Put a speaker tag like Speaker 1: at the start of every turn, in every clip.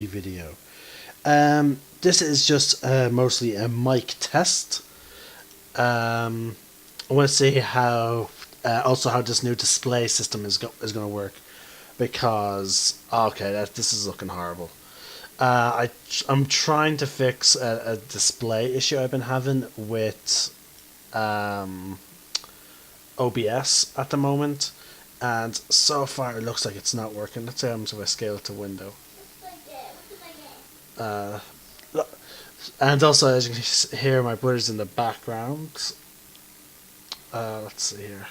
Speaker 1: video. This is just mostly a mic test. I want to see how also how this new display system is going to work because okay, this is looking horrible. I'm trying to fix a display issue I've been having with OBS at the moment, and so far it looks like it's not working. Let's say I'm going to scale it to window. Uh, and also, as you can hear, my brother's in the background. Let's see here.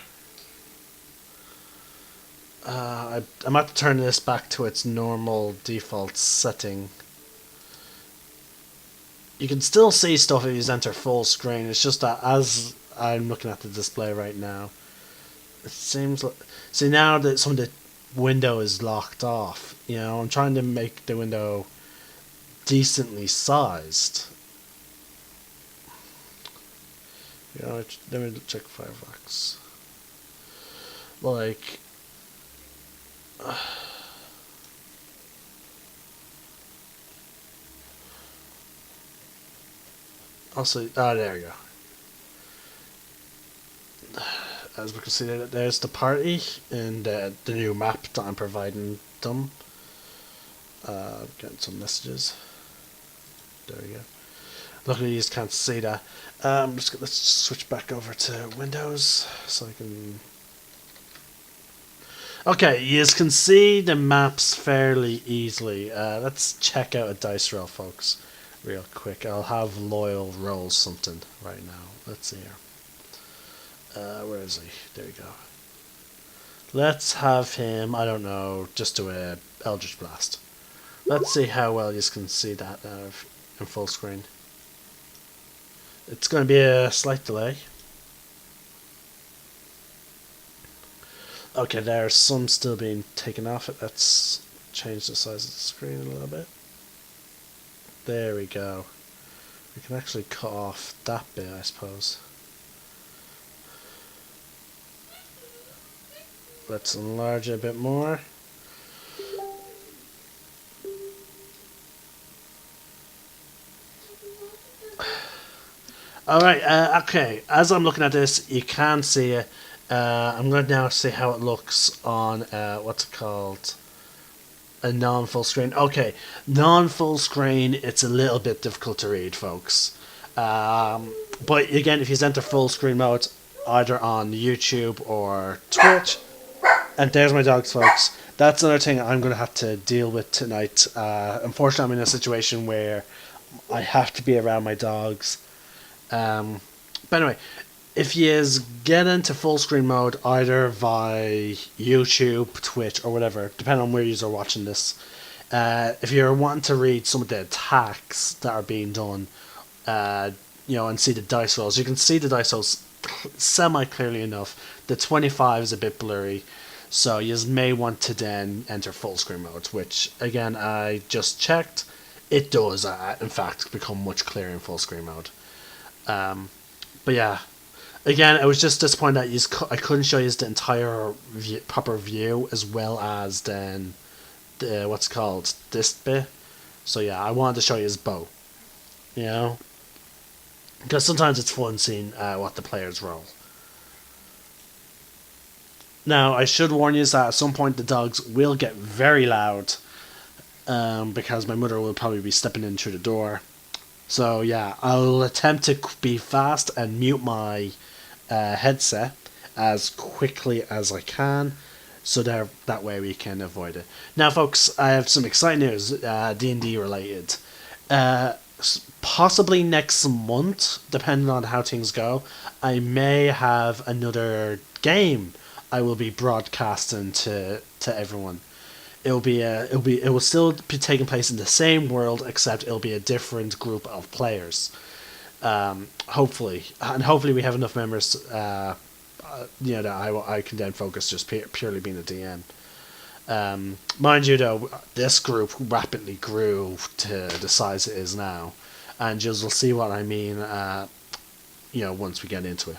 Speaker 1: I'm about to turn this back to its normal default setting. You can still see stuff if you enter full screen. It's just that as I'm looking at the display right now, it seems like... See, now that some of the window is locked off, I'm trying to make the window decently sized. Let me check Firefox. Like... also, there we go. As we can see, there's the party and the new map that I'm providing them. Getting some messages. There we go. Luckily, you just can't see that. Let's switch back over to Windows so I can. Okay, you can see the maps fairly easily. Let's check out a dice roll, folks, real quick. I'll have Loyal roll something right now. Let's see here. Where is he? There we go. Let's have him, I don't know, just do a Eldritch Blast. Let's see how well you can see that now in full screen. It's going to be a slight delay. Okay, there's some still being taken off it. Let's change the size of the screen a little bit. There we go. We can actually cut off that bit, I suppose. Let's enlarge it a bit more. Alright, okay, as I'm looking at this, you can see it. I'm going to now see how it looks on, what's it called? A non-full screen. Okay, non-full screen, it's a little bit difficult to read, folks. But again, if you enter full screen mode, either on YouTube or Twitch, and there's my dogs, folks. That's another thing I'm going to have to deal with tonight. Unfortunately, I'm in a situation where I have to be around my dogs. But anyway, if you get into full screen mode either via YouTube, Twitch, or whatever, depending on where you are watching this, if you're wanting to read some of the attacks that are being done, and see the dice rolls, you can see the dice rolls semi-clearly enough. The 25 is a bit blurry, so you may want to then enter full screen mode, which, again, I just checked. It does, in fact, become much clearer in full screen mode. But yeah, again, I was just disappointed that I couldn't show you the entire proper view as well as then what's called this bit. So yeah, I wanted to show you both, because sometimes it's fun seeing what the players roll. Now, I should warn you that at some point the dogs will get very loud, because my mother will probably be stepping in through the door. So yeah, I'll attempt to be fast and mute my headset as quickly as I can, so that way we can avoid it. Now, folks, I have some exciting news, D&D related. Possibly next month, depending on how things go, I may have another game I will be broadcasting to everyone. It will still be taking place in the same world, except it'll be a different group of players. Hopefully we have enough members. That I can then focus just purely being a DM. Mind you, though, this group rapidly grew to the size it is now, and you'll see what I mean. Once we get into it.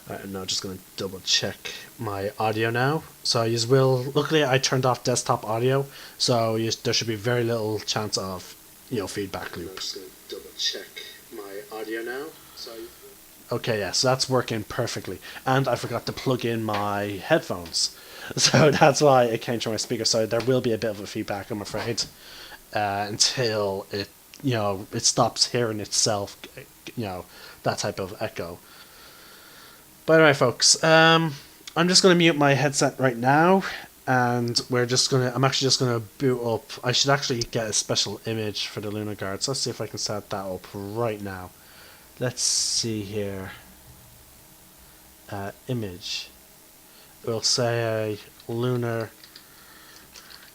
Speaker 1: Alright, I'm now just going to double check my audio now. So you will. Luckily, I turned off desktop audio, so there should be very little chance of feedback loop. I'm just going to double check my audio now. Okay, yeah, so that's working perfectly. And I forgot to plug in my headphones. So that's why it came through my speaker. So there will be a bit of a feedback, I'm afraid, until it stops hearing itself, that type of echo. But anyway, folks, I'm just going to mute my headset right now, and I'm actually just going to boot up. I should actually get a special image for the Lunar Guard. So let's see if I can set that up right now. Let's see here. Image. We'll say Lunar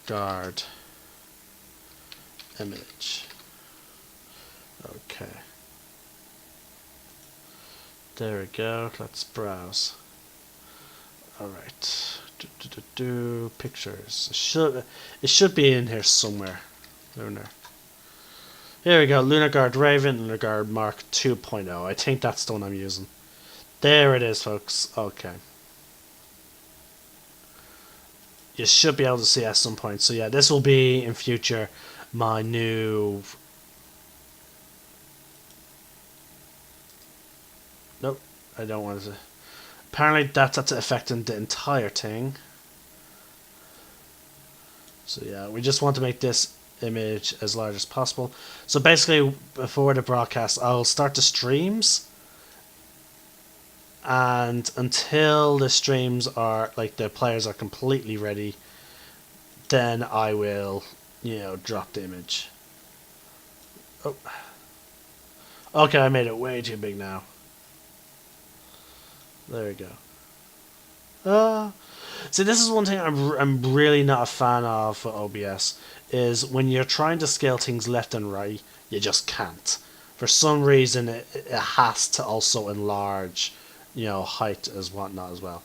Speaker 1: Guard image. Okay. There we go. Let's browse. Alright. Pictures. It should be in here somewhere. Lunar. Here we go. Lunar Guard Raven, Lunar Guard Mark 2.0. I think that's the one I'm using. There it is, folks. Okay. You should be able to see at some point. So yeah, this will be in future my new... Nope, I don't want to... Apparently that's affecting the entire thing. So yeah, we just want to make this image as large as possible. So basically, before the broadcast, I'll start the streams, and until the streams are, like, the players are completely ready, then I will, drop the image. Oh. Okay, I made it way too big now. There we go. See, this is one thing I'm really not a fan of for OBS, is when you're trying to scale things left and right, you just can't. For some reason, it has to also enlarge, height as whatnot as well.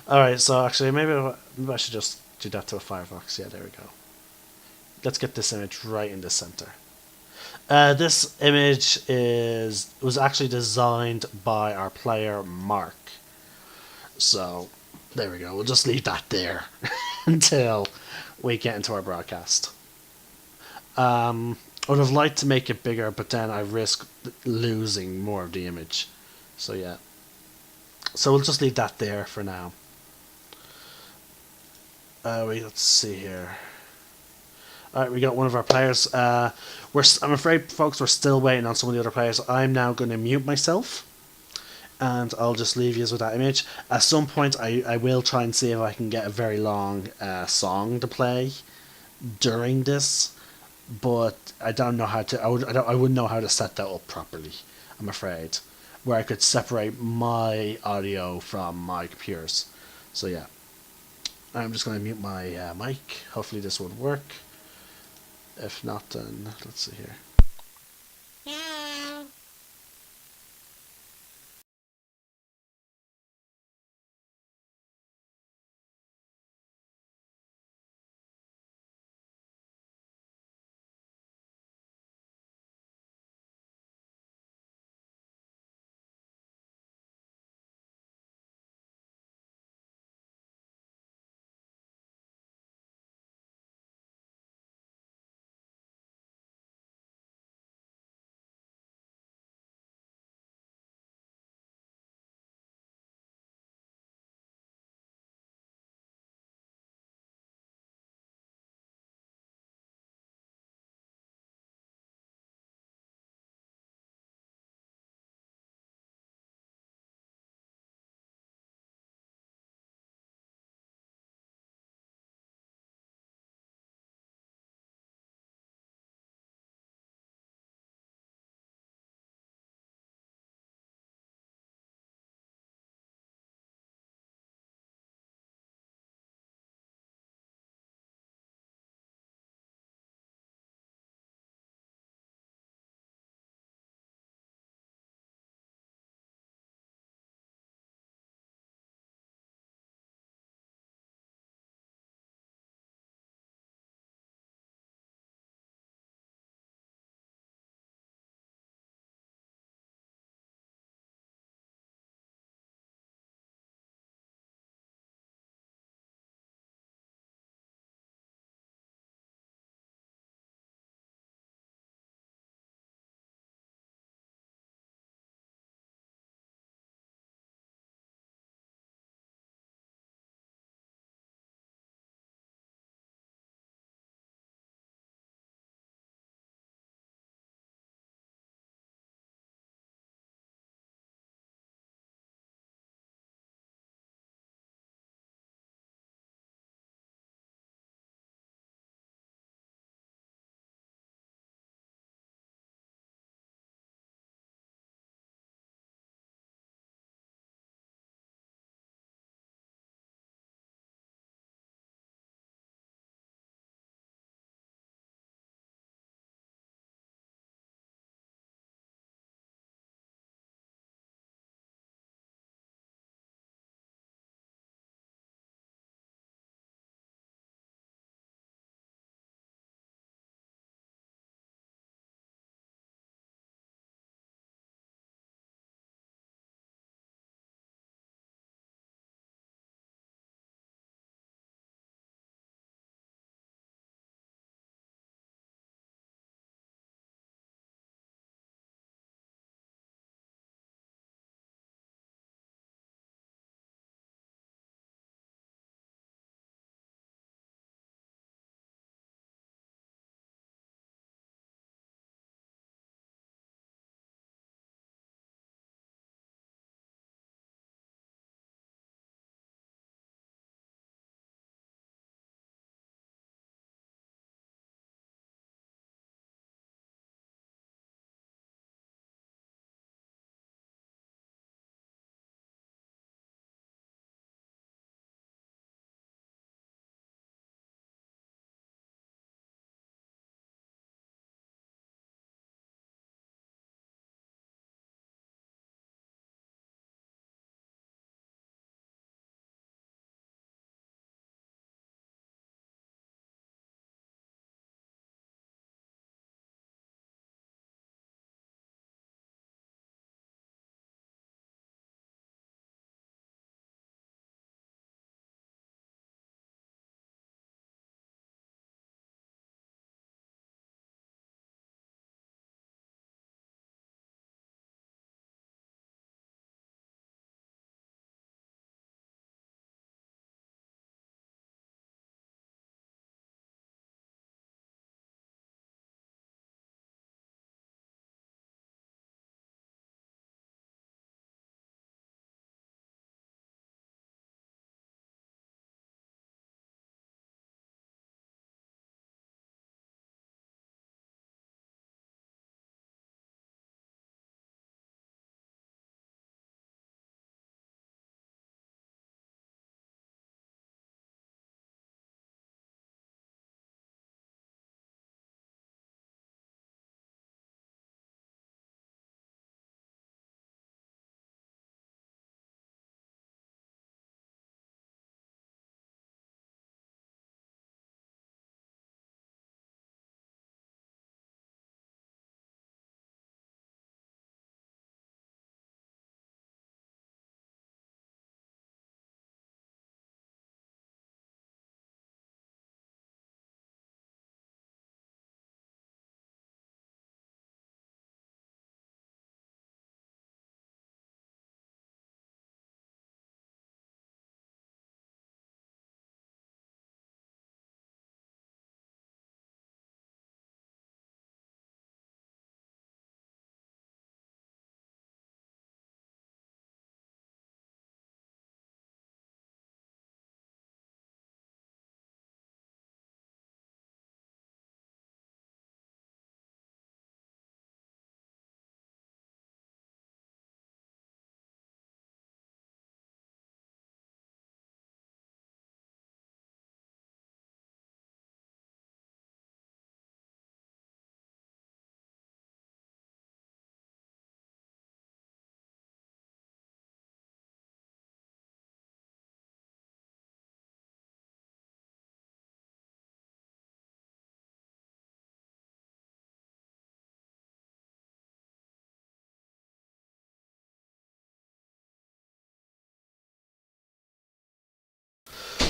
Speaker 1: Alright, so actually, maybe I should just do that to a Firefox. Yeah, there we go. Let's get this image right in the center. This image was actually designed by our player, Mark. So, there we go. We'll just leave that there until we get into our broadcast. I would have liked to make it bigger, but then I risk losing more of the image. So yeah. So we'll just leave that there for now. Let's see here. Alright, we got one of our players. I'm afraid, folks, we're still waiting on some of the other players. I'm now going to mute myself, and I'll just leave you with that image. At some point, I will try and see if I can get a very long song to play during this, but I don't know how to. I wouldn't know how to set that up properly, I'm afraid, where I could separate my audio from my computer's. So yeah, I'm just going to mute my mic. Hopefully this would work. If not, then let's see here.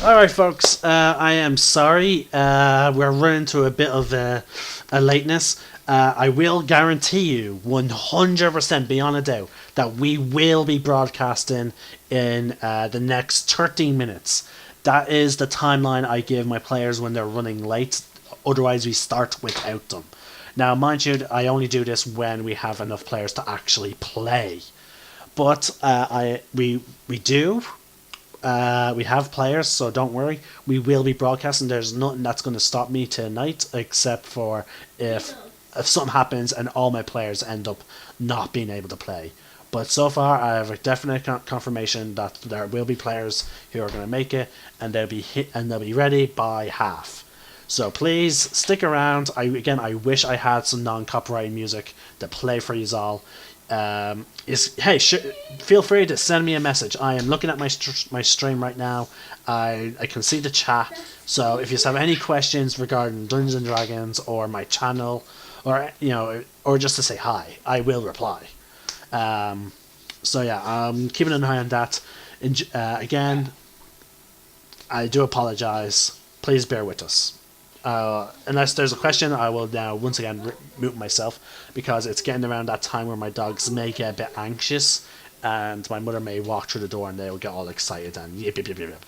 Speaker 1: Alright, folks, I am sorry. We're running to a bit of a lateness. I will guarantee you 100% beyond a doubt that we will be broadcasting in the next 13 minutes. That is the timeline I give my players when they're running late. Otherwise, we start without them. Now, mind you, I only do this when we have enough players to actually play. But we do. We have players, so don't worry. We will be broadcasting. There's nothing that's going to stop me tonight, except for if something happens and all my players end up not being able to play. But so far, I have a definite confirmation that there will be players who are going to make it, and they'll be ready by half. So please stick around. I wish I had some non-copyright music to play for you all. Feel free to send me a message. I am looking at my stream right now. I can see the chat. So if you have any questions regarding Dungeons and Dragons or my channel, or just to say hi, I will reply. So yeah, I'm keeping an eye on that. Again, I do apologize. Please bear with us. Unless there's a question, I will now once again mute myself, because it's getting around that time where my dogs may get a bit anxious and my mother may walk through the door and they'll get all excited and yip yip yip yip.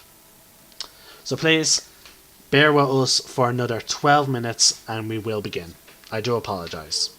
Speaker 1: So please bear with us for another 12 minutes and we will begin. I do apologise.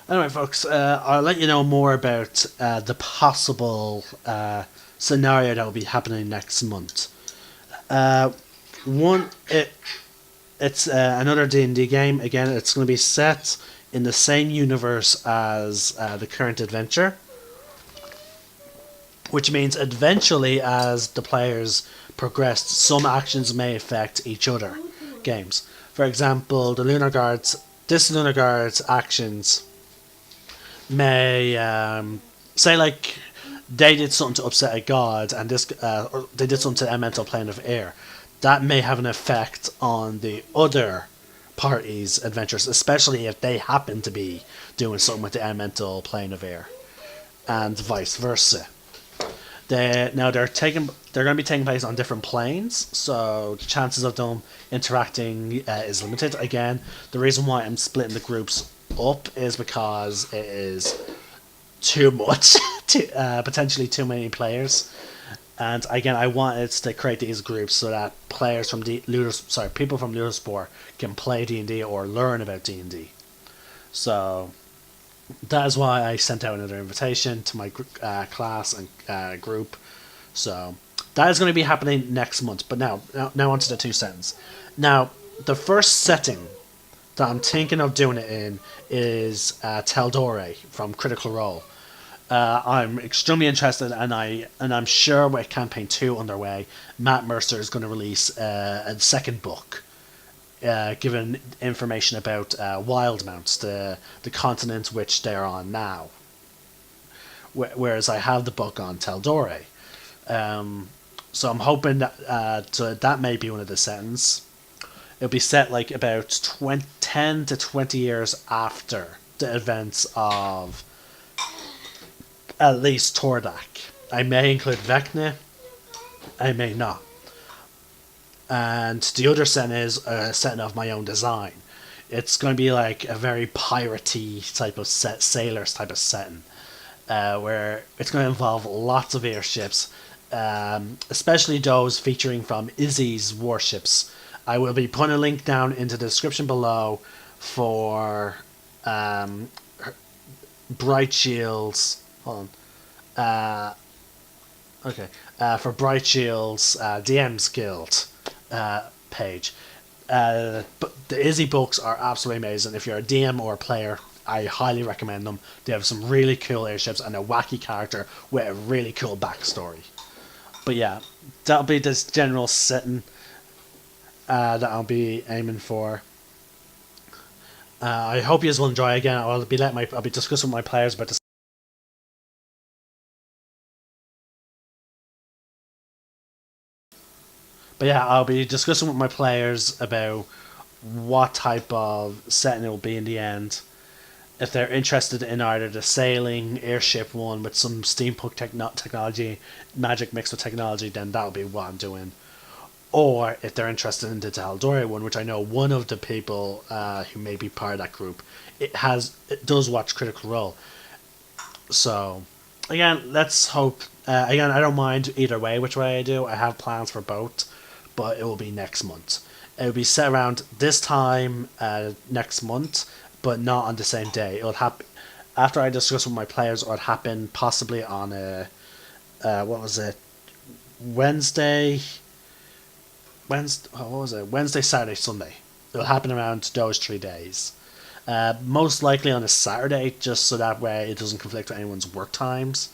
Speaker 1: Anyway, folks, I'll let you know more about the possible scenario that will be happening next month. Uh, one, it's another D&D game. Again, it's going to be set in the same universe as the current adventure, which means eventually, as the players progress, some actions may affect each other games. For example, this Lunar Guard's actions may say, like, they did something to upset a god, and this or they did something to the elemental plane of air, that may have an effect on the other party's adventures, especially if they happen to be doing something with the elemental plane of air, and vice versa. They're going to be taking place on different planes, so the chances of them interacting is limited. Again, the reason why I'm splitting the groups up is because it is too much, potentially too many players. And again, I wanted to create these groups so that players from people from Lunar Sport can play D&D or learn about D&D. So that is why I sent out another invitation to my class and group. So that is going to be happening next month. But now onto the two settings. Now, the first setting that I'm thinking of doing it in is Teldore from Critical Role. I'm extremely interested, and I'm sure with Campaign 2 underway, Matt Mercer is going to release a second book, given information about Wildmounts, the continent which they're on now. Whereas I have the book on Teldore. So I'm hoping that may be one of the settings. It'll be set like about 10 to 20 years after the events of at least Tordak. I may include Vecna, I may not. And the other setting is a setting of my own design. It's going to be like a very piratey type of sailors type of setting, where it's going to involve lots of airships, especially those featuring from Izzy's warships. I will be putting a link down into the description below for Bright Shield's. Hold on. For Bright Shield's DM's Guild page. But the Izzy books are absolutely amazing. If you're a DM or a player, I highly recommend them. They have some really cool airships and a wacky character with a really cool backstory. But yeah, that'll be this general setting that I'll be aiming for. I hope you will enjoy. Again, I'll be discussing with my players about this. But yeah, I'll be discussing with my players about what type of setting it will be in the end. If they're interested in either the sailing airship one with some steampunk technology, magic mixed with technology, then that'll be what I'm doing. Or if they're interested in the Teldore one, which I know one of the people who may be part of that group, it does watch Critical Role. So again, let's hope. Again, I don't mind either which way I do. I have plans for both, but it will be next month. It will be set around this time next month, but not on the same day. It'll happen after I discuss with my players, or it happen possibly on a what was it, Wednesday, Saturday, Sunday. It'll happen around those 3 days. Most likely on a Saturday, just so that way it doesn't conflict with anyone's work times.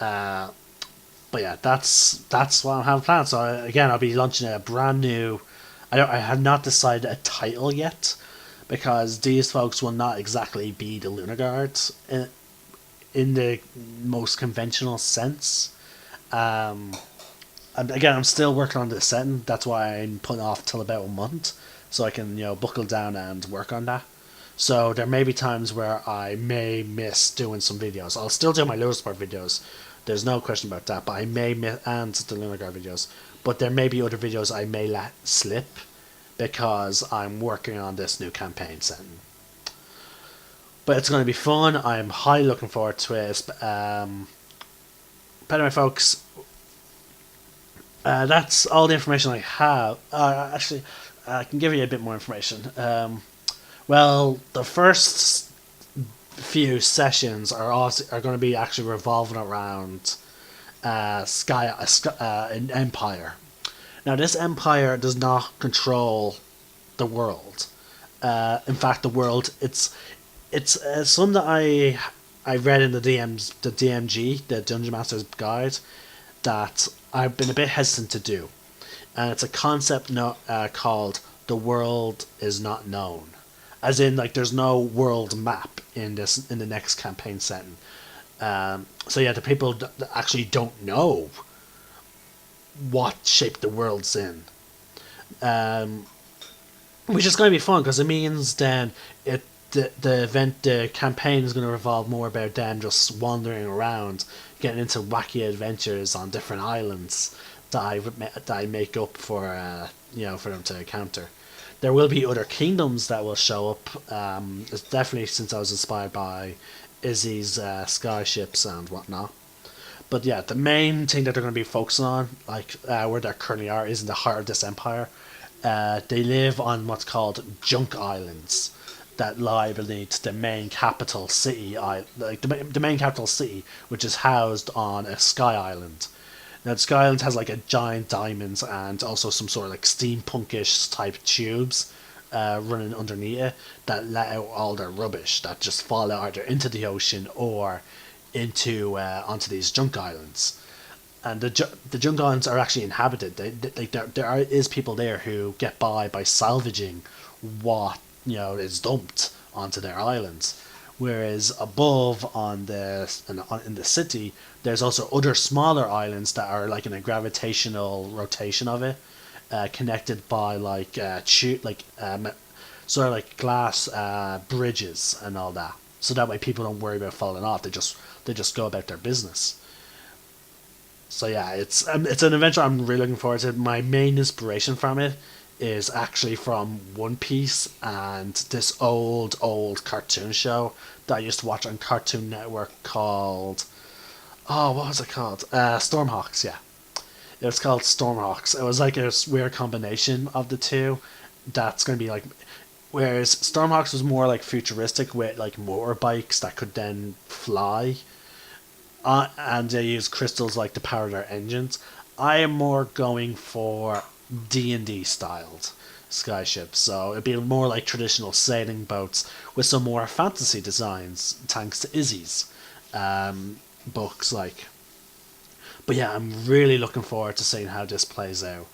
Speaker 1: But yeah, that's what I have planned. So again, I'll be launching a brand new. I have not decided a title yet, because these folks will not exactly be the Lunar Guards in the most conventional sense. Again, I'm still working on this setting. That's why I'm putting off till about a month, so I can buckle down and work on that. So there may be times where I may miss doing some videos. I'll still do my Lunar Sport videos. There's no question about that. But I may miss and the Lunar Guard videos. But there may be other videos I may let slip because I'm working on this new campaign setting. But it's going to be fun. I'm highly looking forward to it. But anyway, folks, that's all the information I have. Actually, I can give you a bit more information. Well, the first few sessions are going to be actually revolving around an empire. Now, this empire does not control the world. In fact, the world it's something that I read in the DMG, the Dungeon Master's Guide, that I've been a bit hesitant to do, and it's a concept called "the world is not known," as in like there's no world map in the next campaign setting. So yeah, the people that actually don't know what shape the world's in, which is going to be fun because it means then the campaign is going to revolve more about them just wandering around, getting into wacky adventures on different islands that I make up for for them to encounter. There will be other kingdoms that will show up. It's definitely since I was inspired by Izzy's skyships and whatnot. But yeah, the main thing that they're going to be focusing on, like where they currently are, is in the heart of this empire. They live on what's called junk islands that lie beneath the main capital city, like the main capital city, which is housed on a sky island. Now, the sky island has like a giant diamond and also some sort of like steampunkish type tubes running underneath it that let out all their rubbish that just fall out either into the ocean or into onto these junk islands. And the junk islands are actually inhabited. There is people there who get by salvaging what is dumped onto their islands. Whereas above in the city, there's also other smaller islands that are like in a gravitational rotation of it, connected by sort of like glass bridges and all that. So that way people don't worry about falling off. They just go about their business. So yeah, it's an adventure I'm really looking forward to. My main inspiration from it is actually from One Piece and this old cartoon show that I used to watch on Cartoon Network called, oh, what was it called? Stormhawks. Yeah, it was called Stormhawks. It was like a weird combination of the two. That's gonna be like, whereas Stormhawks was more like futuristic with like motorbikes that could then fly, and they use crystals like to power their engines. I am more going for D&D styled skyships, so it'd be more like traditional sailing boats with some more fantasy designs, thanks to Izzy's books. Like, but yeah, I'm really looking forward to seeing how this plays out.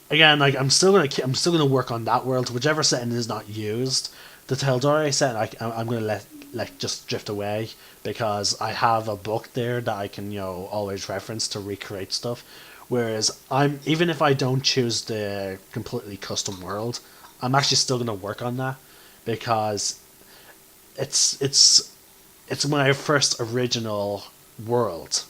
Speaker 1: Again, like I'm still gonna work on that world, whichever setting is not used. The Teldore setting, I'm gonna let just drift away because I have a book there that I can always reference to recreate stuff. Whereas I'm even if I don't choose the completely custom world, I'm actually still gonna work on that because it's it's it's my first original world,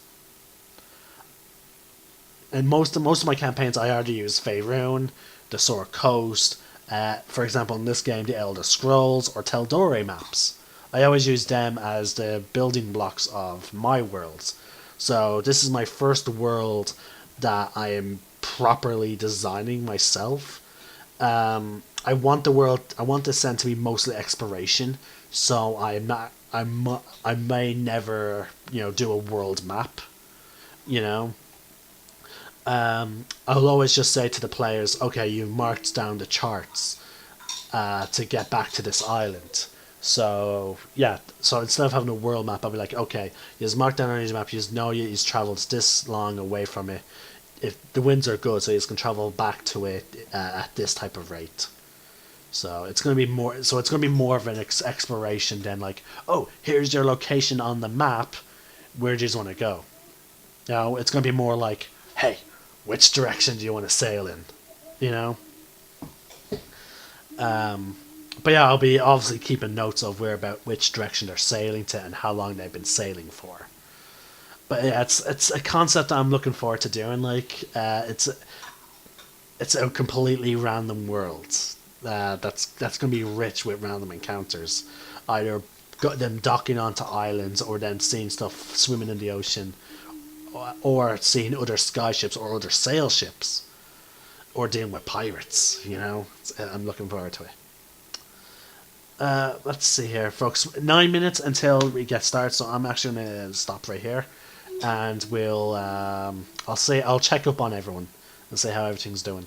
Speaker 1: and most of my campaigns I already use Faerun, the Sword Coast, for example in this game the Elder Scrolls or Teldore maps. I always use them as the building blocks of my worlds. So this is my first world that I am properly designing myself. I want the set to be mostly exploration, so I may never do a world map. You know, I'll always just say to the players, okay, you marked down the charts to get back to this island. So yeah, so instead of having a world map, I'll be like, okay, he's marked down on his map. He's know he's travelled this long away from it. If the winds are good, so he's can travel back to it at this type of rate. So it's gonna be more. So it's gonna be more of an exploration than like, oh, here's your location on the map. Where do you want to go? It's gonna be more like, hey, which direction do you want to sail in? You know. But yeah, I'll be obviously keeping notes of where about which direction they're sailing to and how long they've been sailing for. But yeah, it's a concept I'm looking forward to doing. Like, it's a completely random world. That's going to be rich with random encounters, either got them docking onto islands or then seeing stuff swimming in the ocean, or seeing other skyships or other sail ships, or dealing with pirates. I'm looking forward to it. Let's see here, folks. 9 minutes until we get started, so I'm actually gonna stop right here, and I'll check up on everyone and see how everything's doing.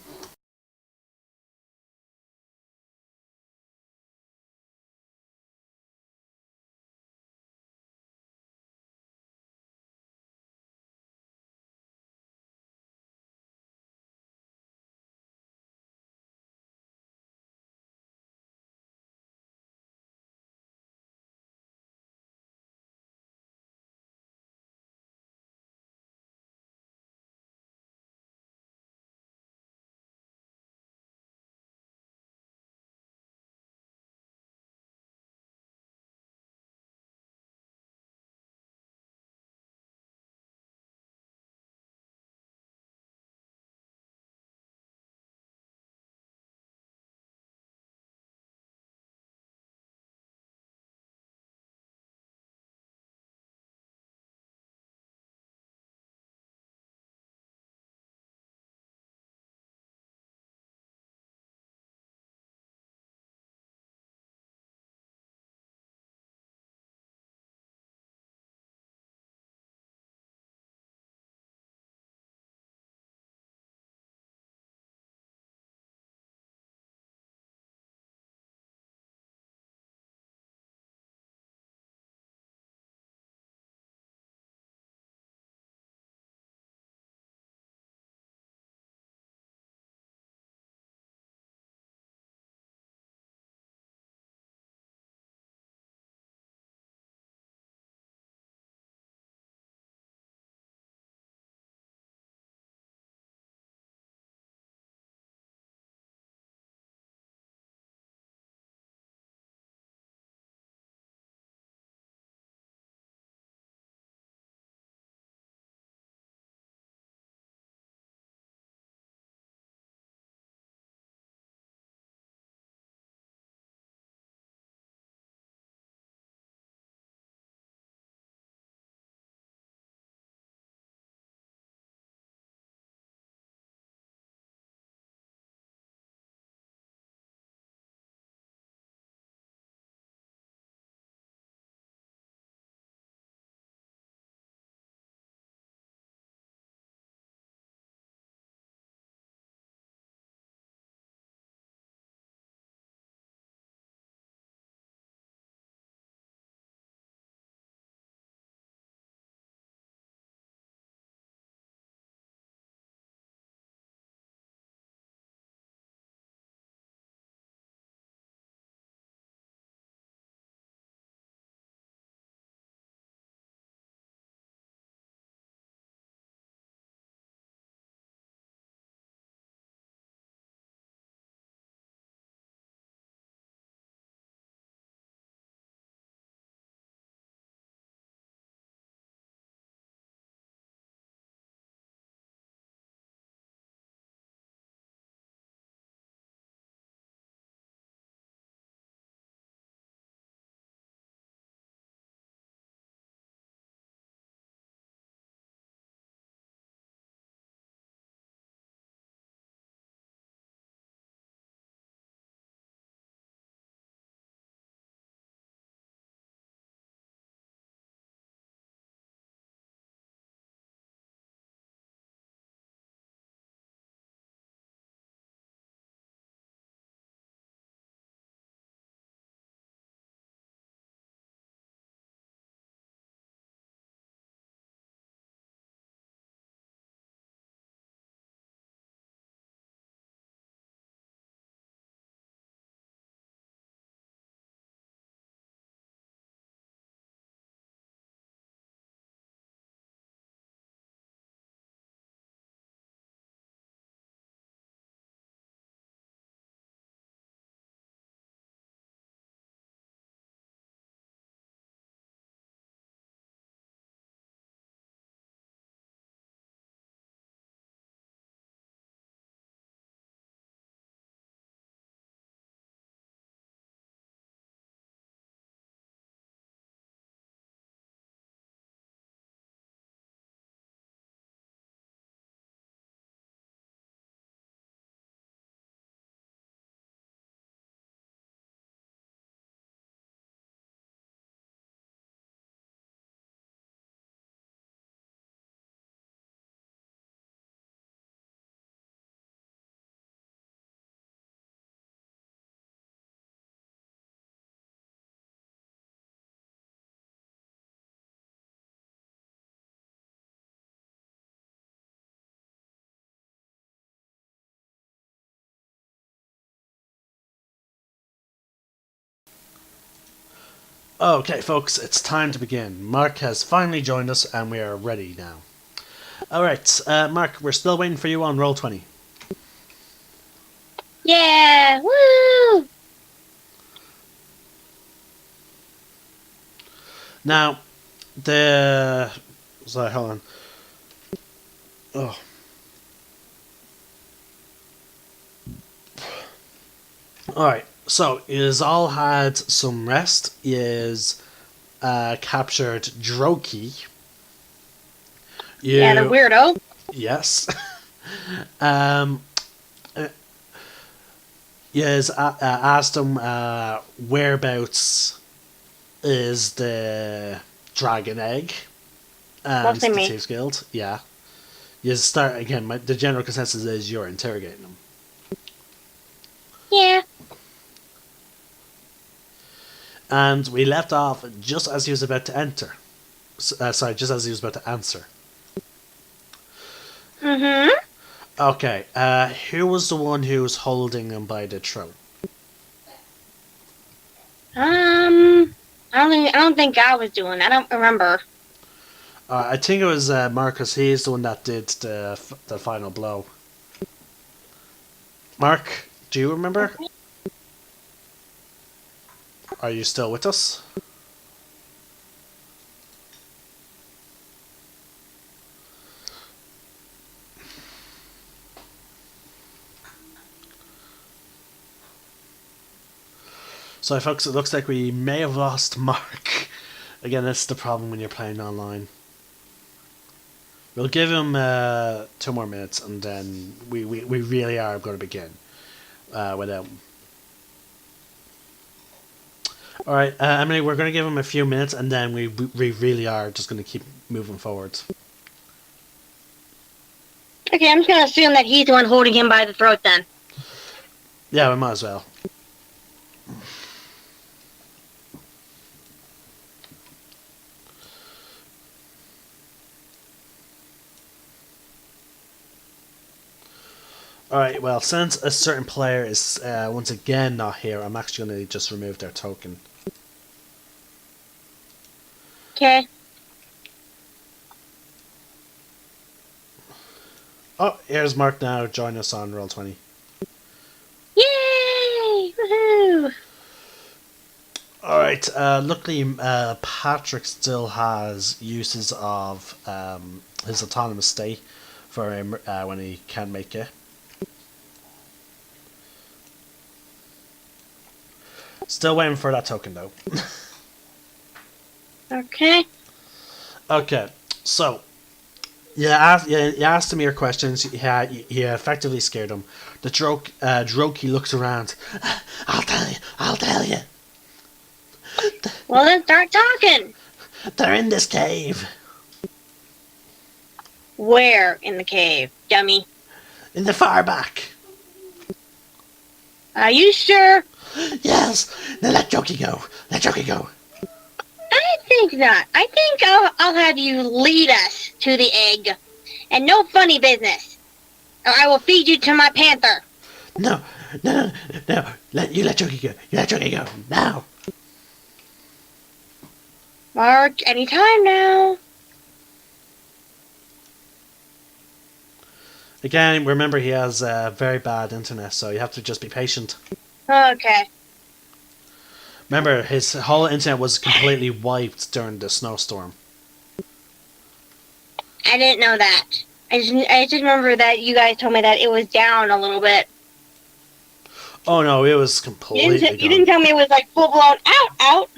Speaker 1: Okay, folks, it's time to begin. Mark has finally joined us, and we are ready now. Alright, Mark, we're still waiting for you on Roll20.
Speaker 2: Yeah! Woo!
Speaker 1: Now, Sorry, hold on. Oh. Alright, so, is all had some rest. Is captured Droki.
Speaker 2: Yeah, the weirdo.
Speaker 1: Yes. um, yes, asked him whereabouts is the dragon egg and
Speaker 2: Mostly
Speaker 1: the
Speaker 2: me.
Speaker 1: Thieves Guild. Yeah. You start again. The general consensus is you're interrogating them.
Speaker 2: Yeah.
Speaker 1: And we left off just as he was about to enter. Sorry, just as he was about to answer.
Speaker 2: Mm-hmm.
Speaker 1: Okay, who was the one who was holding him by the throat?
Speaker 2: I don't think I was doing. I don't remember.
Speaker 1: I think it was Marcus. He's the one that did the final blow. Mark, do you remember? Are you still with us? So, folks, it looks like we may have lost Mark. Again, that's the problem when you're playing online. We'll give him 2 more minutes, and then we really are going to begin without him. Alright, Emily, we're going to give him a few minutes, and then we really are just going to keep moving forward.
Speaker 2: Okay, I'm just gonna assume that he's the one holding him by the throat then.
Speaker 1: Yeah, we might as well. Alright, well, since a certain player is once again not here, I'm actually going to just remove their token.
Speaker 2: Okay.
Speaker 1: Oh, here's Mark now. Join us on Roll20.
Speaker 2: Yay! Woohoo!
Speaker 1: Alright, luckily Patrick still has uses of his autonomous state for him when he can't make it. Still waiting for that token though.
Speaker 2: Okay.
Speaker 1: Okay, so you asked him your questions. You effectively scared him. The Droki looks around. I'll tell you. I'll tell you.
Speaker 2: Well, then start talking.
Speaker 1: They're in this cave.
Speaker 2: Where in the cave, dummy?
Speaker 1: In the far back.
Speaker 2: Are you sure?
Speaker 1: Yes. Now let Droki go. Let Droki go.
Speaker 2: I think not. I think I'll have you lead us to the egg. And no funny business. Or I will feed you to my panther.
Speaker 1: No. Let Droki go. You let Droki go. Now.
Speaker 2: Mark, anytime now.
Speaker 1: Again, remember he has very bad internet, so you have to just be patient.
Speaker 2: Okay.
Speaker 1: Remember, his whole internet was completely wiped during the snowstorm.
Speaker 2: I didn't know that. I just remember that you guys told me that it was down a little bit.
Speaker 1: Oh no, it was completely gone.
Speaker 2: You didn't tell me it was like full blown out.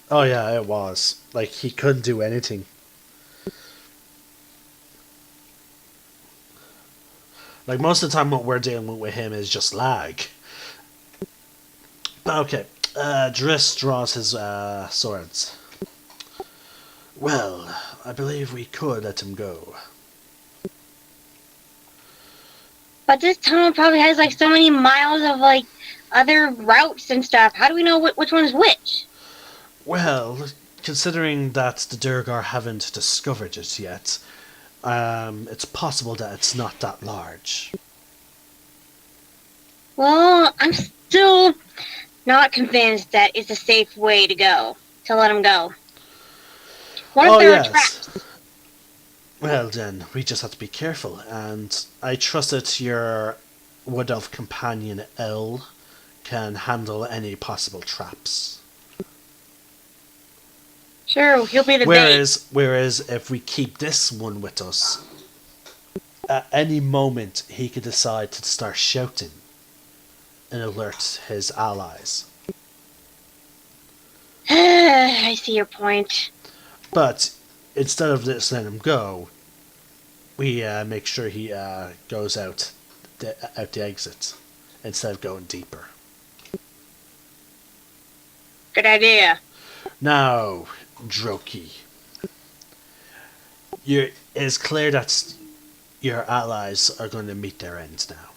Speaker 1: Oh yeah, it was. Like, he couldn't do anything. Like, most of the time what we're dealing with him is just lag. Okay, Driss draws his swords. Well, I believe we could let him go.
Speaker 2: But this tunnel probably has like so many miles of like other routes and stuff. How do we know which one is which?
Speaker 1: Well, considering that the Durgar haven't discovered it yet, it's possible that it's not that large.
Speaker 2: Well, I'm still not convinced that it's a safe way to go. to let him go. What if
Speaker 1: Oh
Speaker 2: there are
Speaker 1: yes.
Speaker 2: traps?
Speaker 1: Well then, we just have to be careful, and I trust that your Wood Elf companion El can handle any possible traps.
Speaker 2: Sure, he'll be the bait.
Speaker 1: Whereas if we keep this one with us, at any moment he could decide to start shouting and alert his allies.
Speaker 2: I see your point.
Speaker 1: But instead of just letting him go, we make sure he goes out the exit instead of going deeper.
Speaker 2: Good idea.
Speaker 1: Now, Droki, it's clear that your allies are going to meet their ends now.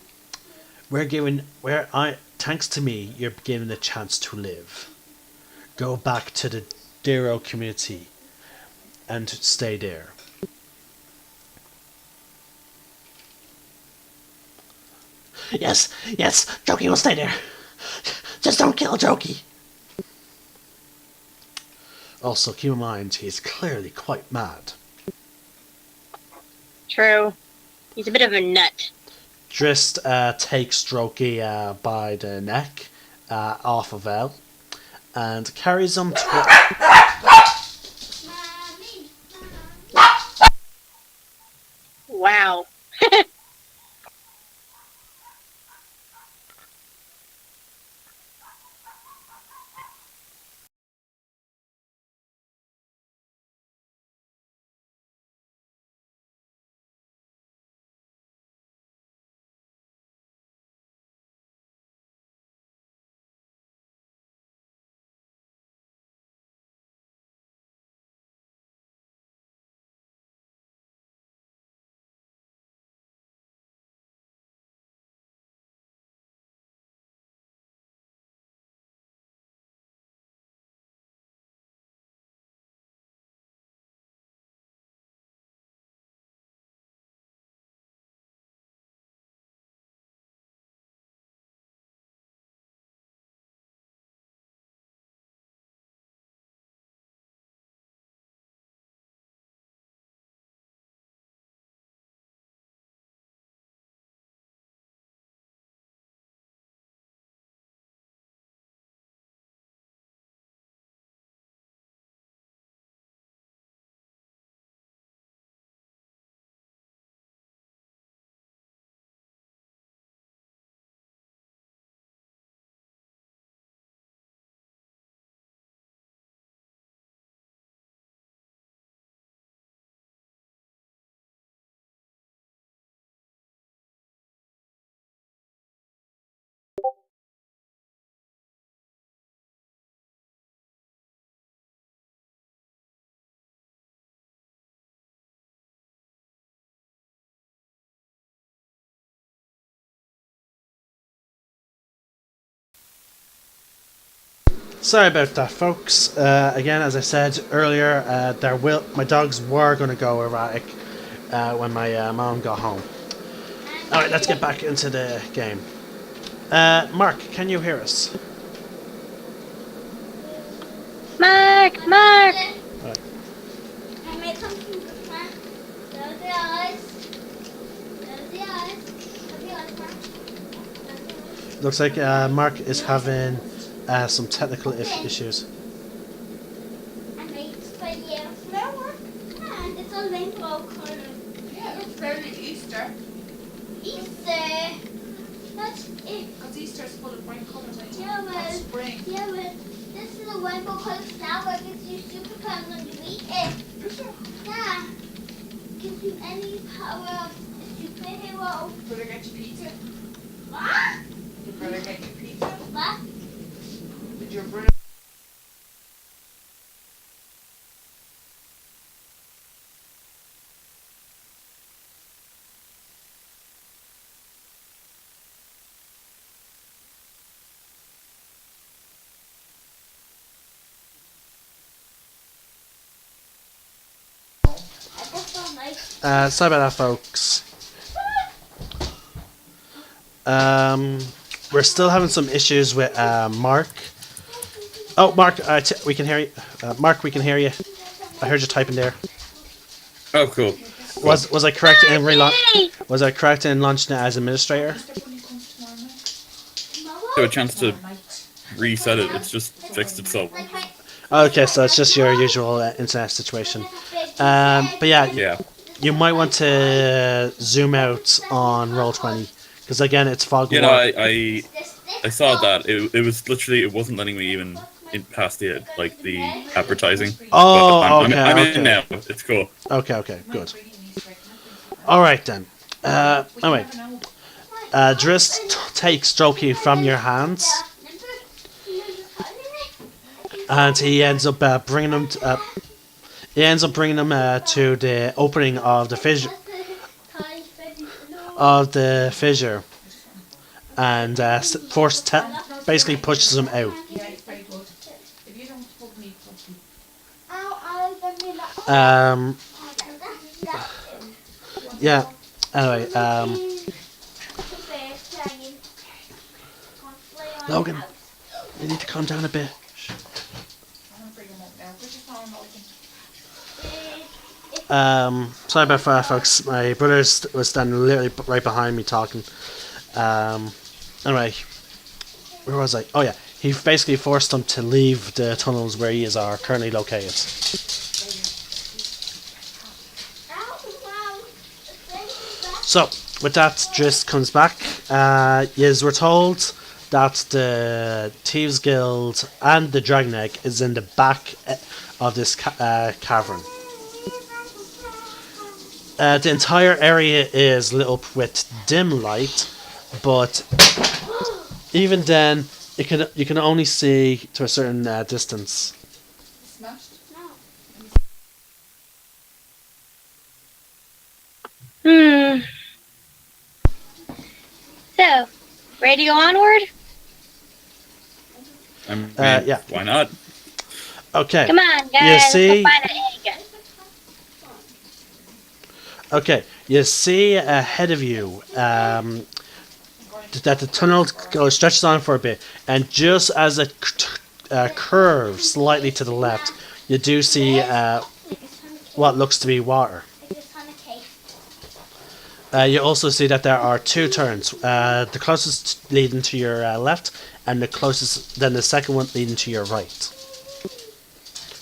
Speaker 1: Thanks to me, you're given the chance to live. Go back to the Dero community and stay there. Yes, Jokey will stay there. Just don't kill Jokey. Also, keep in mind, he is clearly quite mad.
Speaker 2: True. He's a bit of a nut.
Speaker 1: Drist takes Jokey by the neck off of El and carries him to...
Speaker 2: Wow.
Speaker 1: Sorry about that, folks. Again, as I said earlier, my dogs were going to go erratic when my mom got home. All right, let's get back into the game. Mark, can you hear us?
Speaker 2: Mark!
Speaker 1: Right.
Speaker 3: I made something different. Close the eyes. Close the eyes. Close the eyes, Mark. Close the eyes.
Speaker 1: Looks like Mark is having some technical issues.
Speaker 3: I made for you. Flower? Yeah, it's a rainbow color.
Speaker 4: Yeah, it's very Easter.
Speaker 3: Easter. That's it.
Speaker 4: Because Easter's full of bright colours, I think.
Speaker 3: Yeah,
Speaker 4: That's
Speaker 3: but,
Speaker 4: spring.
Speaker 3: yeah, but this is a rainbow color flower. Gives you superpowers when you eat it.
Speaker 4: Is it?
Speaker 3: Yeah. Gives you any power of a superhero.
Speaker 4: You better get your pizza.
Speaker 3: What?
Speaker 4: You better get your pizza.
Speaker 3: What?
Speaker 4: Did your brother...
Speaker 3: I just don't like.
Speaker 1: Sorry about that, folks. We're still having some issues with Mark. Oh, Mark, we can hear you. Mark, we can hear you. I heard you typing there.
Speaker 5: Oh, cool.
Speaker 1: Was I correct in
Speaker 2: Yay!
Speaker 1: Was I correct in launching it as administrator?
Speaker 5: So a chance to reset it. It's just fixed itself.
Speaker 1: Okay, so it's just your usual internet situation. But yeah,
Speaker 5: Yeah.
Speaker 1: you might want to zoom out on Roll20 because again, it's fog
Speaker 5: You
Speaker 1: war.
Speaker 5: know, I saw that. It was literally, it wasn't letting me even in past the advertising.
Speaker 1: Oh,
Speaker 5: But
Speaker 1: okay,
Speaker 5: I'm
Speaker 1: okay.
Speaker 5: in now. It's cool.
Speaker 1: Okay, good. All right then. Anyway, Driss takes Strokey from your hands, and he ends up bringing him. He ends up bringing him to the opening of the fissure. And basically pushes him out.
Speaker 4: Yeah, it's very good. If you don't hug me, puppy.
Speaker 1: Yeah. Anyway, Logan, you need to calm down a bit.
Speaker 4: I'm gonna bring him up now. Put your phone, Logan.
Speaker 1: Sorry about that, folks. My brother was standing literally right behind me talking. Anyway, where was I? Oh yeah, he basically forced him to leave the tunnels where he is are currently located. So, with that, Driss comes back. Yes, we're told that the Thieves Guild and the Dragon Egg is in the back of this cavern. The entire area is lit up with dim light, but even then, you can only see to a certain distance.
Speaker 4: Smashed?
Speaker 2: So, ready to go onward?
Speaker 5: I mean,
Speaker 1: Yeah.
Speaker 5: Why not?
Speaker 1: Okay.
Speaker 2: Come on, guys.
Speaker 1: You
Speaker 2: Let's
Speaker 1: see,
Speaker 2: go find an egg.
Speaker 1: okay, you see ahead of you that the tunnel stretches on for a bit, and just as it curves slightly to the left, you do see what looks to be water. You also see that there are two turns. The closest leading to your left, and then the second one leading to your right.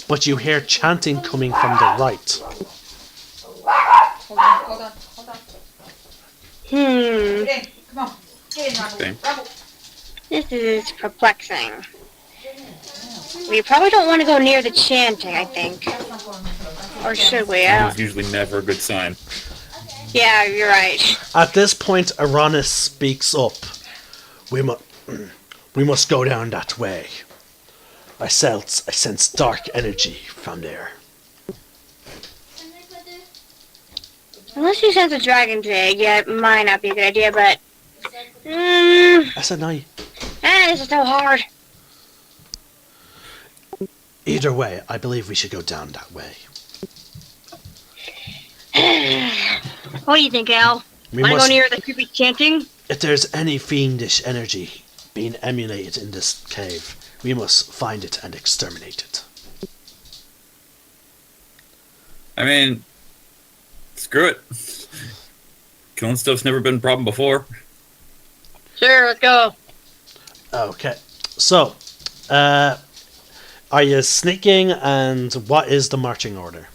Speaker 1: But you hear chanting coming from the right.
Speaker 4: Hold on.
Speaker 2: Hmm.
Speaker 4: Get in. Come on. Get in, Rambo.
Speaker 5: Okay.
Speaker 4: Rambo.
Speaker 2: This is perplexing. We probably don't want to go near the chanting, I think.
Speaker 4: That's not going to
Speaker 2: Or should we? I
Speaker 5: It's
Speaker 2: don't...
Speaker 5: usually never a good sign.
Speaker 2: Yeah, you're right.
Speaker 1: At this point, Aranis speaks up. We must go down that way. I sense dark energy from there.
Speaker 2: Unless you sense a dragon's egg, yeah, it might not be a good idea, but...
Speaker 1: I said no.
Speaker 2: This is so hard.
Speaker 1: Either way, I believe we should go down that way.
Speaker 2: What do you think, Al?
Speaker 1: We
Speaker 2: Want to go
Speaker 1: must,
Speaker 2: near the creepy chanting?
Speaker 1: if there's any fiendish energy being emulated in this cave, we must find it and exterminate it.
Speaker 5: I mean, screw it. Killing stuff's never been a problem before.
Speaker 2: Sure, let's go.
Speaker 1: Okay, so, are you sneaking, and what is the marching order?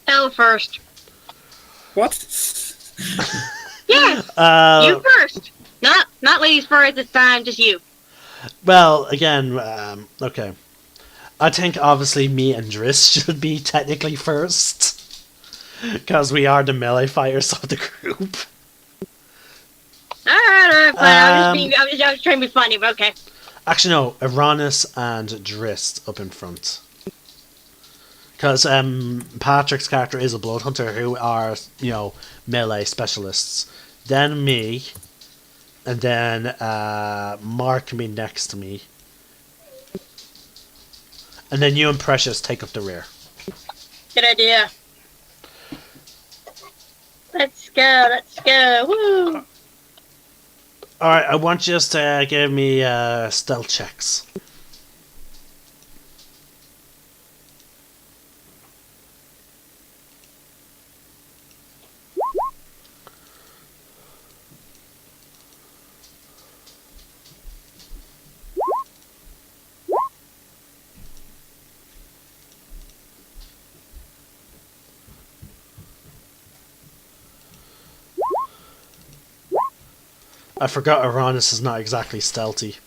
Speaker 2: Al first.
Speaker 5: What?
Speaker 2: Yeah, you first. Not ladies first this time, just you.
Speaker 1: Well, again, okay. I think obviously me and Driss should be technically first. Because we are the melee fighters of the group.
Speaker 2: Alright, fine. I was trying to be funny, but okay.
Speaker 1: Actually, no, Aranis and Driss up in front. Because Patrick's character is a blood hunter who are, melee specialists. Then me, and then Mark can be next to me. And then you and Precious take up the rear.
Speaker 2: Good idea. Let's go, woo!
Speaker 1: Alright, I want you to give me stealth checks. I forgot Uranus is not exactly stealthy.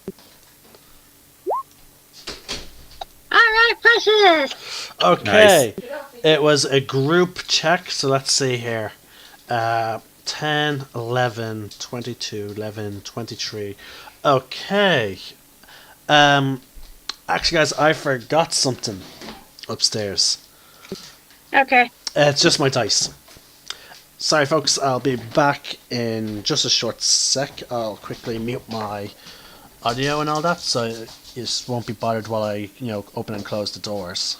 Speaker 2: Alright, Precious!
Speaker 1: Okay, it was a group check, so let's see here. 10, 11, 22, 11, 23. Okay. Actually, guys, I forgot something upstairs.
Speaker 2: Okay.
Speaker 1: It's just my dice. Sorry, folks, I'll be back in just a short sec. I'll quickly mute my audio and all that, so you just won't be bothered while I, open and close the doors.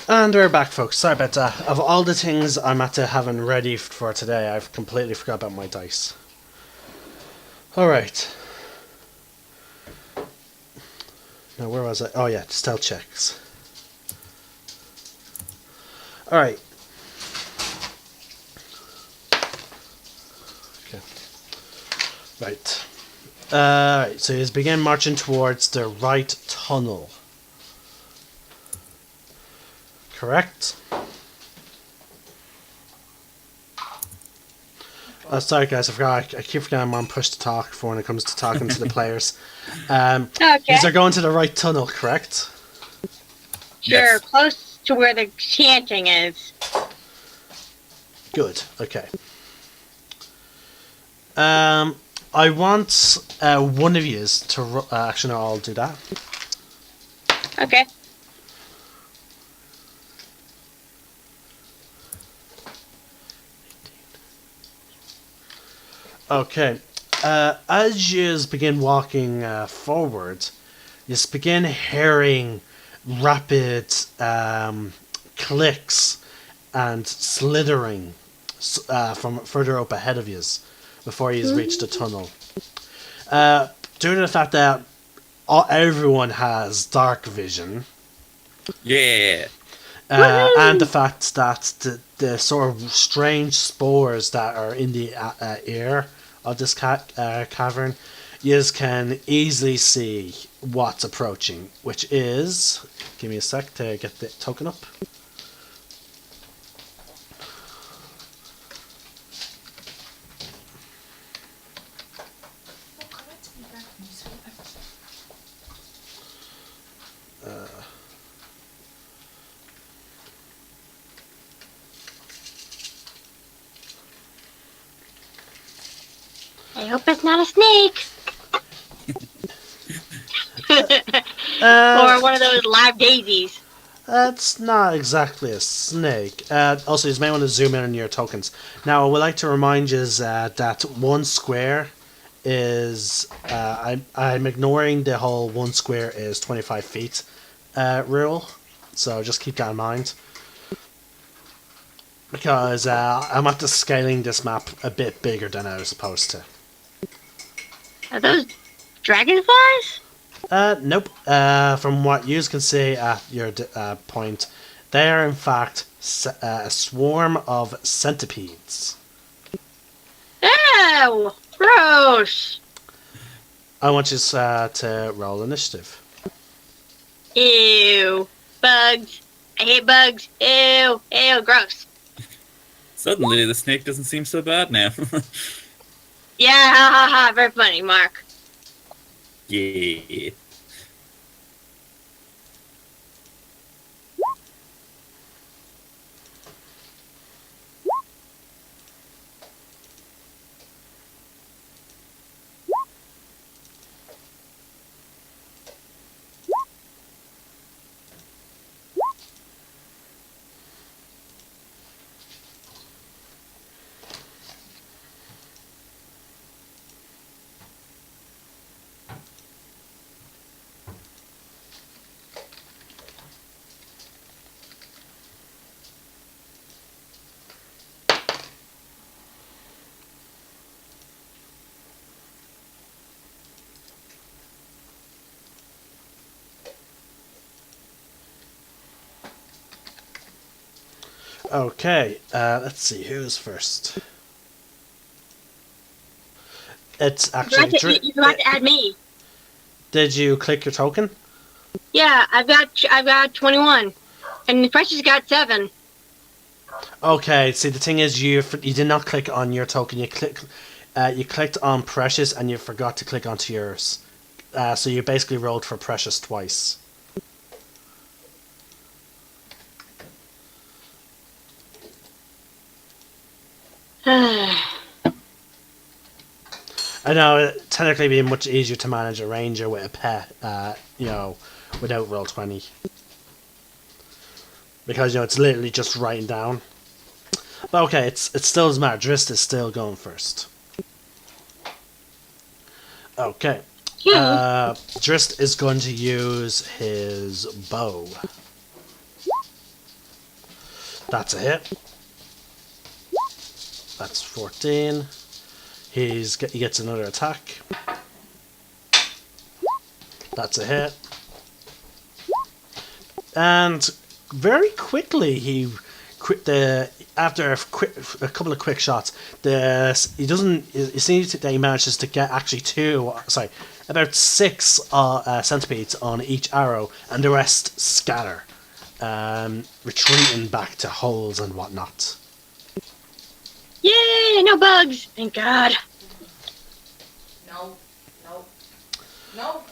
Speaker 1: And we're back, folks. Sorry about that. Of all the things I'm at to having ready for today, I've completely forgot about my dice. Alright. Now, where was I? Oh, yeah, stealth checks. Alright. Okay. Right. Right, so you begin marching towards the right tunnel. Correct? Oh, sorry guys, I forgot. I keep forgetting I'm on push to talk for when it comes to talking to the players.
Speaker 2: Okay.
Speaker 1: These are going to the right tunnel, correct?
Speaker 2: Sure,
Speaker 5: Yes.
Speaker 2: close to where the chanting is.
Speaker 1: Good, okay. I want one of you to... actually, no, I'll do that.
Speaker 2: Okay.
Speaker 1: Okay. As you begin walking forward, you begin hearing rapid clicks and slithering from further up ahead of you before you reach the tunnel. Due to the fact that everyone has dark vision,
Speaker 5: Yeah.
Speaker 1: and the fact that the sort of strange spores that are in the air of this cavern, you can easily see what's approaching, which is... Give me a sec to get the token up.
Speaker 2: I hope it's not a snake. Or one of those live daisies.
Speaker 1: That's not exactly a snake. Also, you may want to zoom in on your tokens. Now, I would like to remind you that one square is... I'm ignoring the whole one square is 25 feet rule. So just keep that in mind. Because I'm at the scaling this map a bit bigger than I was supposed to.
Speaker 2: Are those dragonflies?
Speaker 1: Nope. From what you can see at your point, they are in fact a swarm of centipedes.
Speaker 2: Ew! Gross!
Speaker 1: I want you to roll initiative.
Speaker 2: Ew. Bugs. I hate bugs. Ew. Ew. Gross.
Speaker 5: Suddenly, the snake doesn't seem so bad now.
Speaker 2: Yeah, ha ha ha. Very funny, Mark.
Speaker 5: Yeah.
Speaker 1: Okay, let's see who's first. It's actually.
Speaker 2: You forgot to add me.
Speaker 1: Did you click your token?
Speaker 2: Yeah, I've got 21, and Precious got 7.
Speaker 1: Okay. See, the thing is, you did not click on your token. You clicked on Precious, and you forgot to click onto yours. So you basically rolled for Precious twice. I know it technically be much easier to manage a ranger with a pet, without Roll20. Because, it's literally just writing down. But okay, it still doesn't matter. Drist is still going first. Okay. Drist is going to use his bow. That's a hit. That's 14. He gets another attack. That's a hit. And very quickly after a couple of quick shots, you see that he manages to get actually about 6 centipedes on each arrow, and the rest scatter, retreating back to holes and whatnot.
Speaker 2: Yay! No bugs! Thank God.
Speaker 4: No. No.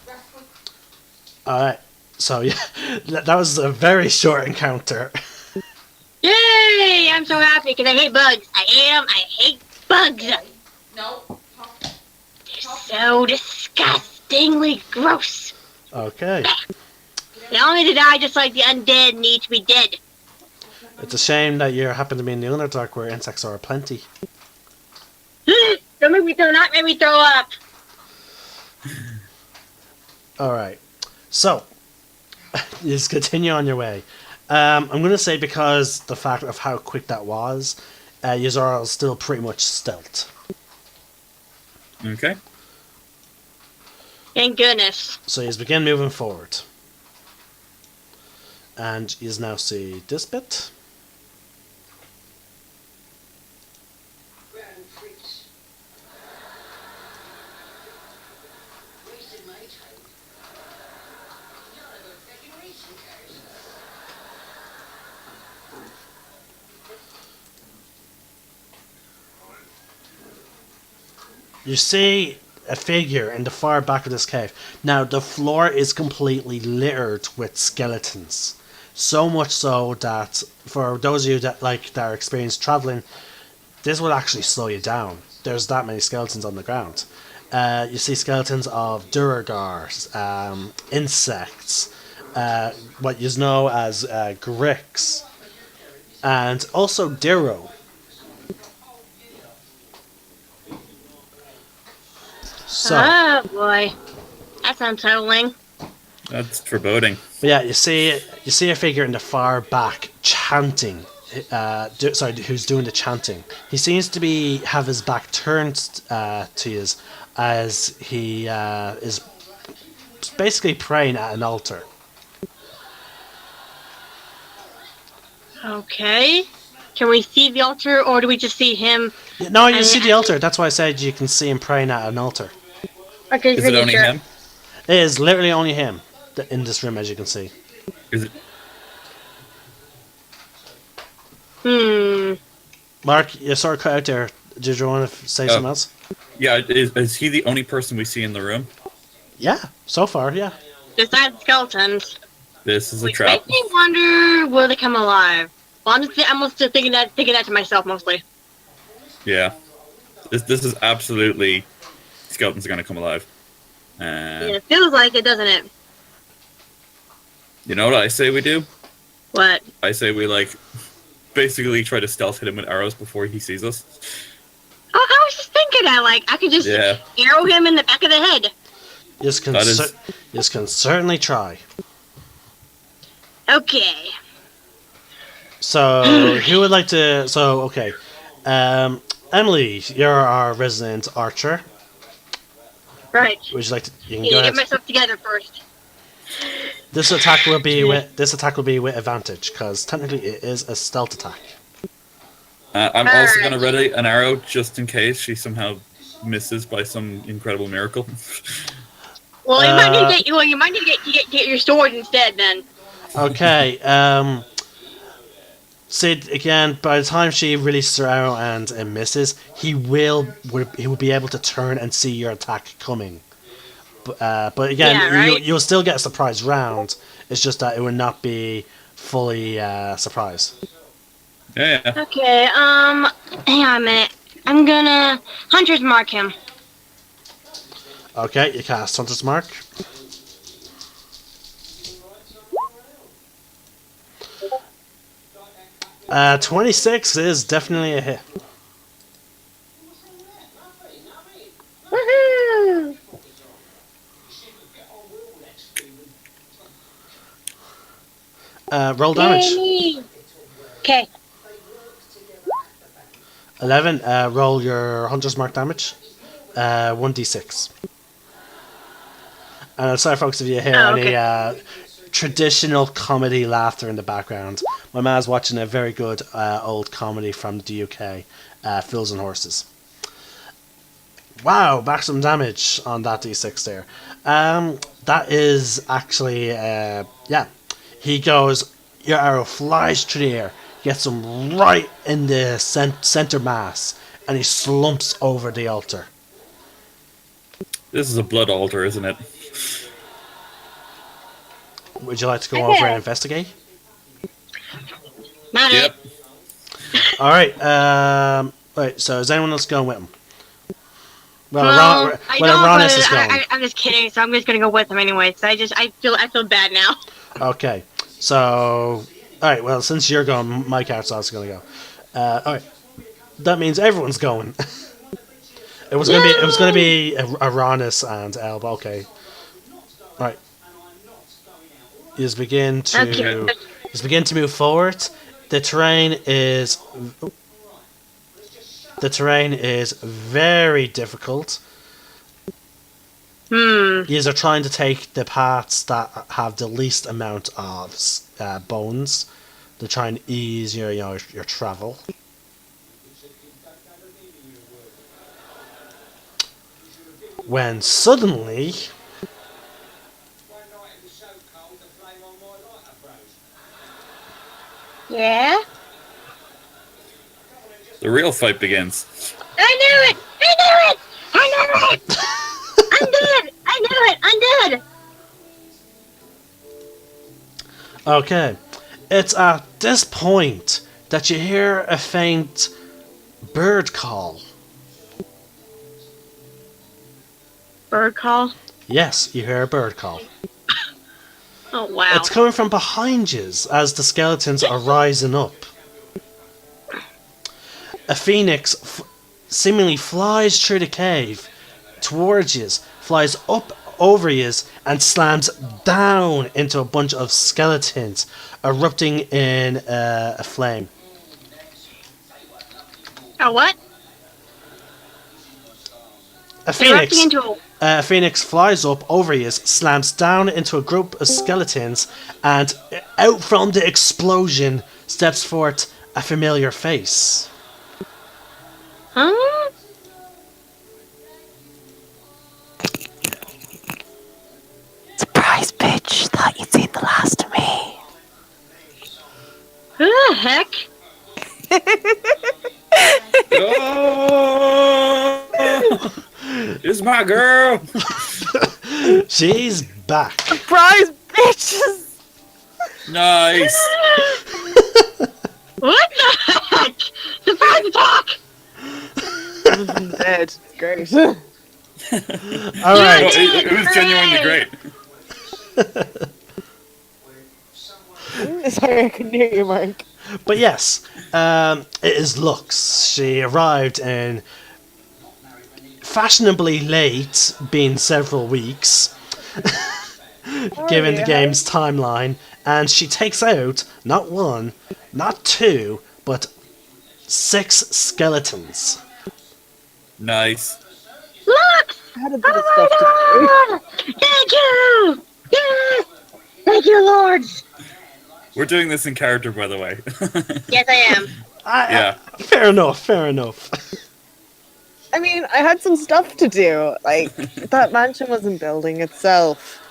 Speaker 1: Alright, so yeah, that was a very short encounter.
Speaker 2: Yay! I'm so happy because I hate bugs. I hate them. I hate bugs.
Speaker 4: No.
Speaker 2: They're so disgustingly gross.
Speaker 1: Okay.
Speaker 2: They all need to die just like the undead need to be dead.
Speaker 1: It's a shame that you happen to be in the Underdark where insects are aplenty.
Speaker 2: Don't make me throw up.
Speaker 1: Alright, so, just continue on your way. I'm going to say because the fact of how quick that was, Yuzarl is still pretty much stealth.
Speaker 5: Okay.
Speaker 2: Thank goodness.
Speaker 1: So you begin moving forward. And you now see this bit. You see a figure in the far back of this cave. Now, the floor is completely littered with skeletons. So much so that, for those of you that are experienced travelling, this will actually slow you down. There's that many skeletons on the ground. You see skeletons of Duragars, insects, what you know as Grix, and also Diro. So,
Speaker 2: Oh boy, that's unsettling.
Speaker 5: That's foreboding.
Speaker 1: but yeah, you see a figure in the far back chanting. Who's doing the chanting? He seems to have his back turned to you as he is basically praying at an altar.
Speaker 2: Okay. Can we see the altar, or do we just see him?
Speaker 1: No, you see the altar. That's why I said you can see him praying at an altar.
Speaker 2: Okay,
Speaker 5: Is it only him?
Speaker 1: It is literally only him in this room, as you can see.
Speaker 5: Is it?
Speaker 1: Mark, you sort of cut out there. Did you want to say something else?
Speaker 5: Yeah, is he the only person we see in the room?
Speaker 1: Yeah, so far, yeah.
Speaker 2: Besides skeletons.
Speaker 5: This is a
Speaker 2: Which
Speaker 5: trap.
Speaker 2: makes me wonder, will they come alive? Well, I'm still thinking that to myself mostly.
Speaker 5: Yeah. This is absolutely... Skeletons are going to come alive.
Speaker 2: Yeah, it feels like it, doesn't it?
Speaker 5: You know what I say we do?
Speaker 2: What?
Speaker 5: I say we, basically try to stealth hit him with arrows before he sees us.
Speaker 2: Oh, I was just thinking that, I could just arrow him in the back of the head.
Speaker 1: You can certainly try.
Speaker 2: Okay.
Speaker 1: So, who would like to... So, okay. Emily, you're our resident archer.
Speaker 2: Right.
Speaker 1: Would you like to... You can
Speaker 2: Yeah,
Speaker 1: go
Speaker 2: get
Speaker 1: ahead.
Speaker 2: myself together first.
Speaker 1: This attack will be with advantage, because technically it is a stealth attack.
Speaker 5: I'm also
Speaker 2: Alright.
Speaker 5: gonna ready an arrow just in case she somehow misses by some incredible miracle.
Speaker 2: Well, you might need to
Speaker 1: Uh,
Speaker 2: get you might need to get your sword instead then.
Speaker 1: okay. Sid again. By the time she releases her arrow and misses, he will be able to turn and see your attack coming. But again,
Speaker 2: Yeah, right?
Speaker 1: you'll still get a surprise round. It's just that it will not be fully surprise.
Speaker 5: Yeah.
Speaker 2: Okay, hang on a minute. I'm gonna Hunter's Mark him.
Speaker 1: Okay, you cast Hunter's Mark. Uh, 26 is definitely a hit.
Speaker 2: Woohoo!
Speaker 1: Roll damage.
Speaker 2: Yay! Okay.
Speaker 1: 11. Roll your Hunter's Mark damage. 1d6. And I'm sorry, folks, if you hear
Speaker 2: Oh,
Speaker 1: any
Speaker 2: okay.
Speaker 1: traditional comedy laughter in the background. My man's watching a very good old comedy from the UK, Fools and Horses. Wow, maximum damage on that d6 there. That is actually, yeah. He goes, your arrow flies through the air, gets him right in the center mass, and he slumps over the altar.
Speaker 5: This is a blood altar, isn't it?
Speaker 1: Would you like to go
Speaker 2: Okay.
Speaker 1: over and investigate?
Speaker 2: Not
Speaker 5: Yep.
Speaker 1: Alright, right, so is anyone else going with him? Well,
Speaker 2: I don't,
Speaker 1: Aronis is
Speaker 2: but
Speaker 1: going.
Speaker 2: I'm just kidding. So I'm just gonna go with him anyway. So I feel bad now.
Speaker 1: Okay, so alright, well, since you're going, my character's also going to go. Alright, that means everyone's going. It was gonna be Aronis and Elba. Okay, right. You just begin to move forward. The terrain is very difficult. You are trying to take the paths that have the least amount of bones to try and ease your travel. When suddenly,
Speaker 2: Yeah.
Speaker 5: The real fight begins.
Speaker 2: I knew it! I knew it! I knew it! I'm dead! I knew it! I'm dead!
Speaker 1: okay, it's at this point that you hear a faint bird call.
Speaker 2: Bird call?
Speaker 1: Yes, you hear a bird call.
Speaker 2: Oh, wow.
Speaker 1: It's coming from behind you as the skeletons are rising up. A phoenix seemingly flies through the cave towards you, flies up over you, and slams down into a bunch of skeletons, erupting in a flame.
Speaker 2: A what?
Speaker 1: A phoenix.
Speaker 2: Erupting into
Speaker 1: A phoenix flies up over you, slams down into a group of skeletons, and out from the explosion steps forth a familiar face.
Speaker 2: Huh?
Speaker 6: Surprise, bitch. Thought you'd seen the last of me.
Speaker 2: Who the heck?
Speaker 5: Oh! It's my girl.
Speaker 1: She's back.
Speaker 6: Surprise, bitches.
Speaker 5: Nice.
Speaker 2: What the heck? Surprise attack!
Speaker 6: I'm dead. Great.
Speaker 1: All
Speaker 5: No,
Speaker 1: right.
Speaker 5: it was genuinely great.
Speaker 6: Sorry, I couldn't hear you, Mark.
Speaker 1: But yes, it is Lux. She arrived in fashionably late, being several weeks, given the game's timeline, and she takes out not one, not two, but 6 skeletons.
Speaker 5: Nice.
Speaker 2: Look!
Speaker 6: I had a bit of
Speaker 2: Oh
Speaker 6: stuff to
Speaker 2: my god! Thank you! Yes! Thank you, lords!
Speaker 5: We're doing this in character, by the way.
Speaker 2: Yes, I am.
Speaker 5: Yeah.
Speaker 1: Fair enough. Fair enough.
Speaker 7: I mean, I had some stuff to do. Like, that mansion wasn't building itself.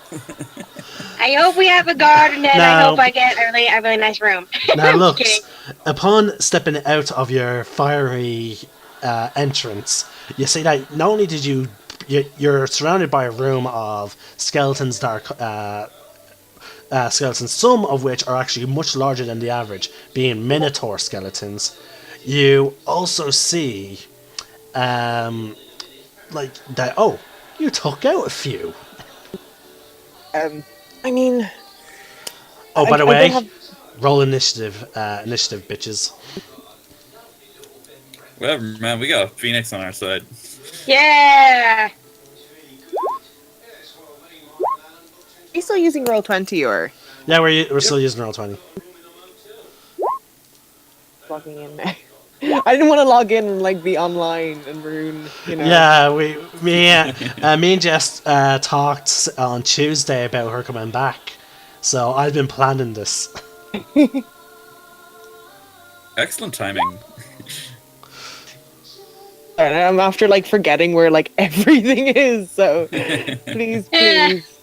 Speaker 2: I hope we have a garden, and I
Speaker 1: Now-
Speaker 2: hope I get a really nice room.
Speaker 1: Now,
Speaker 2: I'm just
Speaker 1: looks,
Speaker 2: kidding.
Speaker 1: upon stepping out of your fiery entrance, you see that not only did you're surrounded by a room of skeletons that are skeletons, some of which are actually much larger than the average, being minotaur skeletons. You also see, like that. Oh, you took out a few.
Speaker 7: I mean,
Speaker 1: Oh, by the
Speaker 7: I
Speaker 1: way,
Speaker 7: did have-
Speaker 1: roll initiative, bitches.
Speaker 5: Whatever, man. We got a phoenix on our side.
Speaker 2: Yeah.
Speaker 7: are you still using Roll20 or
Speaker 1: Yeah, we're still using roll 20.
Speaker 7: logging in there? I didn't want to log in and like be online and ruin, you know.
Speaker 1: Yeah, me and Jess talked on Tuesday about her coming back, so I've been planning this.
Speaker 5: Excellent timing.
Speaker 7: And I'm after like forgetting where like everything is. So please,
Speaker 2: Yeah.
Speaker 7: please.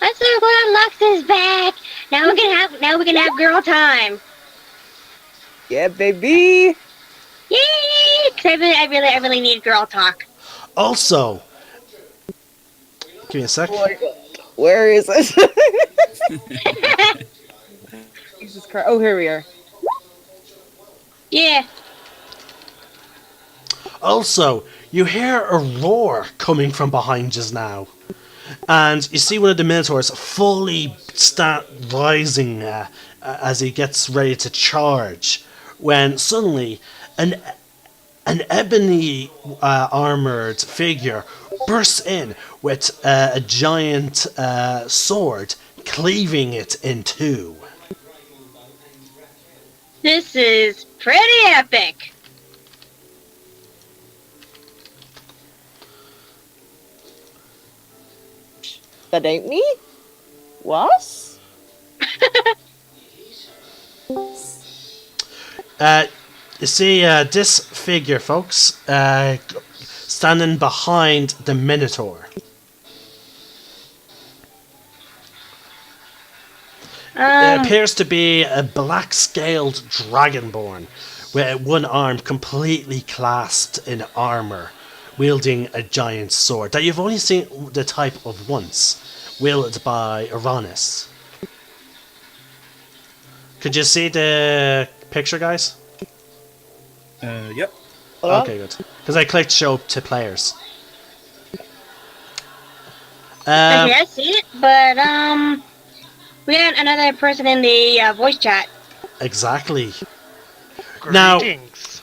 Speaker 2: I'm so glad Lux is back. Now we can have girl time.
Speaker 7: Yeah, baby.
Speaker 2: Yay! 'Cause I really need girl talk.
Speaker 1: Also, give me a sec.
Speaker 7: Oh my God. Where is it? Jesus Christ. Oh, here we are.
Speaker 2: Yeah.
Speaker 1: Also, you hear a roar coming from behind just now, and you see one of the minotaurs fully start rising as he gets ready to charge. When suddenly, an ebony armored figure bursts in with a giant sword, cleaving it in two.
Speaker 2: This is pretty epic.
Speaker 7: That ain't me? What?
Speaker 1: You see this figure, folks, standing behind the Minotaur. It appears to be a black-scaled dragonborn with one arm completely clasped in armor, wielding a giant sword that you've only seen the type of once, wielded by Uranus. Could you see the picture, guys?
Speaker 5: Yep.
Speaker 7: Hold on.
Speaker 1: Okay, good. Because I clicked show to players.
Speaker 2: Okay, I see it, but we had another person in the voice chat.
Speaker 1: Exactly. Now,
Speaker 8: Greetings.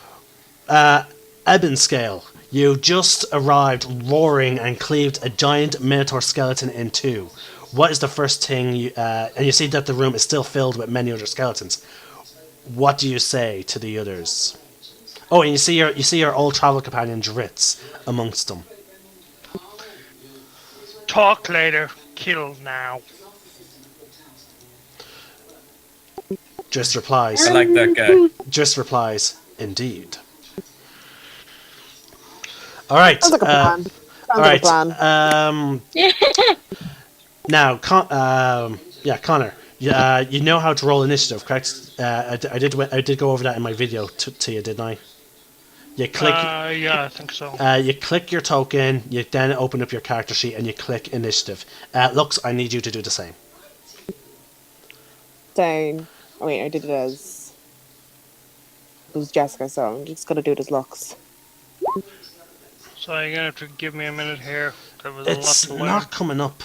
Speaker 1: Ebonscale, you just arrived roaring and cleaved a giant minotaur skeleton in two. What is the first thing you... and you see that the room is still filled with many other skeletons. What do you say to the others? Oh, and you see your old travel companion Dritz amongst them.
Speaker 8: Talk later. Kill now.
Speaker 1: Dritz replies.
Speaker 5: I like that guy.
Speaker 1: Dritz replies, indeed. Alright.
Speaker 7: Sounds like a plan. Sounds like a
Speaker 1: Alright.
Speaker 7: plan.
Speaker 1: Now, Connor. You know how to roll initiative, correct? I did go over that in my video to you, didn't I? You click.
Speaker 8: Yeah, I think so.
Speaker 1: You click your token. You then open up your character sheet and you click initiative. Lux, I need you to do the same.
Speaker 7: Dang. I mean, I did it as... It was Jessica, so I'm just gonna do it as Lux.
Speaker 8: So you're gonna have to give me a minute here. There was a
Speaker 1: It's
Speaker 8: lot to learn.
Speaker 1: not coming up.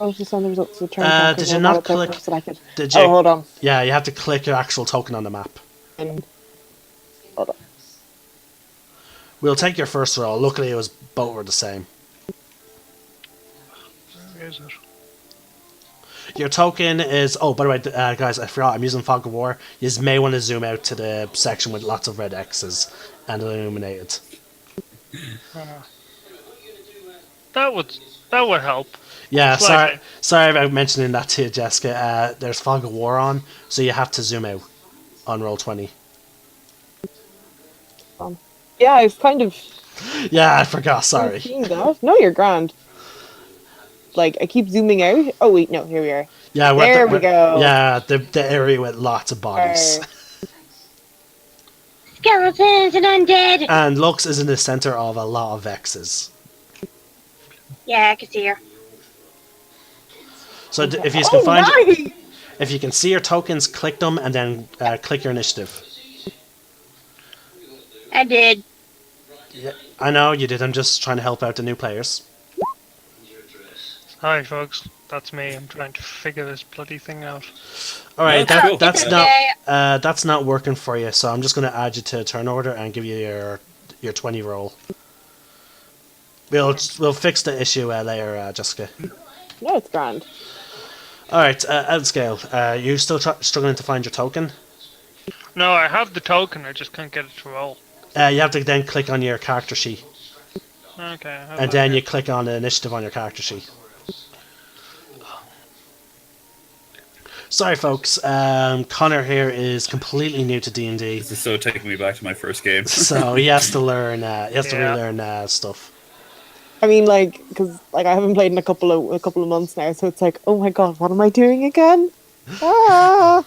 Speaker 7: Oh, just on the results of the turn.
Speaker 1: Did you not click?
Speaker 7: Selected.
Speaker 1: Did you?
Speaker 7: Oh, hold on.
Speaker 1: Yeah, you have to click your actual token on the map.
Speaker 7: And... Hold on.
Speaker 1: We'll take your first roll. Luckily, it was both were the same.
Speaker 8: Where is it?
Speaker 1: Your token is... Oh, by the way, guys, I forgot. I'm using Fog of War. You may want to zoom out to the section with lots of red X's and illuminated.
Speaker 8: That would help.
Speaker 1: Yeah,
Speaker 8: Slightly.
Speaker 1: sorry about mentioning that to you, Jessica. There's Fog of War on, so you have to zoom out on roll 20.
Speaker 7: Yeah, I was kind of
Speaker 1: Yeah, I forgot. Sorry.
Speaker 7: seeing that. No, you're grand. Like, I keep zooming out. Oh, wait, no, here we are.
Speaker 1: Yeah,
Speaker 7: There we go.
Speaker 1: yeah, the area with lots of bodies.
Speaker 7: Are-
Speaker 2: Skeletons and undead.
Speaker 1: And Lux is in the center of a lot of X's.
Speaker 2: Yeah, I can see her.
Speaker 1: So if you can
Speaker 7: Oh,
Speaker 1: find,
Speaker 7: nice!
Speaker 1: if you can see your tokens, click them and then click your initiative.
Speaker 2: I did.
Speaker 1: Yeah, I know you did. I'm just trying to help out the new players.
Speaker 8: Hi, folks. That's me. I'm trying to figure this bloody thing out.
Speaker 1: All right,
Speaker 5: That's cool.
Speaker 1: that's
Speaker 2: It's
Speaker 1: not
Speaker 2: okay.
Speaker 1: that's not working for you. So I'm just going to add you to turn order and give you your 20 roll. We'll fix the issue later, Jessica.
Speaker 7: No, it's grand.
Speaker 1: All right, Outscale. You still struggling to find your token?
Speaker 8: No, I have the token. I just can't get it to roll.
Speaker 1: You have to then click on your character sheet,
Speaker 8: Okay. I have
Speaker 1: and
Speaker 8: that
Speaker 1: then
Speaker 8: here.
Speaker 1: you click on the initiative on your character sheet. Sorry, folks. Connor here is completely new to D&D,
Speaker 5: This is so taking me back to my first game.
Speaker 1: so he has to learn. He has to
Speaker 8: Yeah.
Speaker 1: relearn stuff.
Speaker 7: I mean, like, because like I haven't played in a couple of months now, so it's like, oh my god, what am I doing again? Ah!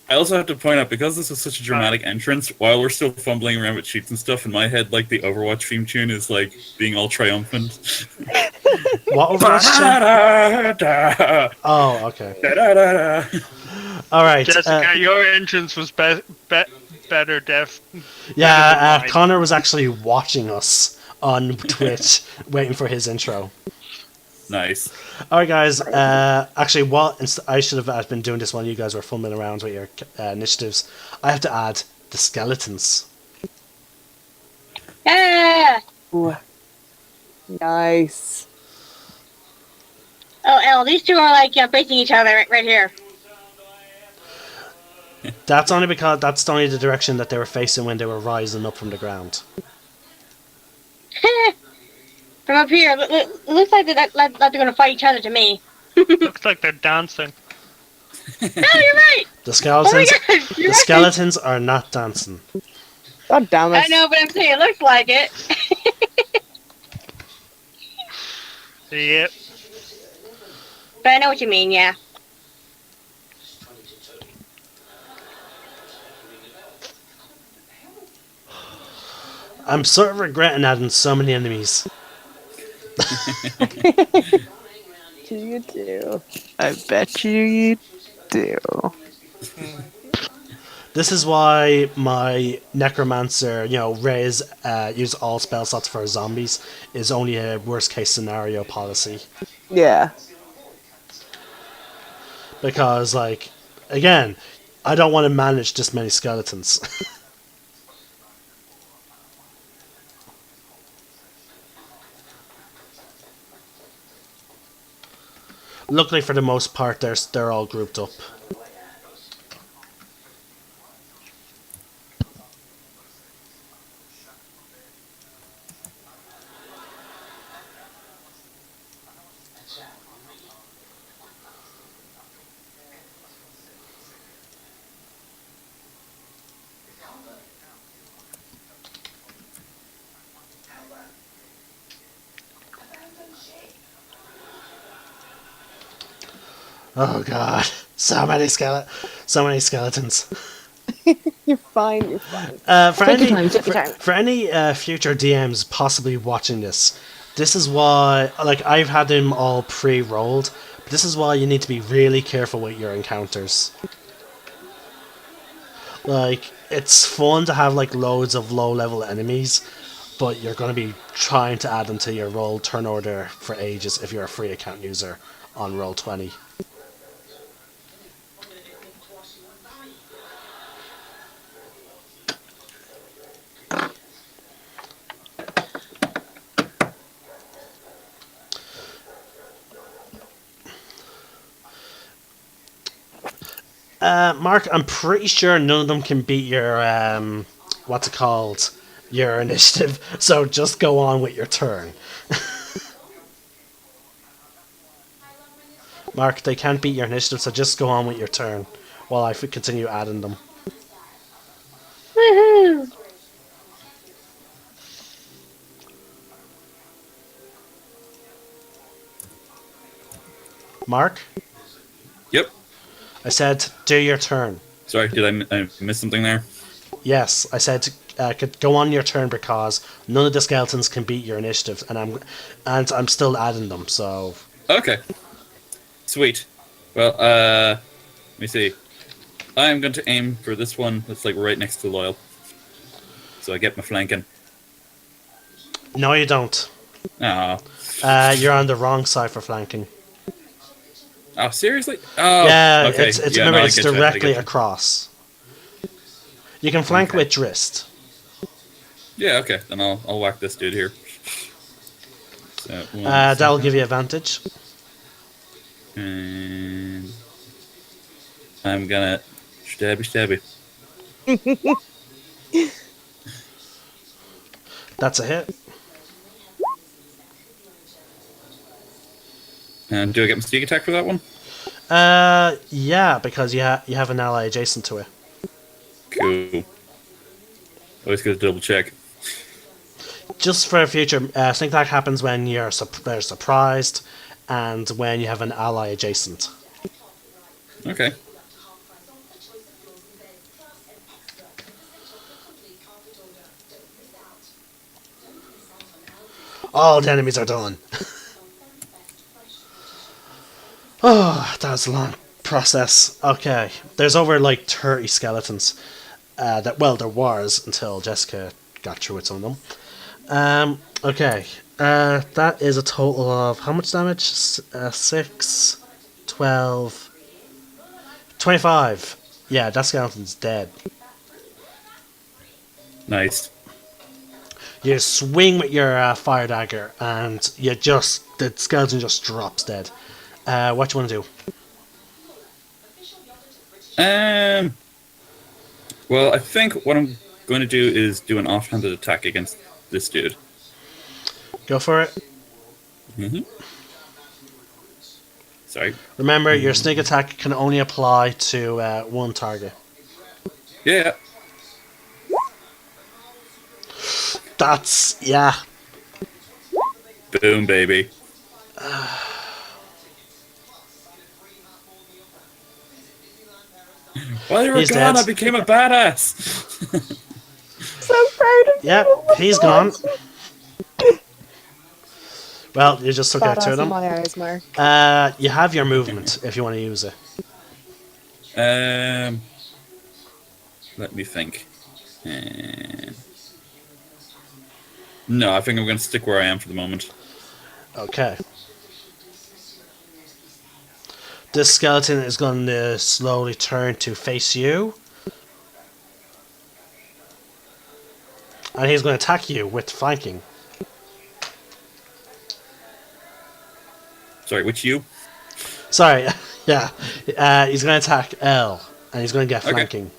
Speaker 5: I also have to point out, because this is such a dramatic entrance, while we're still fumbling around with cheats and stuff, in my head, like, the Overwatch theme tune is, like, being all triumphant.
Speaker 1: What Overwatch?
Speaker 5: Da-da-da,
Speaker 1: Oh, okay.
Speaker 5: da-da-da-da.
Speaker 1: All right.
Speaker 8: Jessica, your entrance was better, Def.
Speaker 1: Yeah,
Speaker 8: than mine.
Speaker 1: Connor was actually watching us on Twitch, waiting for his intro.
Speaker 5: Nice.
Speaker 1: All right, guys. Actually, I should have been doing this while you guys were fumbling around with your initiatives. I have to add the skeletons.
Speaker 2: Ah!
Speaker 7: Ooh. Nice.
Speaker 2: Oh, L, these two are like facing each other right here.
Speaker 1: That's only because that's only the direction that they were facing when they were rising up from the ground.
Speaker 2: From up here, it looks like they're gonna fight each other to me.
Speaker 8: Looks like they're dancing.
Speaker 2: No, you're right.
Speaker 1: The
Speaker 2: Oh my
Speaker 1: skeletons.
Speaker 2: god,
Speaker 1: The
Speaker 2: you're right.
Speaker 1: skeletons are not dancing.
Speaker 7: God damn it.
Speaker 2: I know, but I'm saying it looks like it.
Speaker 8: Yep.
Speaker 2: But I know what you mean, yeah.
Speaker 1: I'm sort of regretting adding so many enemies.
Speaker 6: You do. I bet you do.
Speaker 1: This is why my necromancer, use all spell slots for zombies, is only a worst case scenario policy.
Speaker 7: Yeah.
Speaker 1: Because, again, I don't want to manage this many skeletons. Luckily, for the most part, they're all grouped up. Oh god, so many skeletons.
Speaker 7: You're fine, you're fine.
Speaker 1: For
Speaker 7: Take your
Speaker 1: any
Speaker 7: time, take your time.
Speaker 1: for any future DMs possibly watching this, this is why I've had them all pre-rolled. But this is why you need to be really careful with your encounters. It's fun to have loads of low-level enemies, but you're going to be trying to add them to your roll turn order for ages if you're a free account user on Roll20. Mark, I'm pretty sure none of them can beat your what's it called? Your initiative. So just go on with your turn. Mark, they can't beat your initiative, so just go on with your turn while I continue adding them.
Speaker 2: Woohoo!
Speaker 1: Mark,
Speaker 5: Yep.
Speaker 1: I said do your turn.
Speaker 5: Sorry, did I miss something there?
Speaker 1: Yes, I said could go on your turn because none of the skeletons can beat your initiative, and I'm still adding them. So
Speaker 5: Okay. Sweet. Well, let me see. I'm going to aim for this one that's like right next to Loyal. So I get my flanking.
Speaker 1: no, you don't.
Speaker 5: Ah.
Speaker 1: You're on the wrong side for flanking.
Speaker 5: Oh, seriously? Oh,
Speaker 1: Yeah,
Speaker 5: okay.
Speaker 1: it's
Speaker 5: Yeah,
Speaker 1: remember
Speaker 5: no, I
Speaker 1: it's
Speaker 5: get you, I
Speaker 1: directly
Speaker 5: get you.
Speaker 1: across. You can flank
Speaker 5: Okay.
Speaker 1: with Drist.
Speaker 5: Yeah, okay. Then I'll whack this dude here. So, one
Speaker 1: That'll
Speaker 5: second.
Speaker 1: give you advantage.
Speaker 5: And I'm gonna stabby.
Speaker 1: That's a hit.
Speaker 5: And do I get my sneak attack for that one?
Speaker 1: Yeah, because you have an ally adjacent to it.
Speaker 5: Cool. Always gotta double check.
Speaker 1: Just for future, sneak attack happens when they're surprised, and when you have an ally adjacent.
Speaker 5: Okay.
Speaker 1: All the enemies are done. Oh, that was a long process. Okay, there's over like 30 skeletons. There was until Jessica got through with some of them. Okay, that is a total of how much damage? 6, 12, 25. Yeah, that skeleton's dead.
Speaker 5: Nice.
Speaker 1: You swing with your fire dagger, and the skeleton just drops dead. What do you want to do?
Speaker 5: Well, I think what I'm going to do is do an offhanded attack against this dude.
Speaker 1: Go for it.
Speaker 5: Mm-hmm. Sorry.
Speaker 1: Remember, your sneak attack can only apply to one target.
Speaker 5: Yeah.
Speaker 1: Yeah.
Speaker 5: Boom, baby. While you were
Speaker 1: He's
Speaker 5: gone,
Speaker 1: dead.
Speaker 5: I became a badass.
Speaker 7: So proud of you.
Speaker 1: Yep,
Speaker 7: Oh my
Speaker 1: he's
Speaker 7: God.
Speaker 1: gone. Well, you just took out two
Speaker 7: Badass
Speaker 1: of
Speaker 7: in
Speaker 1: them.
Speaker 7: my eyes, Mark.
Speaker 1: You have your movement if you want to use it.
Speaker 5: Let me think. No, I think I'm going to stick where I am for the moment.
Speaker 1: Okay. This skeleton is going to slowly turn to face you. And he's going to attack you with flanking.
Speaker 5: Sorry, which you?
Speaker 1: Sorry, yeah. He's going to attack L, and he's going to get
Speaker 5: Okay.
Speaker 1: flanking.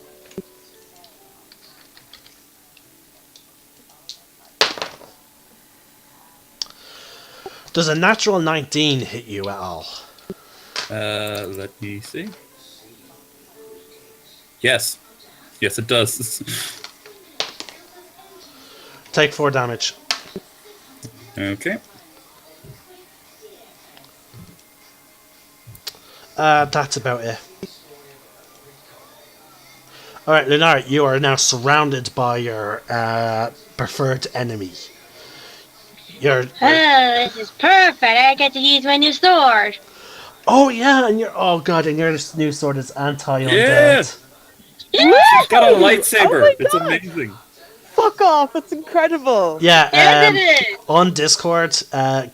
Speaker 1: Does a natural 19 hit you at all?
Speaker 5: Let me see. Yes. Yes, it does.
Speaker 1: Take 4 damage.
Speaker 5: Okay.
Speaker 1: That's about it. Alright, Lunar, you are now surrounded by your preferred enemy.
Speaker 2: Oh, this is perfect. I get to use my new sword.
Speaker 1: Oh yeah, and your new sword is anti-undead.
Speaker 5: Yeah! She's got a lightsaber.
Speaker 7: Oh my
Speaker 5: It's
Speaker 7: God.
Speaker 5: amazing.
Speaker 7: Fuck off! It's incredible.
Speaker 1: Yeah,
Speaker 2: Yes, it is.
Speaker 1: on Discord,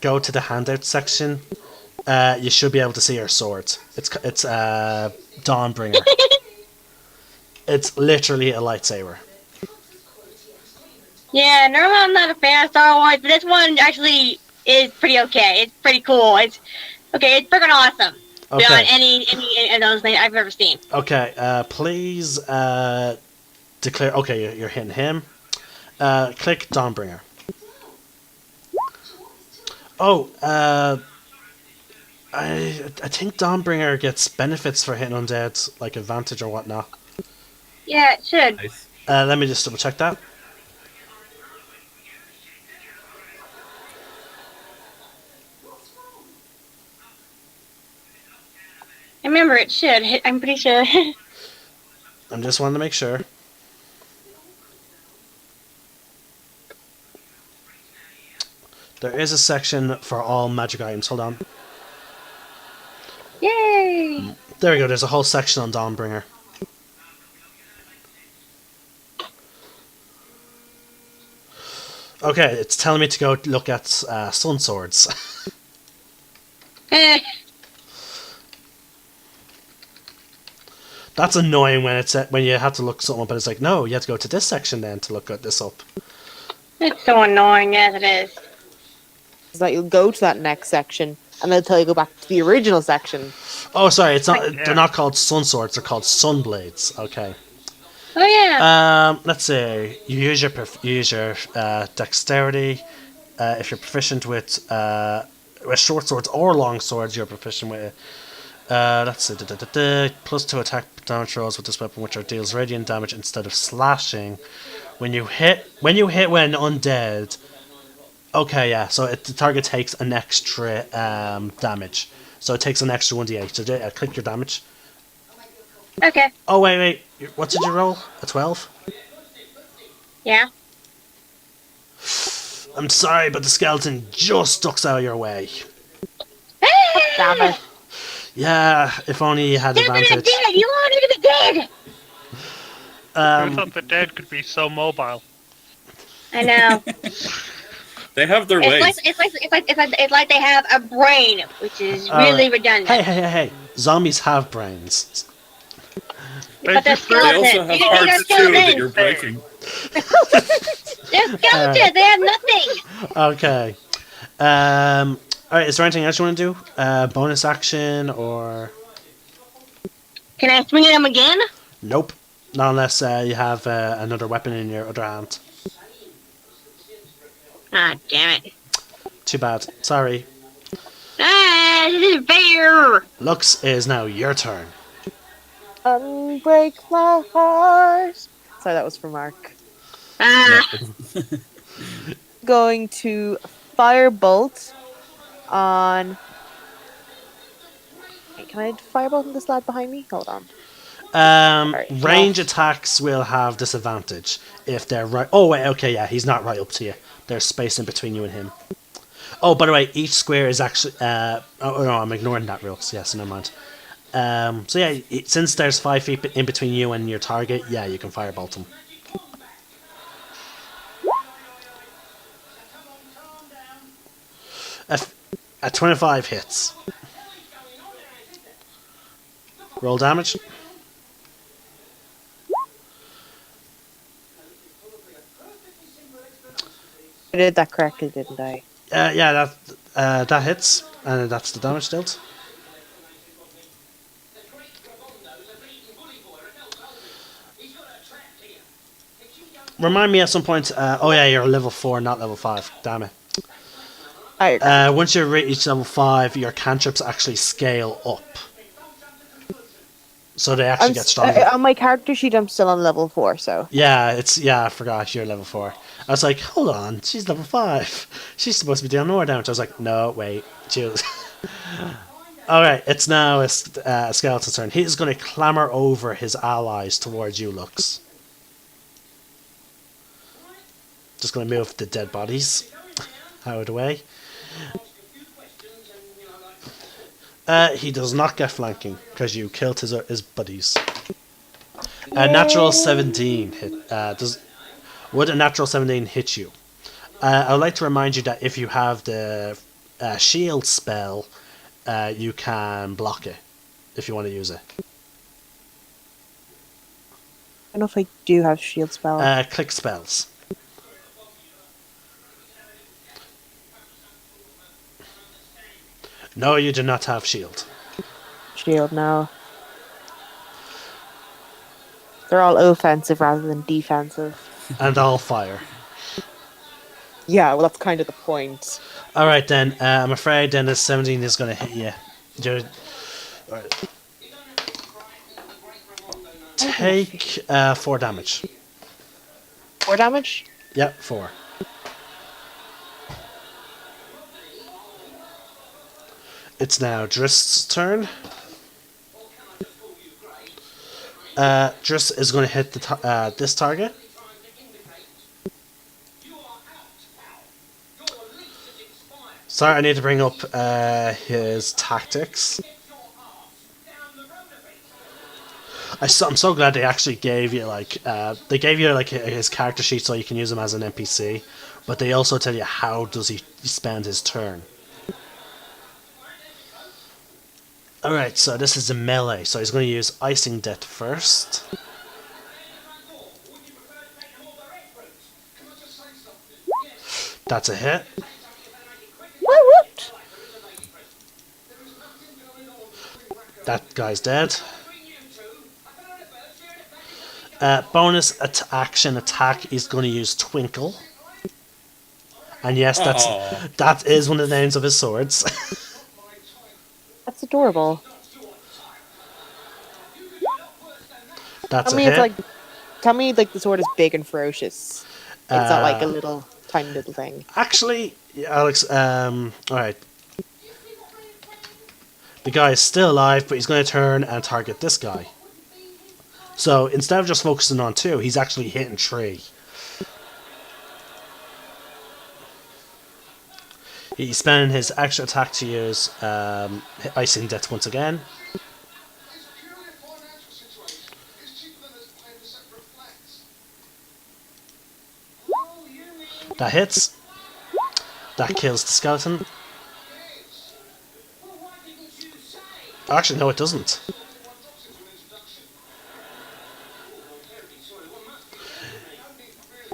Speaker 1: go to the handout section. You should be able to see her sword. It's Dawnbringer. It's literally a lightsaber.
Speaker 2: Yeah, normally I'm not a fan of Star Wars, but this one actually is pretty okay. It's pretty cool. It's freaking awesome.
Speaker 1: Okay.
Speaker 2: Beyond any of those things I've ever seen.
Speaker 1: Okay, please declare. Okay, you're hitting him. Click Dawnbringer. Oh, I think Dawnbringer gets benefits for hitting undead, like advantage or whatnot.
Speaker 2: Yeah, it should.
Speaker 5: Nice.
Speaker 1: Let me just double check that.
Speaker 2: I remember it should. I'm pretty sure.
Speaker 1: I'm just wanting to make sure. There is a section for all magic items. Hold on.
Speaker 2: Yay!
Speaker 1: There we go. There's a whole section on Dawnbringer. Okay, it's telling me to go look at sun swords.
Speaker 2: Eh,
Speaker 1: That's annoying when it's when you have to look something up, but it's like, no, you have to go to this section then to look at this up.
Speaker 2: it's so annoying as it is.
Speaker 7: Is that you'll go to that next section and they'll tell you to go back to the original section.
Speaker 1: Oh, sorry, it's not.
Speaker 8: Yeah.
Speaker 1: They're not called sun swords. They're called sun blades. Okay.
Speaker 2: Oh yeah.
Speaker 1: Let's see. You use your dexterity. If you're proficient with short swords or long swords, you're proficient with. Let's see. +2 attack damage rolls with this weapon, which deals radiant damage instead of slashing. When you hit when undead. Okay, yeah. So the target takes an extra damage. So it takes an extra 1d8. So click your damage.
Speaker 2: Okay.
Speaker 1: Oh wait. What did you roll? A 12?
Speaker 2: Yeah.
Speaker 1: I'm sorry, but the skeleton just ducks out of your way.
Speaker 7: Damn it.
Speaker 1: Yeah, if only you had
Speaker 2: Damn it, I'm
Speaker 1: advantage.
Speaker 2: dead! You want me to be dead!
Speaker 8: Who thought the dead could be so mobile?
Speaker 2: I know.
Speaker 5: They have their ways.
Speaker 2: It's like they have a brain, which is really redundant.
Speaker 1: Hey. Zombies have brains.
Speaker 2: But they're
Speaker 8: just
Speaker 5: They
Speaker 2: skeletons.
Speaker 5: also have
Speaker 2: You can see
Speaker 5: hearts
Speaker 2: they're
Speaker 5: too that
Speaker 2: skeletons.
Speaker 5: you're breaking.
Speaker 2: They're skeletons. They have nothing.
Speaker 1: Okay. Alright, is there anything else you want to do? Bonus action or...
Speaker 2: Can I swing at them again?
Speaker 1: Nope. Not unless you have another weapon in your other hand.
Speaker 2: Ah, damn it.
Speaker 1: Too bad. Sorry.
Speaker 2: Ah, this isn't fair.
Speaker 1: Lux, it is now your turn.
Speaker 7: Unbreak my heart. Sorry, that was for Mark.
Speaker 2: Ah,
Speaker 7: Going to firebolt on. Wait, can I firebolt on this lad behind me? Hold on.
Speaker 1: Range attacks will have disadvantage if they're right. Oh wait, okay, yeah, he's not right up to you. There's space in between you and him. Oh, by the way, each square is actually. Oh no, I'm ignoring that rule. So yes, never mind. So yeah, since there's 5 feet in between you and your target, yeah, you can firebolt him. A 25 hits. Roll damage.
Speaker 7: I did that correctly, didn't I?
Speaker 1: Yeah, that hits, and that's the damage dealt. Remind me at some point. Oh yeah, you're level 4, not level 5. Damn it. Once you reach level 5, your cantrips actually scale up, so they actually get stronger.
Speaker 7: On my character sheet, I'm still on level 4, so.
Speaker 1: Yeah, I forgot you're level 4. I was like, hold on, she's level 5. She's supposed to be doing more damage. I was like, no, wait, choose. Alright, it's now a skeleton's turn. He is going to clamber over his allies towards you, Lux. Just going to move the dead bodies out of the way. He does not get flanking because you killed his buddies. A natural 17 hit. Would a natural 17 hit you? I would like to remind you that if you have the shield spell, you can block it if you want to use it.
Speaker 7: I don't know if I do have shield spell.
Speaker 1: Click spells. No, you do not have shield.
Speaker 7: Shield now. They're all offensive rather than defensive.
Speaker 1: And all fire.
Speaker 7: Yeah, well, that's kind of the point.
Speaker 1: Alright then, I'm afraid then the 17 is going to hit you. Alright. Take 4 damage.
Speaker 7: 4 damage?
Speaker 1: Yep, 4. It's now Drist's turn. Driss is going to hit this target. Sorry, I need to bring up his tactics. I'm so glad they actually gave you his character sheet so you can use him as an NPC, but they also tell you how does he spend his turn. Alright, so this is a melee, so he's going to use Icing Death first. That's a hit. That guy's dead. Bonus action attack, he's going to use Twinkle. And yes, that is one of the names of his swords.
Speaker 7: That's adorable.
Speaker 1: That's
Speaker 7: Tell me
Speaker 1: a hit.
Speaker 7: tell me like the sword is big and ferocious. It's not like a little tiny little thing.
Speaker 1: Actually, Alex, alright. The guy is still alive, but he's going to turn and target this guy. So instead of just focusing on 2, he's actually hitting 3. He's spending his extra attack to use Icing Death once again. That hits. That kills the skeleton. Actually, no, it doesn't.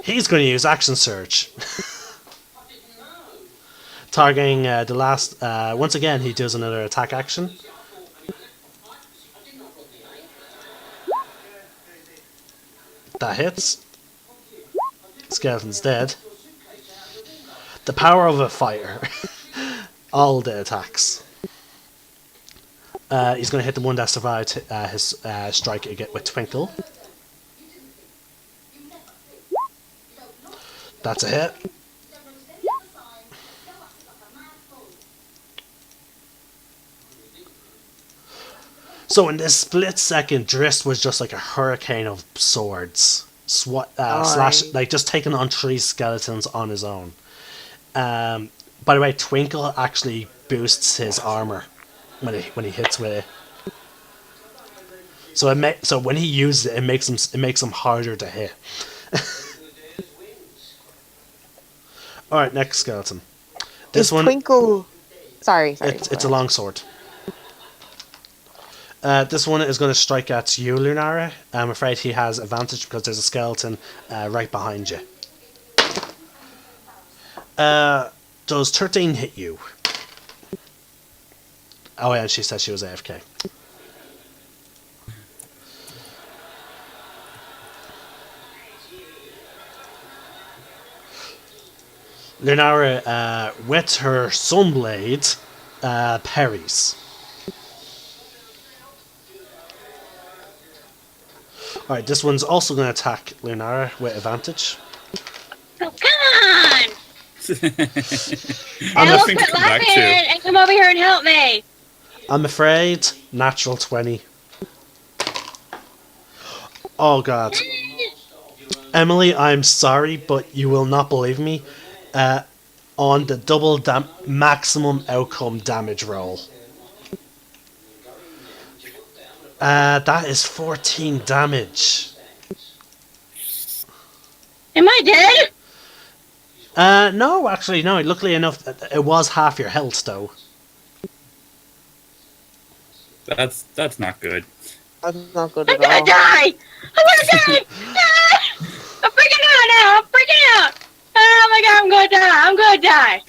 Speaker 1: He's going to use Action Surge. Targeting the last... once again, he does another attack action. That hits. Skeleton's dead. The power of a fighter. All the attacks. He's going to hit the one that survived his strike again with Twinkle. That's a hit. So in this split second, Driss was just like a hurricane of swords. Slash, like just taking on 3 skeletons on his own. By the way, Twinkle actually boosts his armor when he hits with it. So when he uses it, it makes him harder to hit. All right, next skeleton. This one.
Speaker 7: Twinkle. Sorry.
Speaker 1: It's a long sword. This one is going to strike at you, Lunara. I'm afraid he has advantage because there's a skeleton right behind you. Does 13 hit you? Oh yeah, she said she was AFK. Lunara, with her Sunblade, parries. Alright, this one's also going to attack Lunara with advantage.
Speaker 2: Oh, come on!
Speaker 5: I'm
Speaker 2: Help,
Speaker 5: hoping to
Speaker 2: quit
Speaker 5: come back
Speaker 2: laughing
Speaker 5: too.
Speaker 2: and come over here and help me!
Speaker 1: I'm afraid, natural 20. Oh god. Emily, I'm sorry, but you will not believe me. On the double maximum outcome damage roll. That is 14 damage.
Speaker 2: Am I dead?
Speaker 1: No, actually, no. Luckily enough, it was half your health, though.
Speaker 5: That's not good.
Speaker 7: That's not good
Speaker 2: I'm
Speaker 7: at
Speaker 2: gonna
Speaker 7: all.
Speaker 2: die! I'm gonna die! Ah! I'm freaking out now! I'm freaking out! Oh my god, I'm gonna die! I'm gonna die!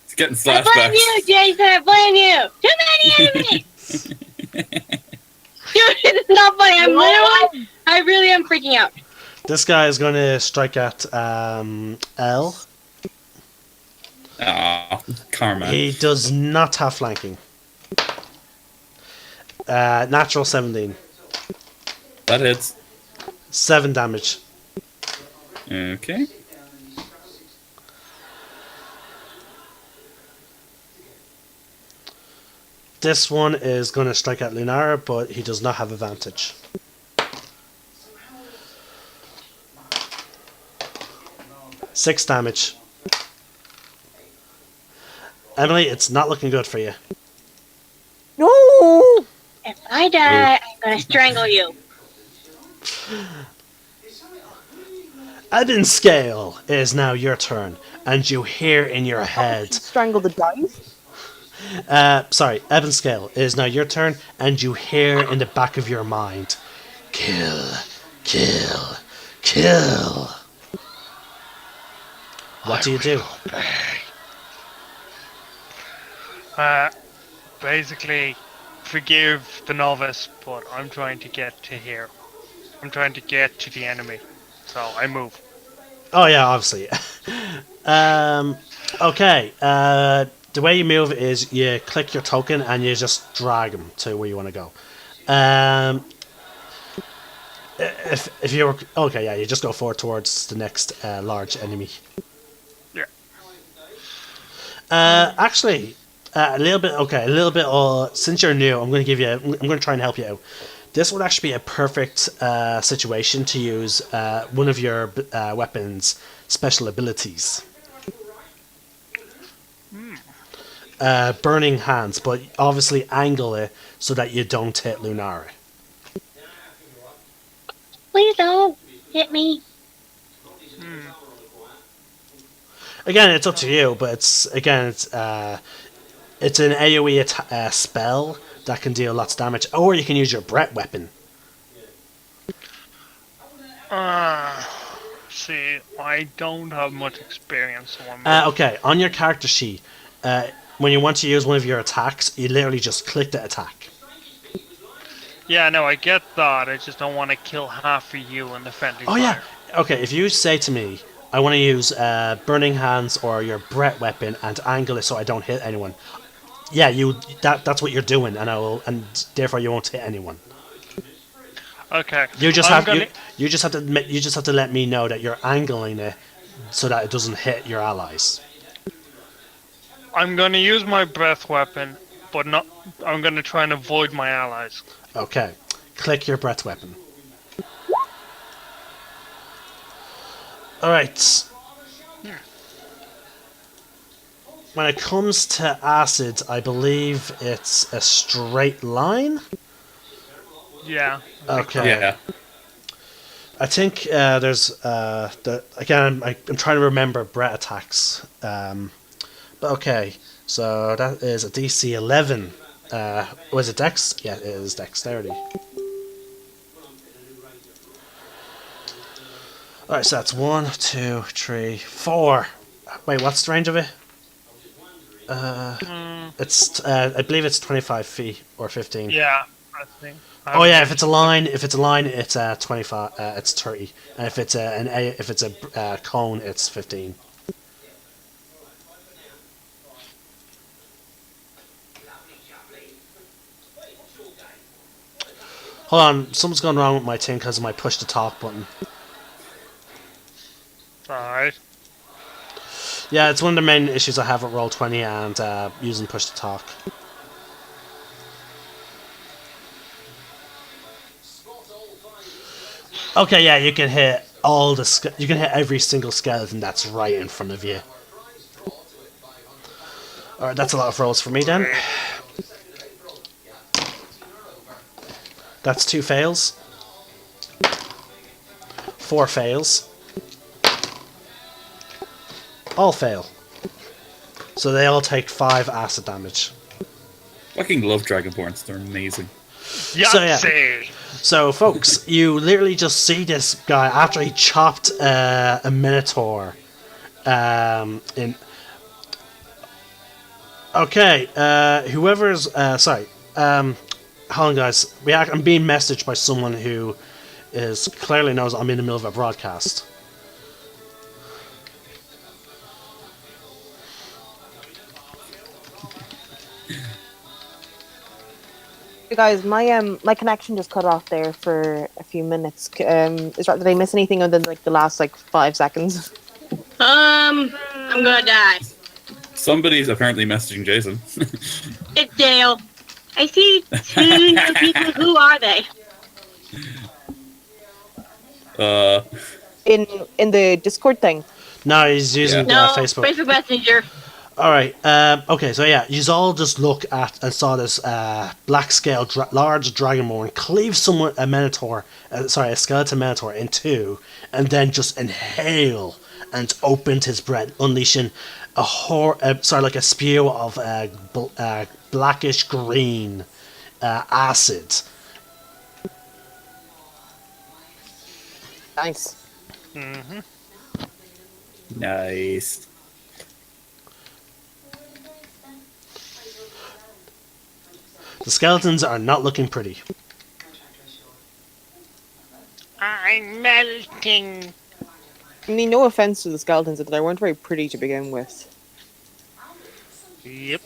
Speaker 5: It's getting
Speaker 2: I blame you,
Speaker 5: flashbacks.
Speaker 2: Jason! I blame you! Too many enemies! Dude, it's not funny. I really am freaking out.
Speaker 1: This guy is going to strike at L.
Speaker 5: Ah, karma.
Speaker 1: He does not have flanking. Natural 17.
Speaker 5: That hits.
Speaker 1: 7 damage.
Speaker 5: Okay.
Speaker 1: This one is going to strike at Lunara, but he does not have advantage. 6 damage. Emily, it's not looking good for you.
Speaker 7: No.
Speaker 2: If I die, I'm gonna strangle you.
Speaker 1: Ebon Scale, it is now your turn, and you hear in your head.
Speaker 7: Strangle the dice.
Speaker 1: Sorry, Ebon Scale, it is now your turn, and you hear in the back of your mind, kill, kill, kill. What do you do?
Speaker 8: Basically, forgive the novice, but I'm trying to get to here. I'm trying to get to the enemy, so I move.
Speaker 1: Oh yeah, obviously. Okay. The way you move is you click your token and you just drag them to where you want to go. If you're okay, yeah, you just go forward towards the next large enemy.
Speaker 8: Yeah.
Speaker 1: Actually, a little bit. Okay, a little bit. Since you're new, I'm going to give you. I'm going to try and help you out. This would actually be a perfect situation to use one of your weapons' special abilities. Burning hands, but obviously angle it so that you don't hit Lunar.
Speaker 2: Please don't hit me.
Speaker 1: Again, it's up to you, but it's an AOE spell that can deal lots of damage, or you can use your Brett weapon.
Speaker 8: See, I don't have much experience, so I'm
Speaker 1: Okay, on your character sheet, when you want to use one of your attacks, you literally just click the attack.
Speaker 8: Yeah, no, I get that. I just don't want to kill half of you in the friendly
Speaker 1: Oh
Speaker 8: fire.
Speaker 1: yeah. Okay, if you say to me, I want to use Burning Hands or your Brett weapon and angle it so I don't hit anyone. Yeah, that's what you're doing, and therefore you won't hit anyone.
Speaker 8: Okay.
Speaker 1: You just
Speaker 8: I'm
Speaker 1: have
Speaker 8: gonna,
Speaker 1: you just have to let me know that you're angling it so that it doesn't hit your allies.
Speaker 8: I'm gonna use my breath weapon, but not. I'm gonna try and avoid my allies.
Speaker 1: Okay, click your breath weapon. All right. When it comes to acid, I believe it's a straight line.
Speaker 8: Yeah.
Speaker 1: Okay.
Speaker 5: Yeah.
Speaker 1: I think there's again. I'm trying to remember Brett attacks. But okay, so that is a DC 11. Was it Dex? Yeah, it is Dexterity. Alright, so that's 1, 2, 3, 4. Wait, what's the range of it? It's I believe it's 25 feet or 15.
Speaker 8: Yeah, I think.
Speaker 1: Oh yeah, if it's a line, it's 25. It's 30, and if it's a cone, it's 15. Hold on, something's gone wrong with my thing because of my push to talk button.
Speaker 8: Alright.
Speaker 1: Yeah, it's one of the main issues I have with Roll20 and using push to talk. Okay, yeah, you can hit you can hit every single skeleton that's right in front of you. Alright, that's a lot of rolls for me then. That's 2 fails. 4 fails. All fail. So they all take 5 acid damage.
Speaker 5: Fucking love Dragonborns. They're amazing.
Speaker 8: Yahtzee!
Speaker 1: So, folks, you literally just see this guy after he chopped a minotaur. In okay, whoever's sorry. Hold on, guys. I'm being messaged by someone who is clearly knows I'm in the middle of a broadcast.
Speaker 7: Hey guys, my connection just cut off there for a few minutes. Did I miss anything other than like the last 5 seconds?
Speaker 2: I'm gonna die.
Speaker 5: Somebody's apparently messaging Jason.
Speaker 2: It's Dale. I see 2 new people. Who are they?
Speaker 7: In the Discord thing.
Speaker 1: No, he's using
Speaker 2: No,
Speaker 1: Facebook.
Speaker 2: Facebook Messenger.
Speaker 1: All right. Okay. So yeah, you all just look at and saw this black scale, large dragonborn cleave someone a skeleton minotaur in two, and then just inhale and opened his breath, unleashing like a spew of blackish green acid.
Speaker 7: Nice.
Speaker 8: Mm-hmm.
Speaker 5: Nice.
Speaker 1: The skeletons are not looking pretty.
Speaker 8: I'm melting.
Speaker 7: I mean, no offense to the skeletons, but they weren't very pretty to begin with.
Speaker 8: Yep.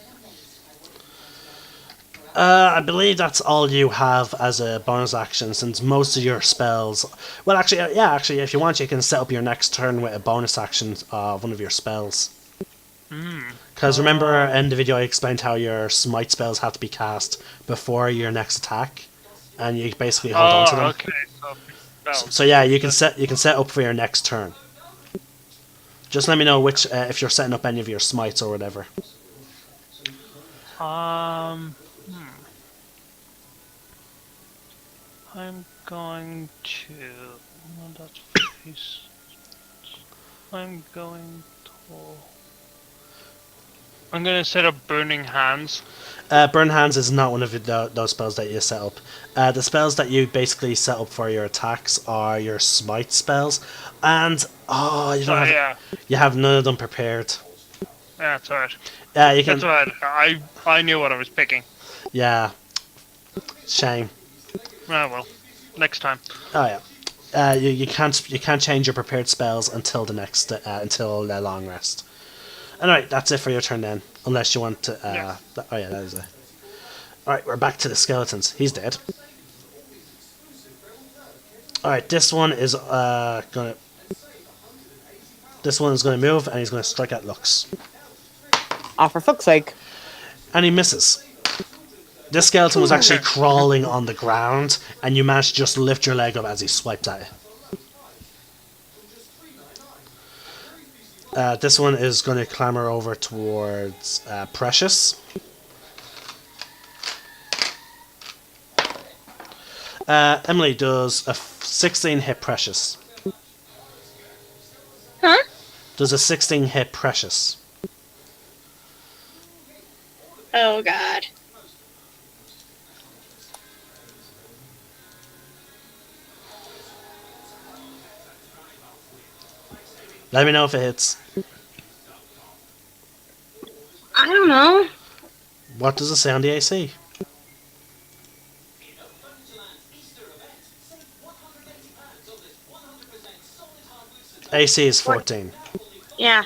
Speaker 1: I believe that's all you have as a bonus action, since most of your spells. Well, actually, if you want, you can set up your next turn with a bonus action of one of your spells. Because remember, in the video, I explained how your smite spells have to be cast before your next attack, and you basically hold on to them.
Speaker 8: Okay.
Speaker 1: So yeah, you can set up for your next turn. Just let me know which if you're setting up any of your smites or whatever.
Speaker 8: I'm going to. No, that's piece. I'm going to. I'm gonna set up Burning Hands.
Speaker 1: Burn Hands is not one of those spells that you set up. The spells that you basically set up for your attacks are your smite spells, and you have none of them prepared.
Speaker 8: Yeah, that's alright.
Speaker 1: Yeah, you can.
Speaker 8: That's alright. I knew what I was picking.
Speaker 1: Yeah, shame.
Speaker 8: Ah well, next time.
Speaker 1: Oh yeah. You can't change your prepared spells until the next until the long rest. Alright, that's it for your turn then. Unless you want to. Oh yeah, that is it. Alright, we're back to the skeletons. He's dead. Alright, this one is gonna. This one is gonna move, and he's gonna strike at Lux,
Speaker 7: Ah, for fuck's sake.
Speaker 1: and he misses. This skeleton was actually crawling on the ground, and you managed to just lift your leg up as he swiped at it. This one is going to clamber over towards Precious. Emily, does a 16 hit Precious?
Speaker 2: Huh?
Speaker 1: Does a 16 hit Precious?
Speaker 2: Oh God.
Speaker 1: Let me know if it hits.
Speaker 2: I don't know.
Speaker 1: What does it say on the AC? AC is 14.
Speaker 2: Yeah.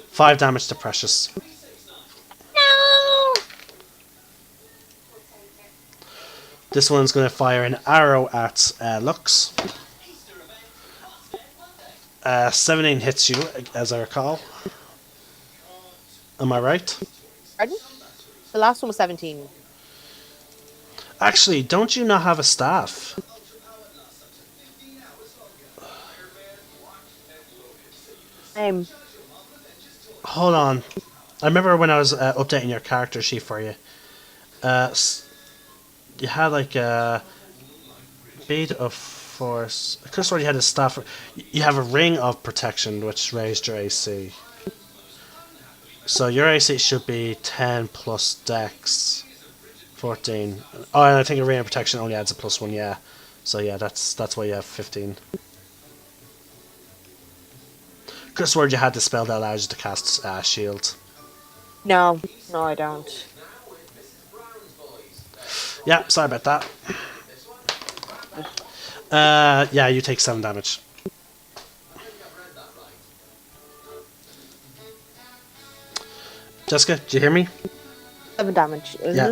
Speaker 1: 5 damage to Precious.
Speaker 2: No.
Speaker 1: This one's going to fire an arrow at Lux. 17 hits you, as I recall. Am I right?
Speaker 7: Pardon? The last one was 17.
Speaker 1: Actually, don't you not have a staff? Hold on. I remember when I was updating your character sheet for you. You had like a bead of force. I could have sworn you had a staff. You have a ring of protection, which raised your AC. So your AC should be 10 plus Dex, 14. Oh, and I think a ring of protection only adds a +1. Yeah. So yeah, that's why you have 15. Could have sworn you had the spell that allows you to cast shield.
Speaker 7: No, I don't.
Speaker 1: Yeah, sorry about that. Yeah, you take 7 damage. Jessica, do you hear me?
Speaker 7: 7 damage, isn't
Speaker 1: Yeah.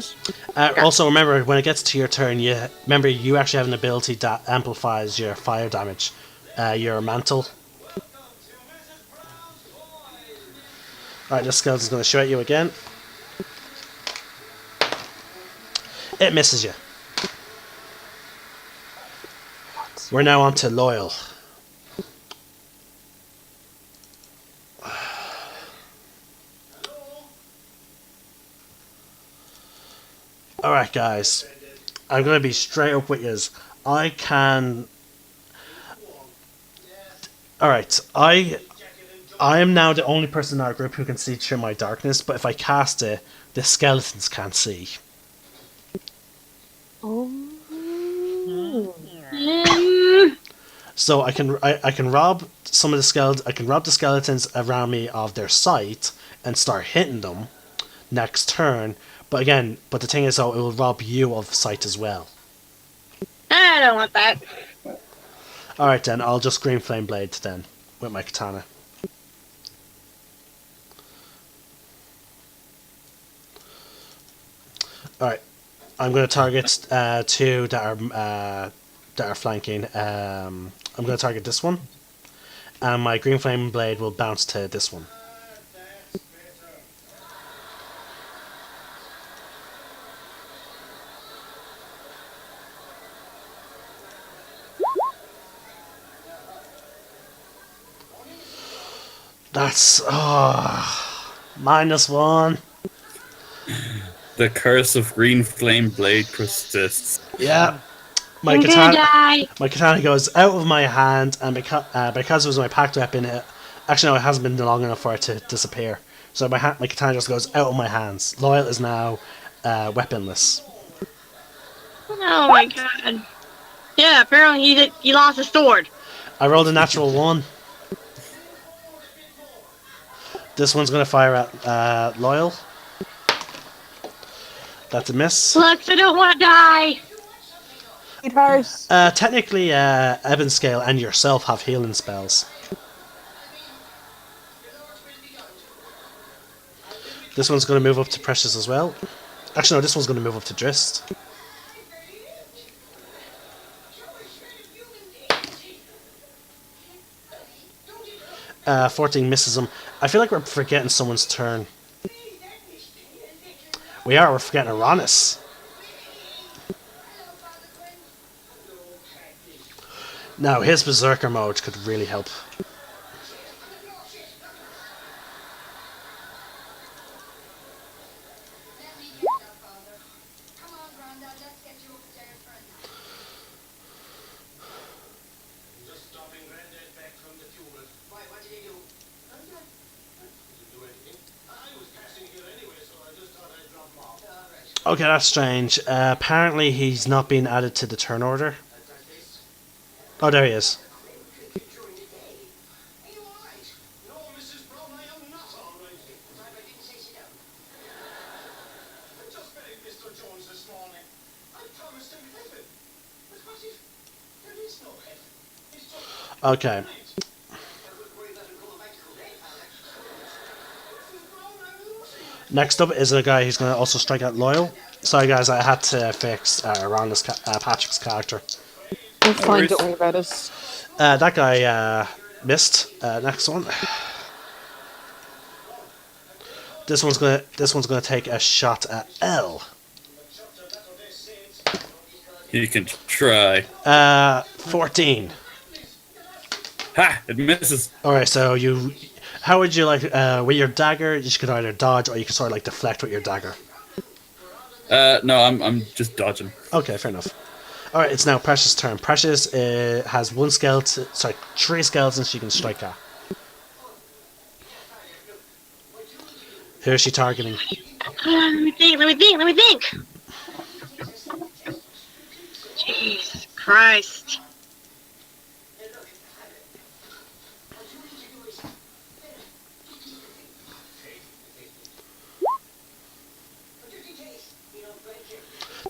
Speaker 7: it?
Speaker 1: Also, remember, when it gets to your turn, you actually have an ability that amplifies your fire damage. Your mantle. Alright, this skeleton's going to shoot at you again. It misses you. We're now on to Loyal. Alright, guys. I'm going to be straight up with yous. I can. Alright, I am now the only person in our group who can see through my darkness, but if I cast it, the skeletons can't see.
Speaker 7: Oh.
Speaker 1: So I can rob some of the skeletons around me of their sight and start hitting them next turn. But the thing is, though, it will rob you of sight as well.
Speaker 2: I don't want that.
Speaker 1: All right, then I'll just green flame blade then with my katana. All right, I'm going to target two that are flanking. I'm going to target this one, and my green flame blade will bounce to this one. That's -1.
Speaker 5: The curse of green flame blade persists.
Speaker 1: Yeah, my
Speaker 2: I'm gonna
Speaker 1: katana.
Speaker 2: die.
Speaker 1: My katana goes out of my hand, and because it was my packed weapon, actually no, it hasn't been long enough for it to disappear. So my katana just goes out of my hands. Loyal is now weaponless.
Speaker 2: Oh my god. Yeah, apparently he lost his sword.
Speaker 1: I rolled a natural 1. This one's going to fire at Loyal. That's a miss.
Speaker 2: Lux, I don't want to die.
Speaker 7: Sweetheart.
Speaker 1: Technically, Ebonscale and yourself have healing spells. This one's going to move up to Precious as well. Actually, no, this one's going to move up to Drist. 14 misses him. I feel like we're forgetting someone's turn. We are. We're forgetting Aranis. Now, his Berserker mode could really help. Okay, that's strange. Apparently he's not been added to the turn order. Oh, there he is. Okay. Next up is a guy who's going to also strike at Loyal. Sorry guys, I had to fix Patrick's character.
Speaker 7: I'm fine, don't worry about it.
Speaker 1: That guy missed. Next one. This one's gonna take a shot at L.
Speaker 5: You can try.
Speaker 1: 14.
Speaker 5: Ha! It misses.
Speaker 1: Alright, so how would you like, with your dagger, you could either dodge or you can sort of like deflect with your dagger.
Speaker 5: No, I'm just dodging.
Speaker 1: Okay, fair enough. Alright, it's now Precious' turn. Precious has 3 skeletons she can strike at. Who is she targeting?
Speaker 2: Let me think. Jesus Christ.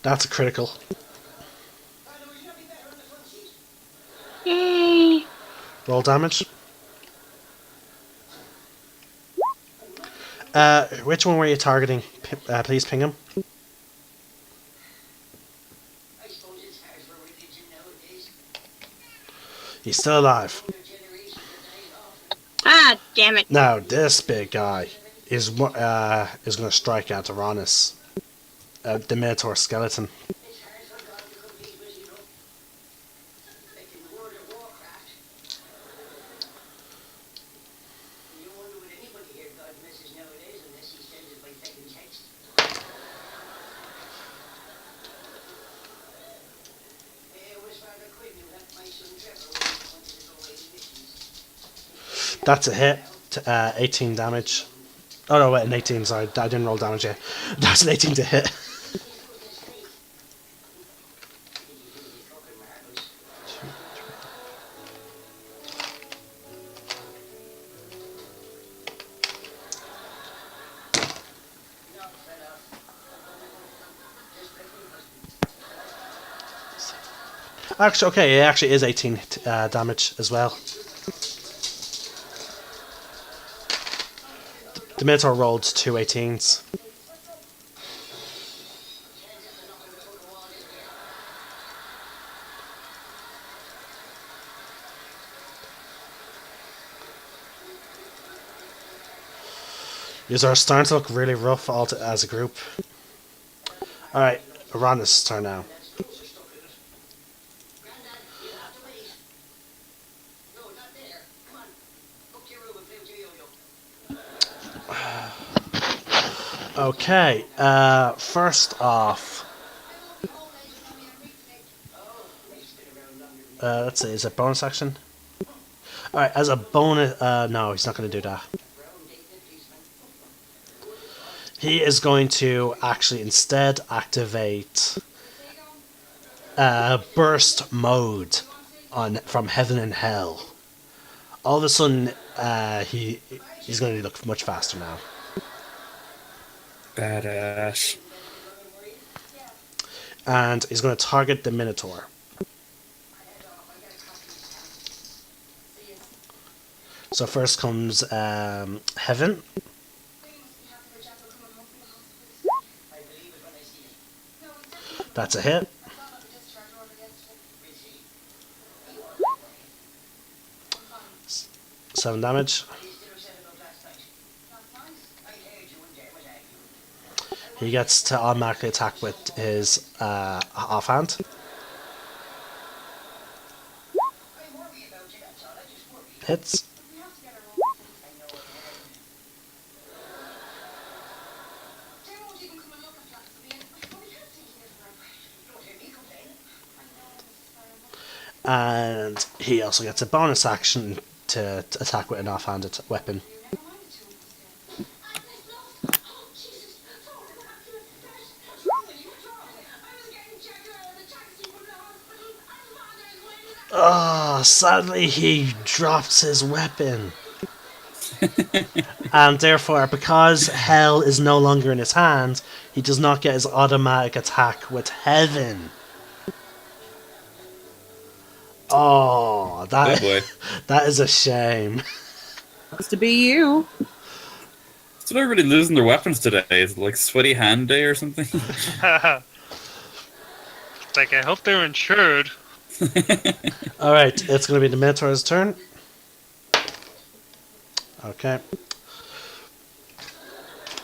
Speaker 1: That's a critical.
Speaker 2: Yay.
Speaker 1: Roll damage. Which one were you targeting? Please ping him. He's still alive.
Speaker 2: Ah, damn it.
Speaker 1: Now this big guy is going to strike at Aranis, the Minotaur skeleton. That's a hit. 18 damage. Oh no, wait, an 18. Sorry, I didn't roll damage yet. That's an 18 to hit. Actually, okay, it actually is 18 damage as well. The Minotaur rolled two 18s. These are starting to look really rough as a group. Alright, Rhonda's turn now. Okay, first off, let's see, is it bonus action? Alright, as a bonus, no, he's not going to do that. He is going to actually instead activate burst mode from heaven and hell. All of a sudden, he's going to look much faster now.
Speaker 5: Badass.
Speaker 1: And he's going to target the Minotaur. So first comes Heaven. That's a hit. Seven damage. He gets to automatically attack with his offhand. Hits. And he also gets a bonus action to attack with an offhanded weapon. Oh, sadly he drops his weapon. And therefore, because hell is no longer in his hand, he does not get his automatic attack with heaven. Oh,
Speaker 5: Oh boy.
Speaker 1: that is a shame.
Speaker 7: Has to be you.
Speaker 5: So everybody losing their weapons today. Is it like sweaty hand day or something?
Speaker 8: Like, I hope they're insured.
Speaker 1: Alright, it's going to be the Minotaur's turn. Okay.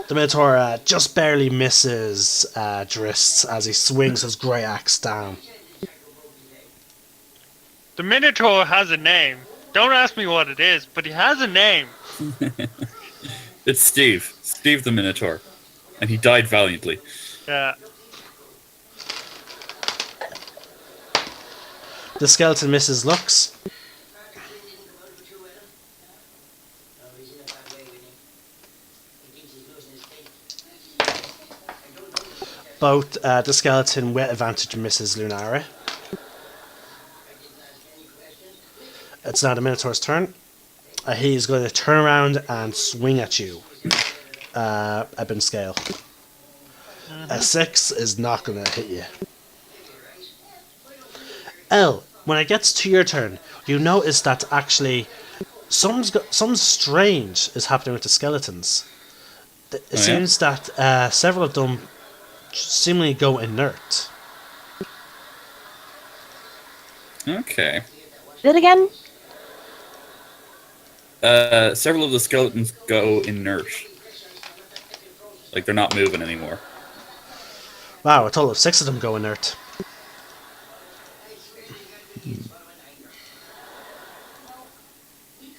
Speaker 1: The Minotaur just barely misses Drist as he swings his grey axe down.
Speaker 8: The Minotaur has a name. Don't ask me what it is, but he has a name.
Speaker 5: It's Steve. Steve the Minotaur. And he died valiantly.
Speaker 8: Yeah.
Speaker 1: The skeleton misses Lux. Both the skeleton with advantage misses Lunar. It's now the Minotaur's turn. He's going to turn around and swing at you. Ebon scale. A 6 is not going to hit you. L, when it gets to your turn, you notice that actually something strange is happening with the skeletons. It seems that several of them seemingly go inert.
Speaker 5: Okay.
Speaker 7: Do it again?
Speaker 5: Several of the skeletons go inert. Like they're not moving anymore.
Speaker 1: Wow, a total of 6 of them go inert.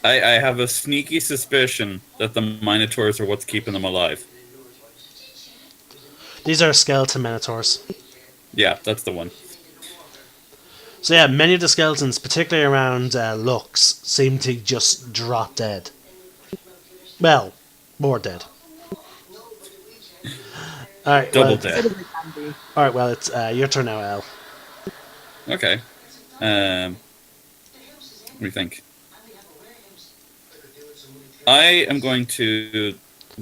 Speaker 5: I have a sneaky suspicion that the Minotaurs are what's keeping them alive.
Speaker 1: These are skeleton Minotaurs.
Speaker 5: Yeah, that's the one.
Speaker 1: So yeah, many of the skeletons, particularly around Lux, seem to just drop dead. Well, more dead. All right.
Speaker 5: Double
Speaker 1: Well,
Speaker 5: dead.
Speaker 1: all right. Well, it's your turn now, Al.
Speaker 5: Okay. What do you think? I am going to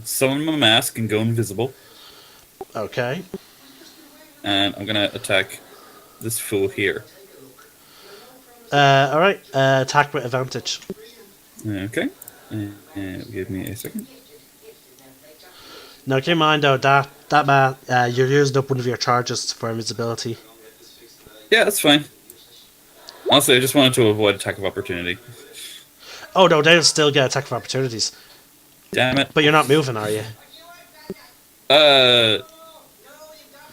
Speaker 5: summon my mask and go invisible,
Speaker 1: Okay.
Speaker 5: and I'm gonna attack this fool here.
Speaker 1: All right. Attack with advantage.
Speaker 5: Okay. Give me a second.
Speaker 1: Now, keep in mind though that you're using up one of your charges for invisibility.
Speaker 5: Yeah, that's fine. Honestly, I just wanted to avoid attack of opportunity.
Speaker 1: Oh no, they'll still get attack of opportunities.
Speaker 5: Damn it.
Speaker 1: But you're not moving, are you?
Speaker 5: No,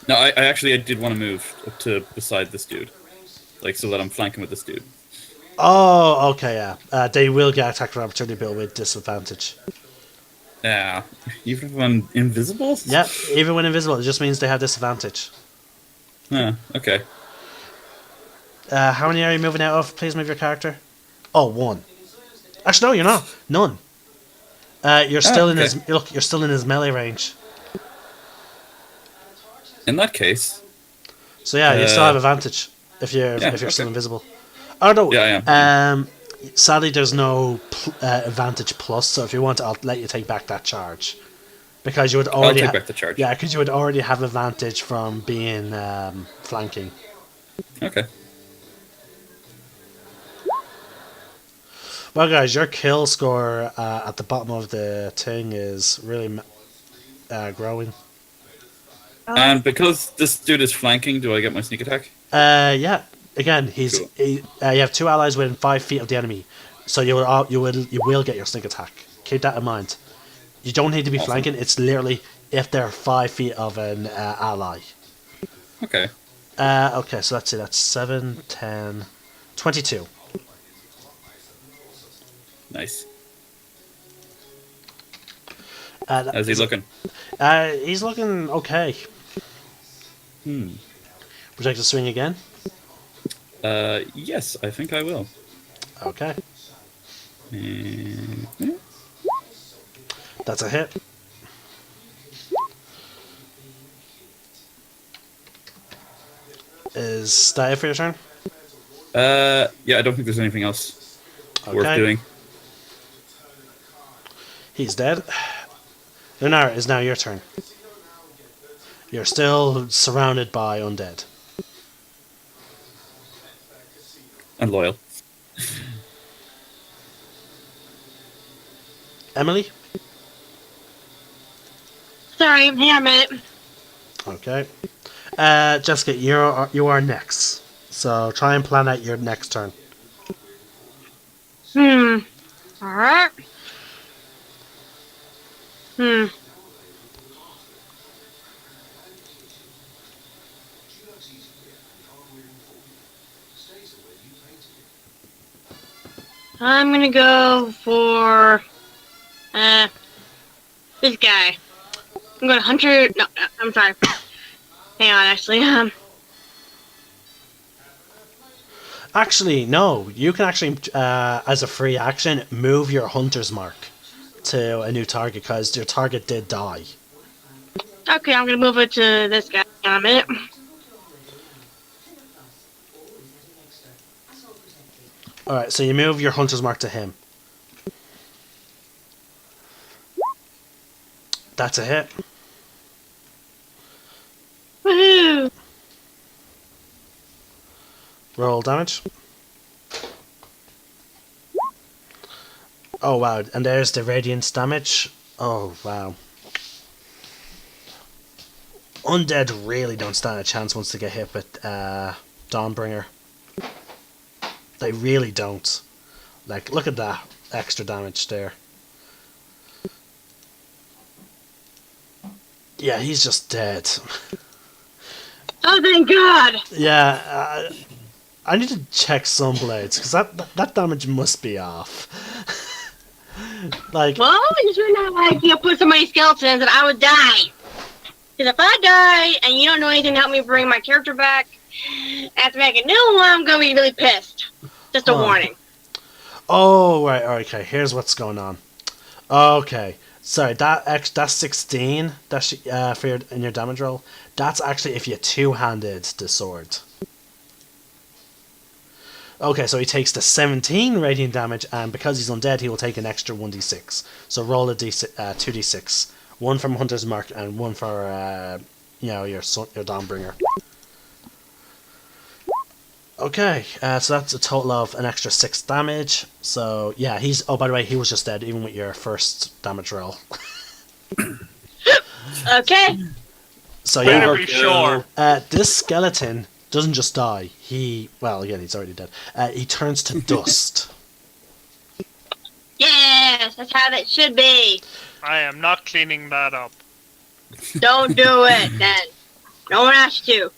Speaker 5: I did want to move up to beside this dude. Like, so that I'm flanking with this dude.
Speaker 1: Oh, okay, yeah. They will get attack of opportunity, but with disadvantage.
Speaker 5: Yeah. Even if I'm invisible?
Speaker 1: Yeah, even when invisible, it just means they have disadvantage.
Speaker 5: Okay.
Speaker 1: How many are you moving out of? Please move your character. Oh, one. Actually, no, you're not. None. You're still in
Speaker 5: okay.
Speaker 1: his. Look, you're still in his melee range.
Speaker 5: In that case...
Speaker 1: So yeah, you still have advantage if you're
Speaker 5: okay.
Speaker 1: still invisible. Oh no.
Speaker 5: Yeah, I am.
Speaker 1: Sadly, there's no advantage plus. So if you want, I'll let you take back that charge, because you would already.
Speaker 5: I'll take back the charge.
Speaker 1: Yeah, because you would already have advantage from being flanking.
Speaker 5: Okay.
Speaker 1: Well, guys, your kill score at the bottom of the thing is really growing.
Speaker 5: And because this dude is flanking, do I get my sneak attack?
Speaker 1: Yeah. Again,
Speaker 5: Cool.
Speaker 1: you have two allies within 5 feet of the enemy, so you will get your sneak attack. Keep that in mind. You don't need to be flanking. It's literally if they're 5 feet of an ally.
Speaker 5: Okay.
Speaker 1: Okay, so let's see. That's 7, 10, 22.
Speaker 5: Nice.
Speaker 1: How's
Speaker 5: he looking?
Speaker 1: He's looking okay. Would you like to swing again?
Speaker 5: Yes, I think I will.
Speaker 1: Okay.
Speaker 5: And...
Speaker 1: That's a hit. Is that it for your turn?
Speaker 5: Yeah, I don't think there's anything else worth doing.
Speaker 1: He's dead. Lunar, is now your turn. You're still surrounded by undead.
Speaker 5: And loyal.
Speaker 1: Emily?
Speaker 2: Sorry, hang on a minute.
Speaker 1: Okay. Jessica, you are next. So try and plan out your next turn.
Speaker 2: Alright. I'm gonna go for this guy. I'm going to Hunter. No, I'm sorry. Hang on, actually.
Speaker 1: Actually, no. You can actually, as a free action, move your hunter's mark to a new target because your target did die.
Speaker 2: Okay, I'm gonna move it to this guy. Hang on a minute.
Speaker 1: Alright, so you move your hunter's mark to him. That's a hit.
Speaker 2: Woohoo!
Speaker 1: Roll damage. Oh wow, and there's the radiant damage. Oh wow. Undead really don't stand a chance once they get hit with Dawnbringer. They really don't. Like, look at that extra damage there. Yeah, he's just dead.
Speaker 2: Oh, thank God!
Speaker 1: Yeah, I need to check Sunblades, because that damage must be off. Like,
Speaker 2: Well, it's really not like you put so many skeletons that I would die. Because if I die and you don't know anything to help me bring my character back, After making a new one, I'm gonna be really pissed. Just a
Speaker 1: Huh.
Speaker 2: warning.
Speaker 1: Oh, right, okay, here's what's going on. Okay, sorry, that's 16 for in your damage roll. That's actually if you two-handed the sword. Okay, so he takes the 17 radiant damage, and because he's undead, he will take an extra 1d6. So roll a 2d6. One from Hunter's Mark, and one for, your Dawnbringer. Okay, so that's a total of an extra 6 damage. So, yeah, he's... Oh, by the way, he was just dead, even with your first damage roll.
Speaker 2: Okay.
Speaker 1: So,
Speaker 8: Better
Speaker 1: yeah,
Speaker 8: be sure.
Speaker 1: this skeleton doesn't just die. Well, again, he's already dead. He turns to dust.
Speaker 2: Yes, that's how that should be.
Speaker 8: I am not cleaning that up.
Speaker 2: Don't do it then. No one asked you.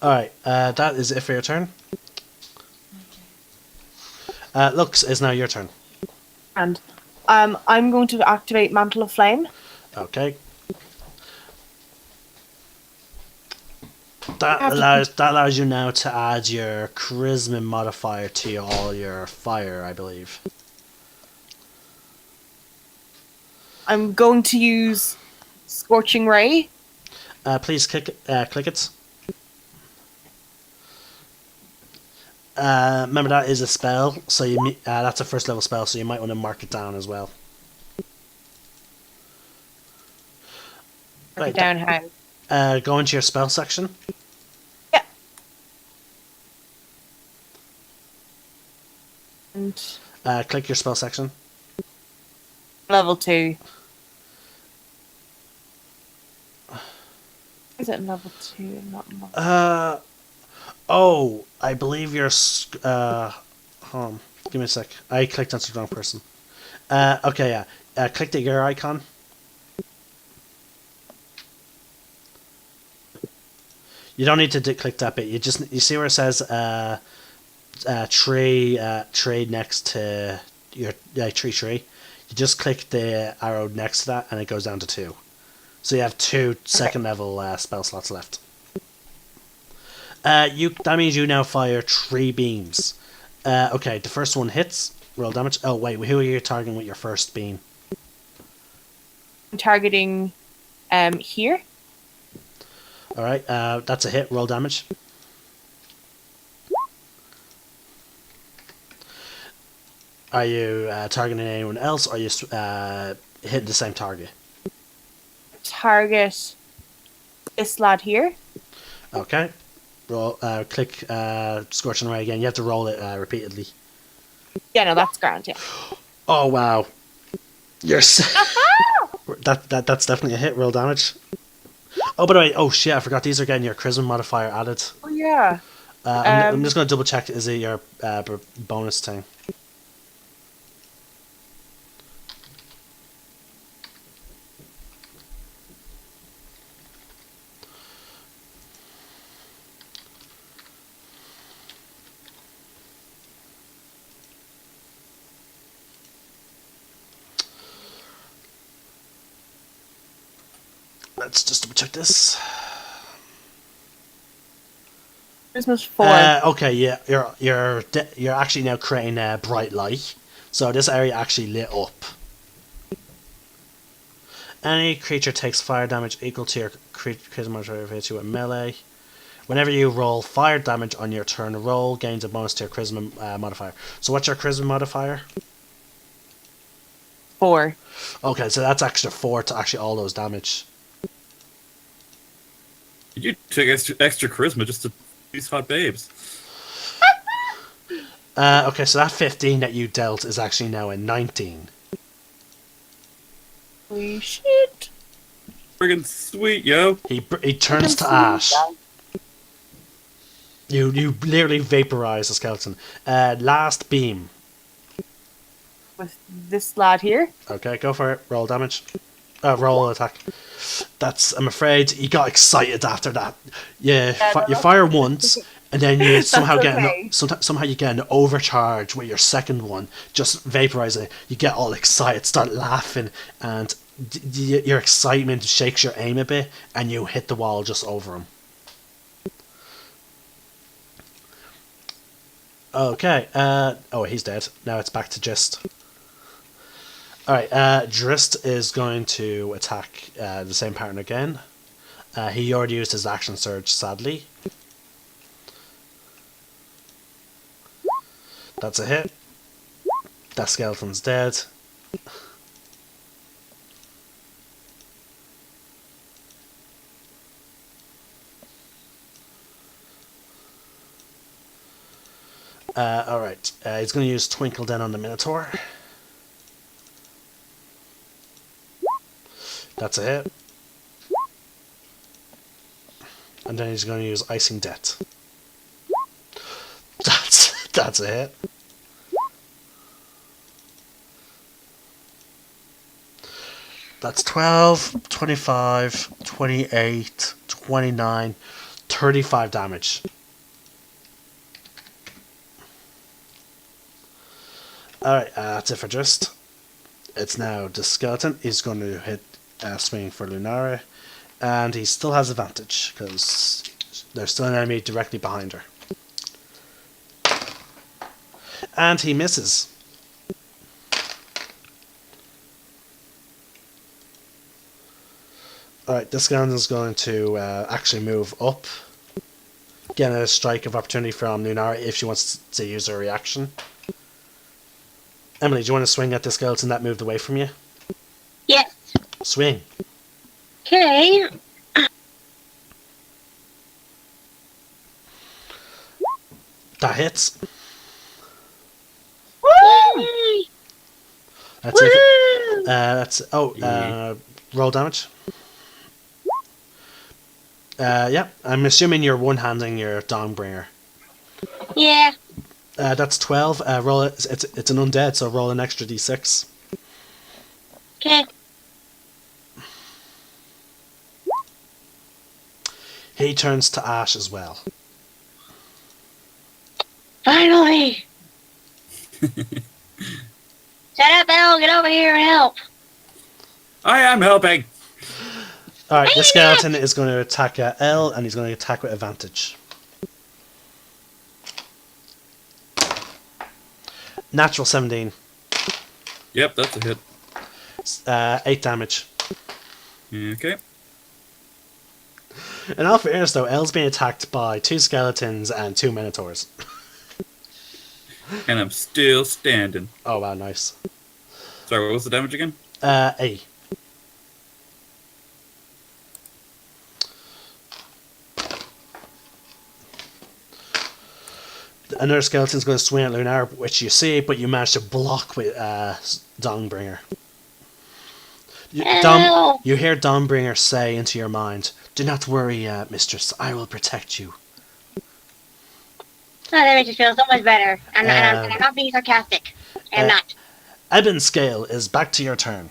Speaker 1: Alright, that is it for your turn. Lux, is now your turn.
Speaker 7: And I'm going to activate Mantle of Flame.
Speaker 1: Okay. That allows you now to add your charisma modifier to all your fire, I believe.
Speaker 7: I'm going to use Scorching Ray.
Speaker 1: Please click it. Remember that is a spell, so that's a first level spell, so you might want to mark it down as well.
Speaker 7: Mark it down how?
Speaker 1: Go into your spell section.
Speaker 7: Yeah. And
Speaker 1: Click your spell section.
Speaker 7: level 2. Is it level 2 and not level
Speaker 1: Oh, I believe you're. Hold on. Give me a sec. I clicked on the wrong person. Okay, yeah. Click the gear icon. You don't need to click that bit. You see where it says tree next to your tree. You just click the arrow next to that, and it goes down to 2. So you have 2 second level spell slots left. That means you now fire 3 beams. Okay, the first one hits. Roll damage. Oh wait, who are you targeting with your first beam?
Speaker 7: I'm targeting here.
Speaker 1: All right, that's a hit. Roll damage. Are you targeting anyone else, or are you hitting the same target?
Speaker 7: Target this lad here.
Speaker 1: Okay. Roll. Click Scorching Ray again. You have to roll it repeatedly.
Speaker 7: Yeah, no, that's grand, yeah.
Speaker 1: Oh wow. That's definitely a hit. Roll damage. Oh, by the way, oh shit, I forgot these are getting your charisma modifier added.
Speaker 7: Oh, yeah.
Speaker 1: I'm just going to double check, is it your bonus thing? Let's just double check this.
Speaker 7: Christmas 4.
Speaker 1: Okay, yeah, you're actually now creating a bright light, so this area actually lit up. Any creature takes fire damage equal to your charisma modifier if it hits you with melee. Whenever you roll fire damage on your turn, roll gains a bonus to your charisma modifier. So what's your charisma modifier?
Speaker 7: 4.
Speaker 1: Okay, so that's extra 4 to actually all those damage.
Speaker 5: You took extra charisma just to these hot babes.
Speaker 1: Okay, so that 15 that you dealt is actually now a 19.
Speaker 7: Holy shit.
Speaker 5: Friggin' sweet, yo.
Speaker 1: He turns to ash. You literally vaporize the skeleton. Last beam.
Speaker 7: With this lad here.
Speaker 1: Okay, go for it. Roll damage. Roll attack. I'm afraid you got excited after that. Yeah, you fire once, and then you somehow somehow you get an overcharge with your second one. Just vaporize it. You get all excited, start laughing, and your excitement shakes your aim a bit, and you hit the wall just over him. Okay. Oh, he's dead. Now it's back to Gist. Alright, Drist is going to attack the same pattern again. He already used his action surge, sadly. That's a hit. That skeleton's dead. Alright, he's going to use Twinkle then on the Minotaur. That's a hit. And then he's going to use Icing Death. That's a hit. That's 12, 25, 28, 29, 35 damage. Alright, that's it for Just. It's now the skeleton. He's going to hit swing for Lunara. And he still has advantage, because there's still an enemy directly behind her. And he misses. Alright, this skeleton is going to actually move up. Get a strike of opportunity from Lunara if she wants to use her reaction. Emily, do you want to swing at the skeleton that moved away from you?
Speaker 2: Yes.
Speaker 1: Swing.
Speaker 2: Okay.
Speaker 1: That hits.
Speaker 2: Yay!
Speaker 1: That's it.
Speaker 2: Woo!
Speaker 1: Roll damage. Yeah, I'm assuming you're one-handing your Dawnbringer.
Speaker 2: Yeah.
Speaker 1: That's 12. Roll it. It's an undead, so roll an extra d6.
Speaker 2: Okay.
Speaker 1: He turns to ash as well.
Speaker 2: Finally. Shut up, Elle. Get over here and help.
Speaker 5: I am helping.
Speaker 1: Alright, this skeleton is going to attack L, and he's going to attack with advantage. Natural 17.
Speaker 5: Yep, that's a hit.
Speaker 1: 8 damage.
Speaker 5: Okay.
Speaker 1: In all fairness though, L's being attacked by 2 skeletons and 2 minotaurs.
Speaker 5: And I'm still standing.
Speaker 1: Oh wow, nice.
Speaker 5: Sorry, what was the damage again?
Speaker 1: A. Another skeleton's going to swing at Lunar, which you see, but you manage to block with Dawnbringer. You hear Dawnbringer say into your mind, "Do not worry, mistress, I will protect you."
Speaker 2: Oh, that makes me feel so much better. I'm not being sarcastic. I'm not.
Speaker 1: Eben Scale is back to your turn.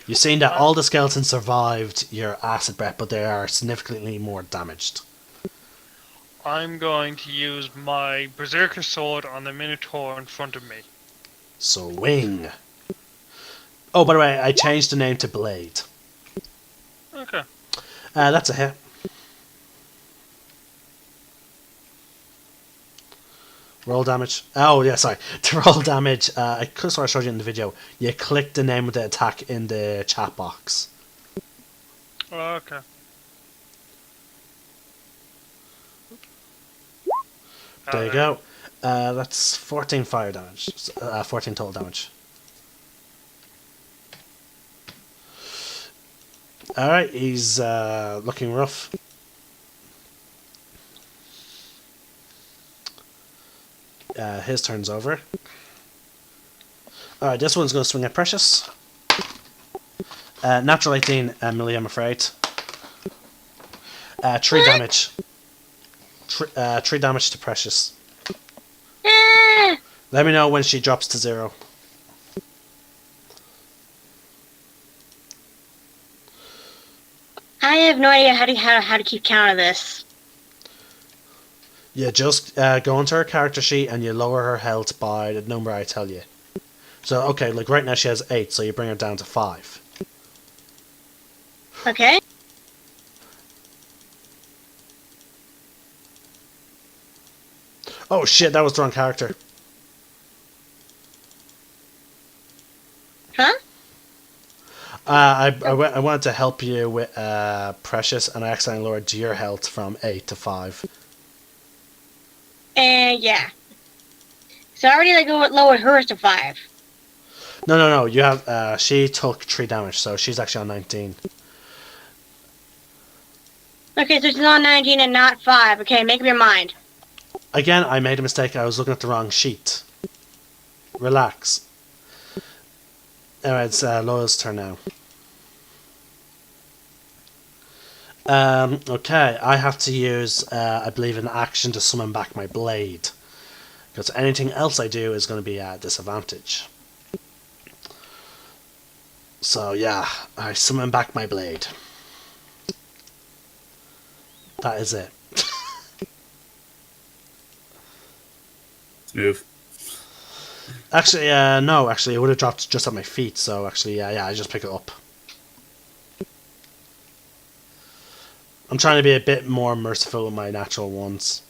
Speaker 1: You've seen that all the skeletons survived your acid breath, but they are significantly more damaged.
Speaker 8: I'm going to use my Berserker Sword on the Minotaur in front of me.
Speaker 1: Swing. Oh, by the way, I changed the name to Blade.
Speaker 8: Okay.
Speaker 1: That's a hit. Roll damage. Oh, yeah, sorry. To roll damage, I could have showed you in the video. You click the name of the attack in the chat box.
Speaker 8: Okay.
Speaker 1: There you go. That's 14 fire damage. 14 total damage. Alright, he's looking rough. His turn's over. Alright, this one's going to swing at Precious. Natural 18, Millie, I'm afraid. 3 damage. 3 damage to Precious.
Speaker 2: Ah!
Speaker 1: Let me know when she drops to 0.
Speaker 2: I have no idea how to keep count of this.
Speaker 1: You just go into her character sheet and you lower her health by the number I tell you. So, okay, like right now she has 8, so you bring her down to 5.
Speaker 2: Okay.
Speaker 1: Oh shit, that was the wrong character.
Speaker 2: Huh?
Speaker 1: I wanted to help you with Precious, and I accidentally lowered your health from 8 to 5.
Speaker 2: And yeah. So I already like lowered hers to 5.
Speaker 1: No. You have. She took 3 damage, so she's actually on 19.
Speaker 2: Okay, so it's not 19 and not 5. Okay, make up your mind.
Speaker 1: Again, I made a mistake. I was looking at the wrong sheet. Relax. Alright, it's Laura's turn now. Okay, I have to use, I believe, an action to summon back my blade. Because anything else I do is going to be at disadvantage. So yeah, I summon back my blade. That is it.
Speaker 5: Smooth.
Speaker 1: Actually, no, actually, it would have dropped just at my feet, so actually, yeah, I just pick it up. I'm trying to be a bit more merciful with my natural ones.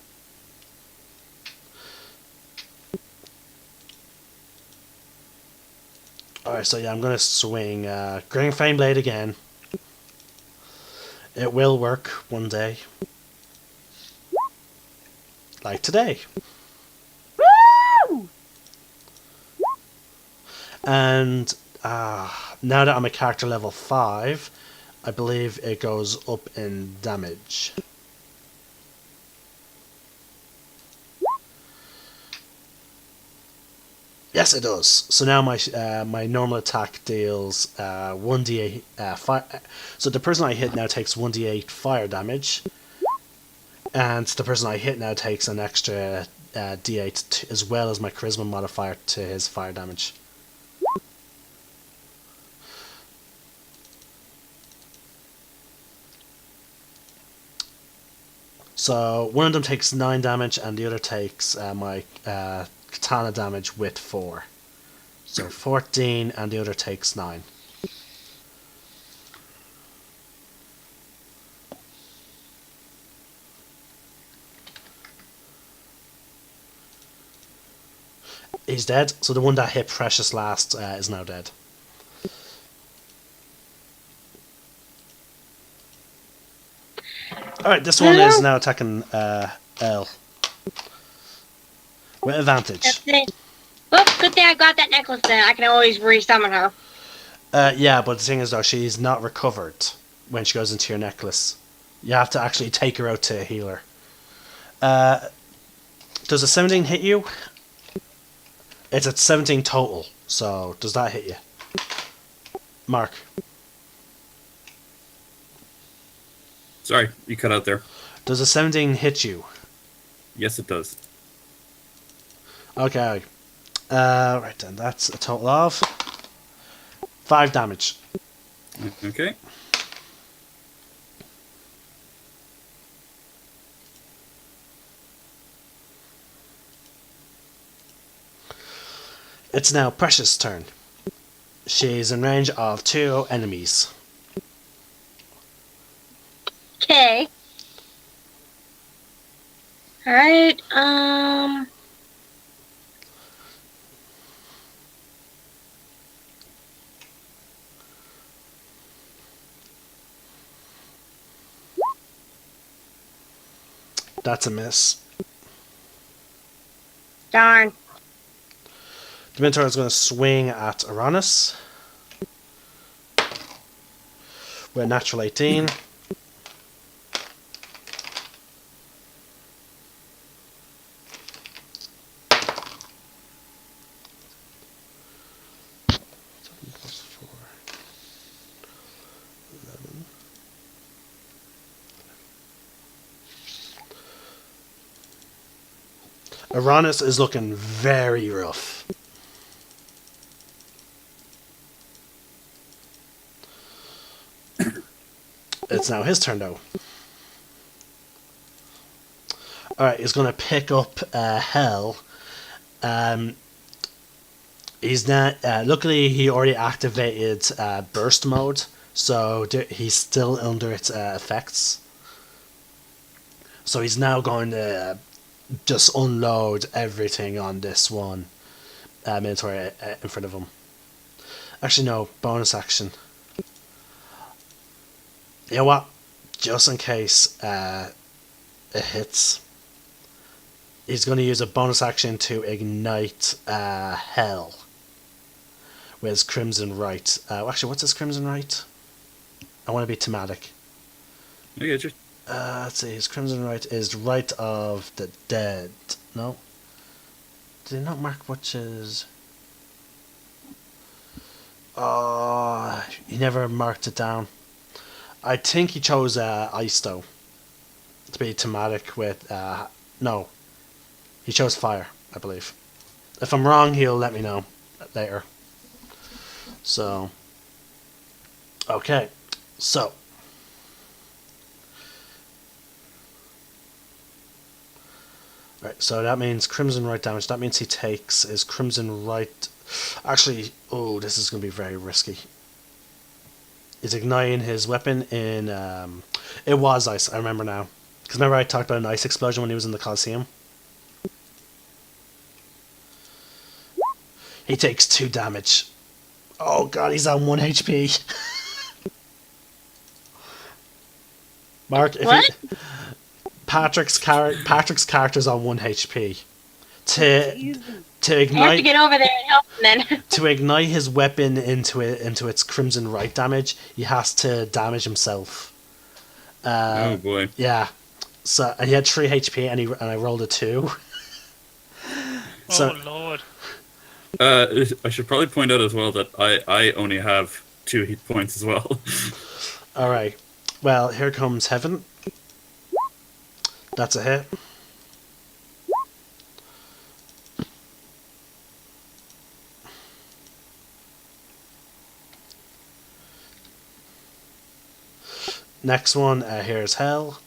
Speaker 1: Alright, so yeah, I'm going to swing Green Flame Blade again. It will work one day. Like today.
Speaker 7: Woo!
Speaker 1: And now that I'm a character level 5, I believe it goes up in damage. Yes, it does. So now my normal attack deals 1d8 fire. So the person I hit now takes 1d8 fire damage, and the person I hit now takes an extra d8 as well as my charisma modifier to his fire damage. So one of them takes 9 damage, and the other takes my katana damage with 4. So 14, and the other takes 9. He's dead, so the one that hit Precious last is now dead. Alright, this one is now attacking L. With advantage.
Speaker 2: That's it. Well, good thing I got that necklace then. I can always re-summon her.
Speaker 1: Yeah, but the thing is though, she's not recovered when she goes into your necklace. You have to actually take her out to heal her. Does a 17 hit you? It's at 17 total, so does that hit you? Mark.
Speaker 5: Sorry, you cut out there.
Speaker 1: Does a 17 hit you?
Speaker 5: Yes, it does.
Speaker 1: Okay. Right then, that's a total of 5 damage.
Speaker 5: Okay.
Speaker 1: It's now Precious' turn. She's in range of 2 enemies.
Speaker 2: Okay. Alright,
Speaker 1: That's a miss.
Speaker 2: darn.
Speaker 1: The Minotaur is going to swing at Uranus. With a natural 18. Uranus is looking very rough. It's now his turn though. Alright, he's going to pick up Hell. He's not. Luckily, he already activated burst mode, so he's still under its effects. So he's now going to just unload everything on this one Minotaur in front of him. Actually, no, bonus action. You know what? Just in case it hits, he's going to use a bonus action to ignite Hell with his Crimson Right. Actually, what's his Crimson Right? I want to be thematic.
Speaker 5: I get you.
Speaker 1: Let's see, his Crimson Right is Right of the Dead. No? Did he not mark which is... Oh, he never marked it down. I think he chose Ice, though. To be thematic with... no. He chose Fire, I believe. If I'm wrong, he'll let me know later. So... Okay. So... Right, so that means Crimson Right damage. That means he takes his Crimson Right... Actually, oh, this is going to be very risky. He's igniting his weapon in... it was ice, I remember now. Because remember I talked about an ice explosion when he was in the Coliseum? He takes 2 damage. Oh god, he's on 1 HP. Mark, if
Speaker 2: What?
Speaker 1: Patrick's character's on 1 HP. To
Speaker 2: I have to
Speaker 1: ignite
Speaker 2: get over there and help him then.
Speaker 1: to ignite his weapon into its Crimson Right damage, he has to damage himself.
Speaker 5: Oh boy.
Speaker 1: Yeah. So and he had 3 HP and I rolled a 2. So
Speaker 8: Oh lord.
Speaker 5: I should probably point out as well that I only have 2 hit points as well.
Speaker 1: all right. Well, here comes Heaven. That's a hit. Next one, here's Hell.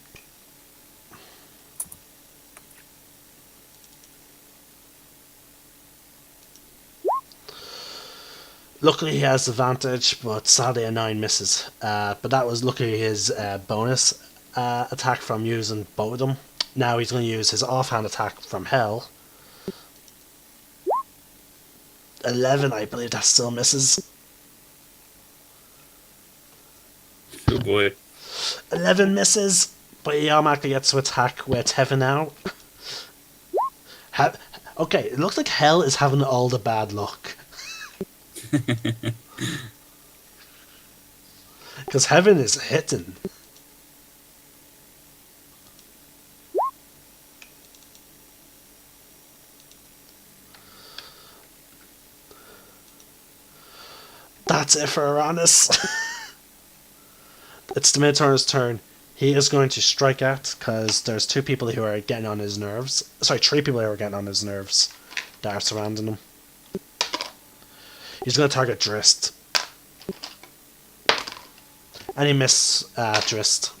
Speaker 1: Luckily he has advantage, but sadly a 9 misses. But that was luckily his bonus attack from using both of them. Now he's going to use his offhand attack from Hell. 11, I believe that still misses.
Speaker 5: Oh boy.
Speaker 1: 11 misses, but he automatically gets to attack with Heaven now. Okay, it looks like Hell is having all the bad luck. Because Heaven is hitting. That's it for Uranus. It's the Minotaur's turn. He is going to strike at, because there's 2 people who are getting on his nerves. Sorry, 3 people who are getting on his nerves that are surrounding him. He's going to target Drist. And he missed Drist.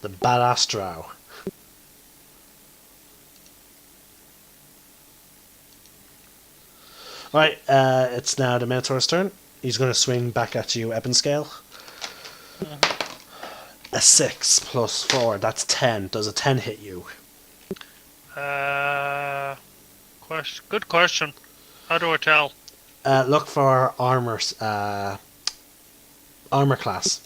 Speaker 1: The badass drow. Right, it's now the Minotaur's turn. He's going to swing back at you, Ebonscale. A 6 plus 4, that's 10. Does a 10 hit you?
Speaker 8: Good question. How do I tell?
Speaker 1: Look for armor class.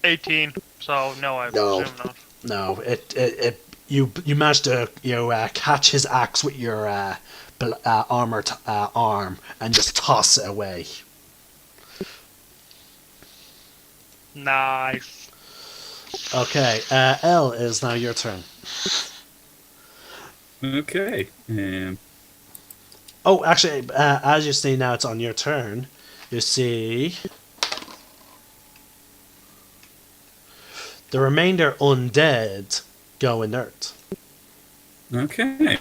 Speaker 8: 18. So no, I
Speaker 1: No.
Speaker 8: presume not.
Speaker 1: No, you managed to catch his axe with your armored arm and just toss it away.
Speaker 8: Nice.
Speaker 1: Okay, L is now your turn.
Speaker 5: Okay.
Speaker 1: Oh, actually, as you see now, it's on your turn. You see the remainder undead go inert.
Speaker 5: Okay.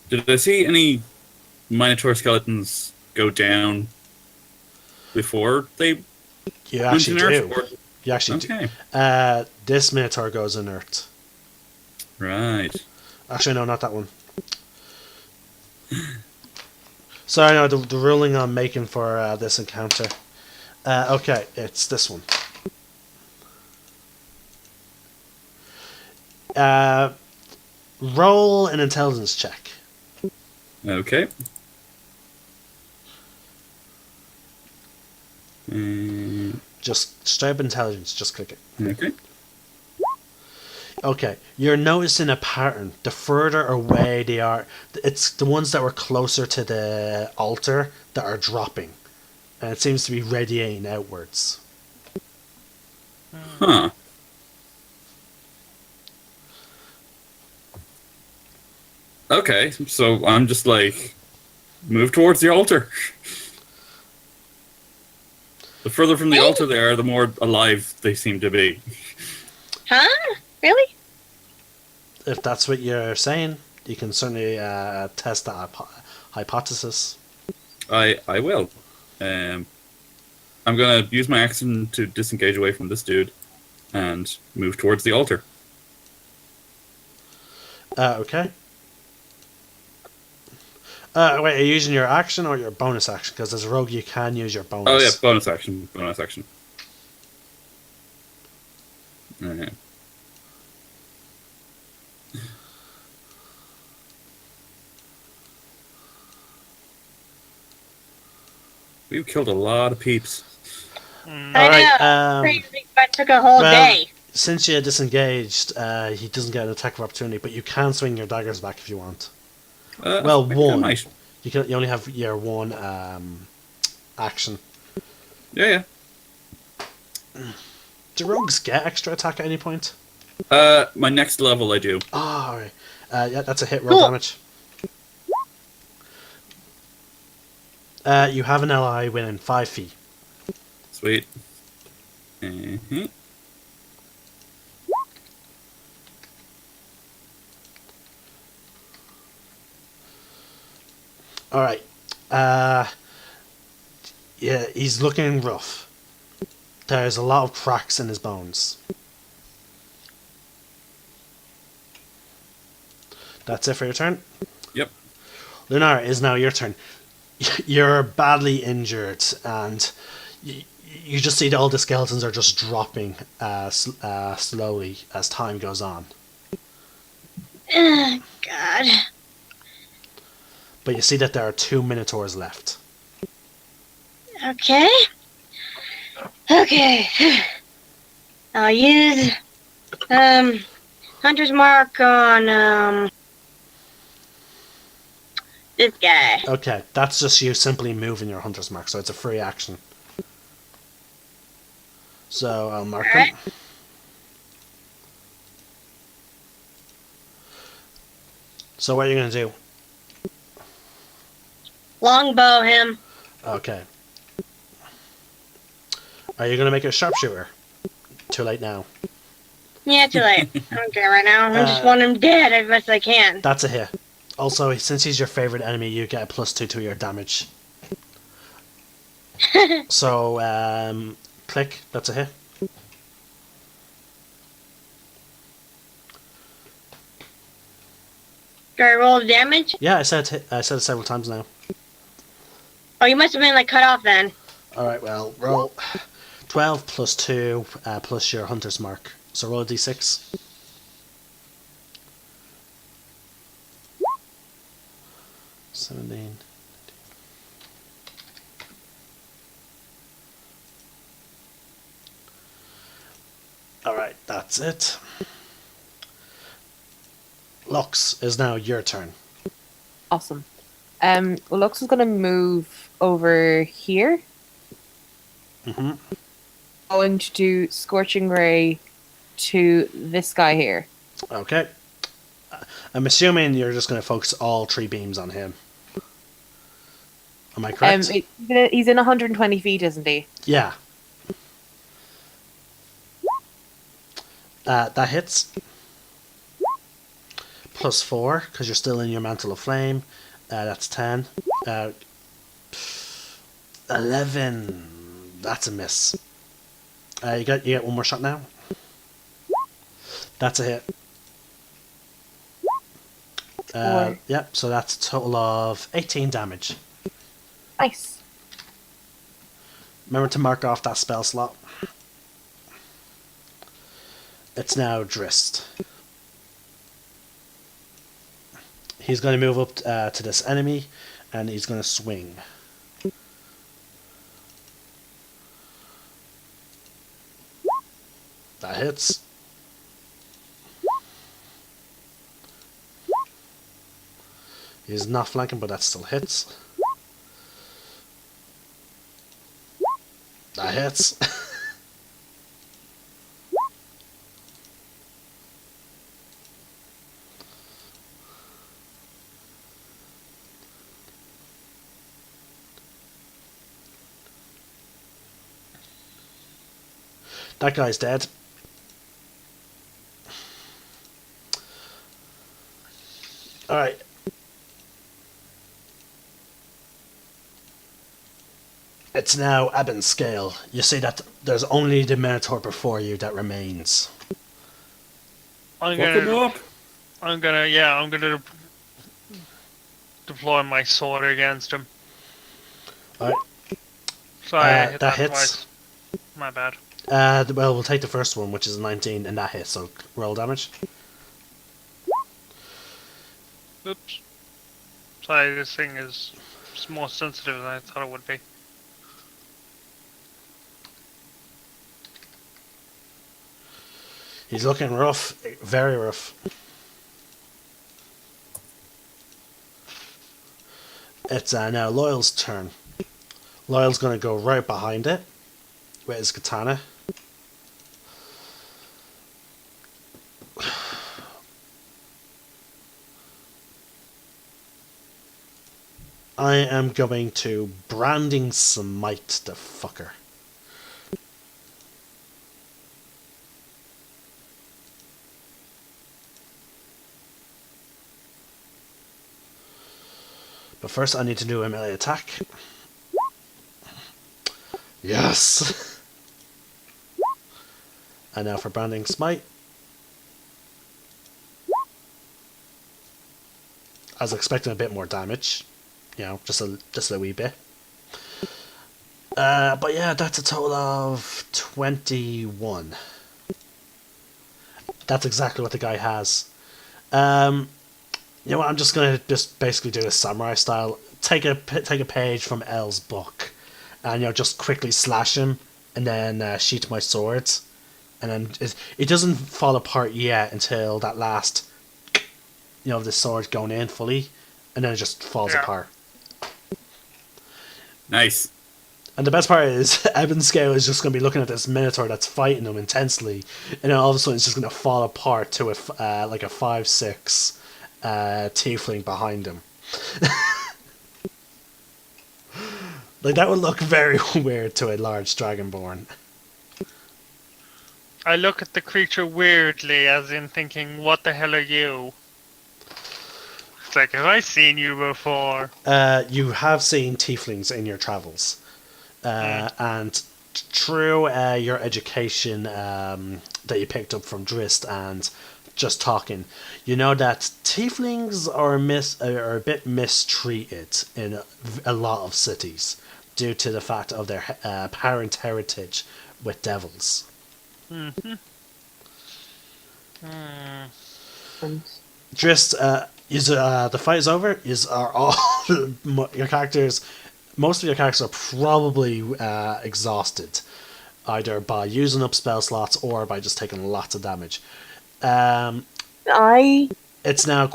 Speaker 5: Did I see any Minotaur skeletons go down before they
Speaker 1: You
Speaker 5: went
Speaker 1: actually
Speaker 5: inert?
Speaker 1: do.
Speaker 5: Or-
Speaker 1: You actually
Speaker 5: Okay.
Speaker 1: do. This Minotaur goes inert.
Speaker 5: Right.
Speaker 1: Actually, no, not that one. Sorry, no, the ruling I'm making for this encounter. Okay, it's this one. Roll an intelligence check.
Speaker 5: Okay. Mm,
Speaker 1: Just straight up intelligence, just click it.
Speaker 5: okay.
Speaker 1: Okay, you're noticing a pattern. The further away they are, it's the ones that were closer to the altar that are dropping. And it seems to be radiating outwards.
Speaker 5: Huh. Okay, so I'm just like, move towards the altar. The further from the altar they are, the more alive they seem to be.
Speaker 2: Huh? Really?
Speaker 1: If that's what you're saying, you can certainly test that hypothesis.
Speaker 5: I will. I'm gonna use my action to disengage away from this dude and move towards the altar.
Speaker 1: Okay. Wait, are you using your action or your bonus action? Because as a rogue, you can use your bonus.
Speaker 5: Oh yeah, bonus action. Bonus action. Okay. We've killed a lot of peeps.
Speaker 1: All
Speaker 2: I
Speaker 1: right.
Speaker 2: know. Crazy, but took a whole
Speaker 1: well,
Speaker 2: day.
Speaker 1: Since you disengaged, he doesn't get an attack of opportunity, but you can swing your daggers back if you want. Well,
Speaker 5: I think I
Speaker 1: one.
Speaker 5: might.
Speaker 1: You only have your one action.
Speaker 5: Yeah.
Speaker 1: Do rogues get extra attack at any point?
Speaker 5: My next level I do.
Speaker 1: Oh, alright. Yeah, that's a hit. Roll damage. You have an ally within 5 feet.
Speaker 5: Sweet. Mm-hmm.
Speaker 1: Alright. Yeah, he's looking rough. There's a lot of cracks in his bones. That's it for your turn?
Speaker 5: Yep.
Speaker 1: Lunar, it is now your turn. You're badly injured, and you just see that all the skeletons are just dropping slowly as time goes on.
Speaker 2: God.
Speaker 1: But you see that there are 2 minotaurs left.
Speaker 2: Okay. Okay. I'll use Hunter's Mark on this guy.
Speaker 1: Okay, that's just you simply moving your hunter's mark, so it's a free action. So I'll mark them. So what are you going to do?
Speaker 2: Longbow him.
Speaker 1: Okay. Are you going to make it a sharpshooter? Too late now.
Speaker 2: Yeah, too late. I don't care right now. I just want him dead as much as I can.
Speaker 1: That's a hit. Also, since he's your favorite enemy, you get a +2 to your damage. So, click. That's a hit.
Speaker 2: Do I roll the damage?
Speaker 1: Yeah, I said it several times now.
Speaker 2: Oh, you must have been like cut off then.
Speaker 1: Alright, well, roll 12 plus 2 plus your hunter's mark. So roll a d6. $17. Alright, that's it. Lux, is now your turn.
Speaker 7: Awesome. Well, Lux is going to move over here.
Speaker 1: Mm-hmm.
Speaker 7: Going to do Scorching Ray to this guy here.
Speaker 1: Okay. I'm assuming you're just going to focus all 3 beams on him. Am I correct?
Speaker 7: He's in 120 feet, isn't he?
Speaker 1: Yeah. That hits. +4, because you're still in your Mantle of Flame. That's 10. 11. That's a miss. You get one more shot now. That's a hit. Yep, so that's a total of 18 damage.
Speaker 7: Nice.
Speaker 1: Remember to mark off that spell slot. It's now Drist. He's going to move up to this enemy, and he's going to swing. That hits. He's not flanking, but that still hits. That hits. That guy's dead. Alright. It's now Eben's scale. You see that there's only the Minotaur before you that remains.
Speaker 8: I'm
Speaker 5: Fuck him
Speaker 8: gonna,
Speaker 5: up.
Speaker 8: I'm gonna deploy my sword against him.
Speaker 1: Alright.
Speaker 8: Sorry, I hit
Speaker 1: that
Speaker 8: that
Speaker 1: hits.
Speaker 8: twice. My bad.
Speaker 1: Well, we'll take the first one, which is 19, and that hits, so roll damage.
Speaker 8: Oops. Sorry, this thing is more sensitive than I thought it would be.
Speaker 1: He's looking rough, very rough. It's now Loyal's turn. Loyal's going to go right behind it with his katana. I am going to branding smite the fucker. But first I need to do a melee attack. Yes! And now for branding smite. I was expecting a bit more damage. You know, just a wee bit. But yeah, that's a total of 21. That's exactly what the guy has. You know what? I'm just gonna basically do a samurai style. Take a page from L's book, and just quickly slash him, and then sheath my swords, and then it doesn't fall apart yet until that last, the sword going in fully, and then it just falls apart.
Speaker 5: Nice.
Speaker 1: And the best part is, Eben's scale is just going to be looking at this Minotaur that's fighting him intensely, and then all of a sudden it's just going to fall apart to like a 5-6 tiefling behind him. Like, that would look very weird to a large dragonborn.
Speaker 8: I look at the creature weirdly, as in thinking, what the hell are you? It's like, have I seen you before?
Speaker 1: You have seen tieflings in your travels. And through your education that you picked up from Drist and just talking, you know that tieflings are a bit mistreated in a lot of cities due to the fact of their parent heritage with devils.
Speaker 8: Mm-hmm.
Speaker 1: Drist, the fight is over. Are all your characters? Most of your characters are probably exhausted, either by using up spell slots or by just taking lots of damage. It's now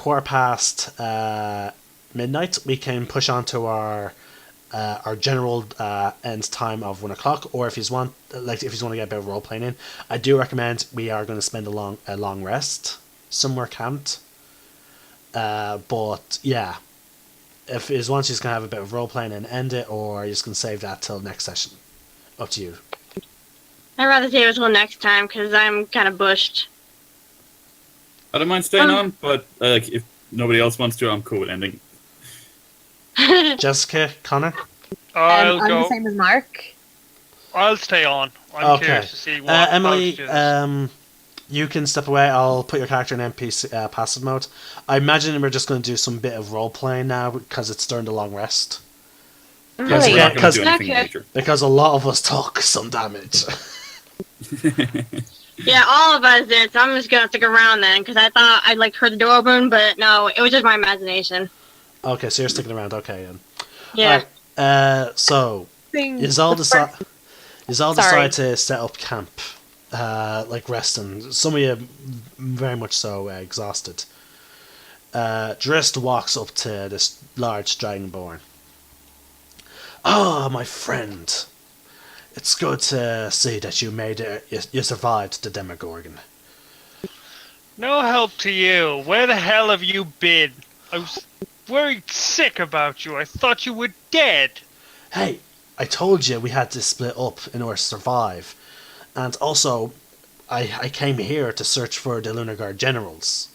Speaker 1: midnight. We can push on to our general end time of 1 o'clock, or if you want to get a bit of role playing in, I do recommend we are going to spend a long rest somewhere camped. But yeah, if is once you're gonna have a bit of role playing and end it, or you're just gonna save that till next session. Up to you.
Speaker 2: I'd rather save it till next time because I'm kind of bushed.
Speaker 5: I don't mind staying on, but if nobody else wants to, I'm cool with ending.
Speaker 1: Jessica, Connor.
Speaker 8: I'll
Speaker 7: I'm
Speaker 8: go.
Speaker 7: the same as Mark.
Speaker 8: I'll stay on. I'm
Speaker 1: Okay.
Speaker 8: curious to see what.
Speaker 1: Emily,
Speaker 8: how to do this.
Speaker 1: You can step away. I'll put your character in NPC passive mode. I imagine we're just going to do some bit of role playing now because it's during the long rest.
Speaker 5: Yes, we're not going to
Speaker 1: Because
Speaker 5: do anything
Speaker 2: Okay.
Speaker 5: major.
Speaker 1: because a lot of us took some damage.
Speaker 2: Yeah, all of us did, so I'm just gonna stick around then, because I thought I'd like heard the door open, but no, it was just my imagination.
Speaker 1: Okay, so you're sticking around. Okay, then.
Speaker 2: Yeah.
Speaker 1: Alright, so is all decide to set up camp, like resting. Some of you very much so exhausted. Drist walks up to this large dragonborn. Ah, my friend. It's good to see that you made it. You survived the Demogorgon.
Speaker 8: No help to you. Where the hell have you been? I was worried sick about you. I thought you were dead.
Speaker 1: Hey, I told you we had to split up in order to survive. And also, I came here to search for the Lunar Guard generals.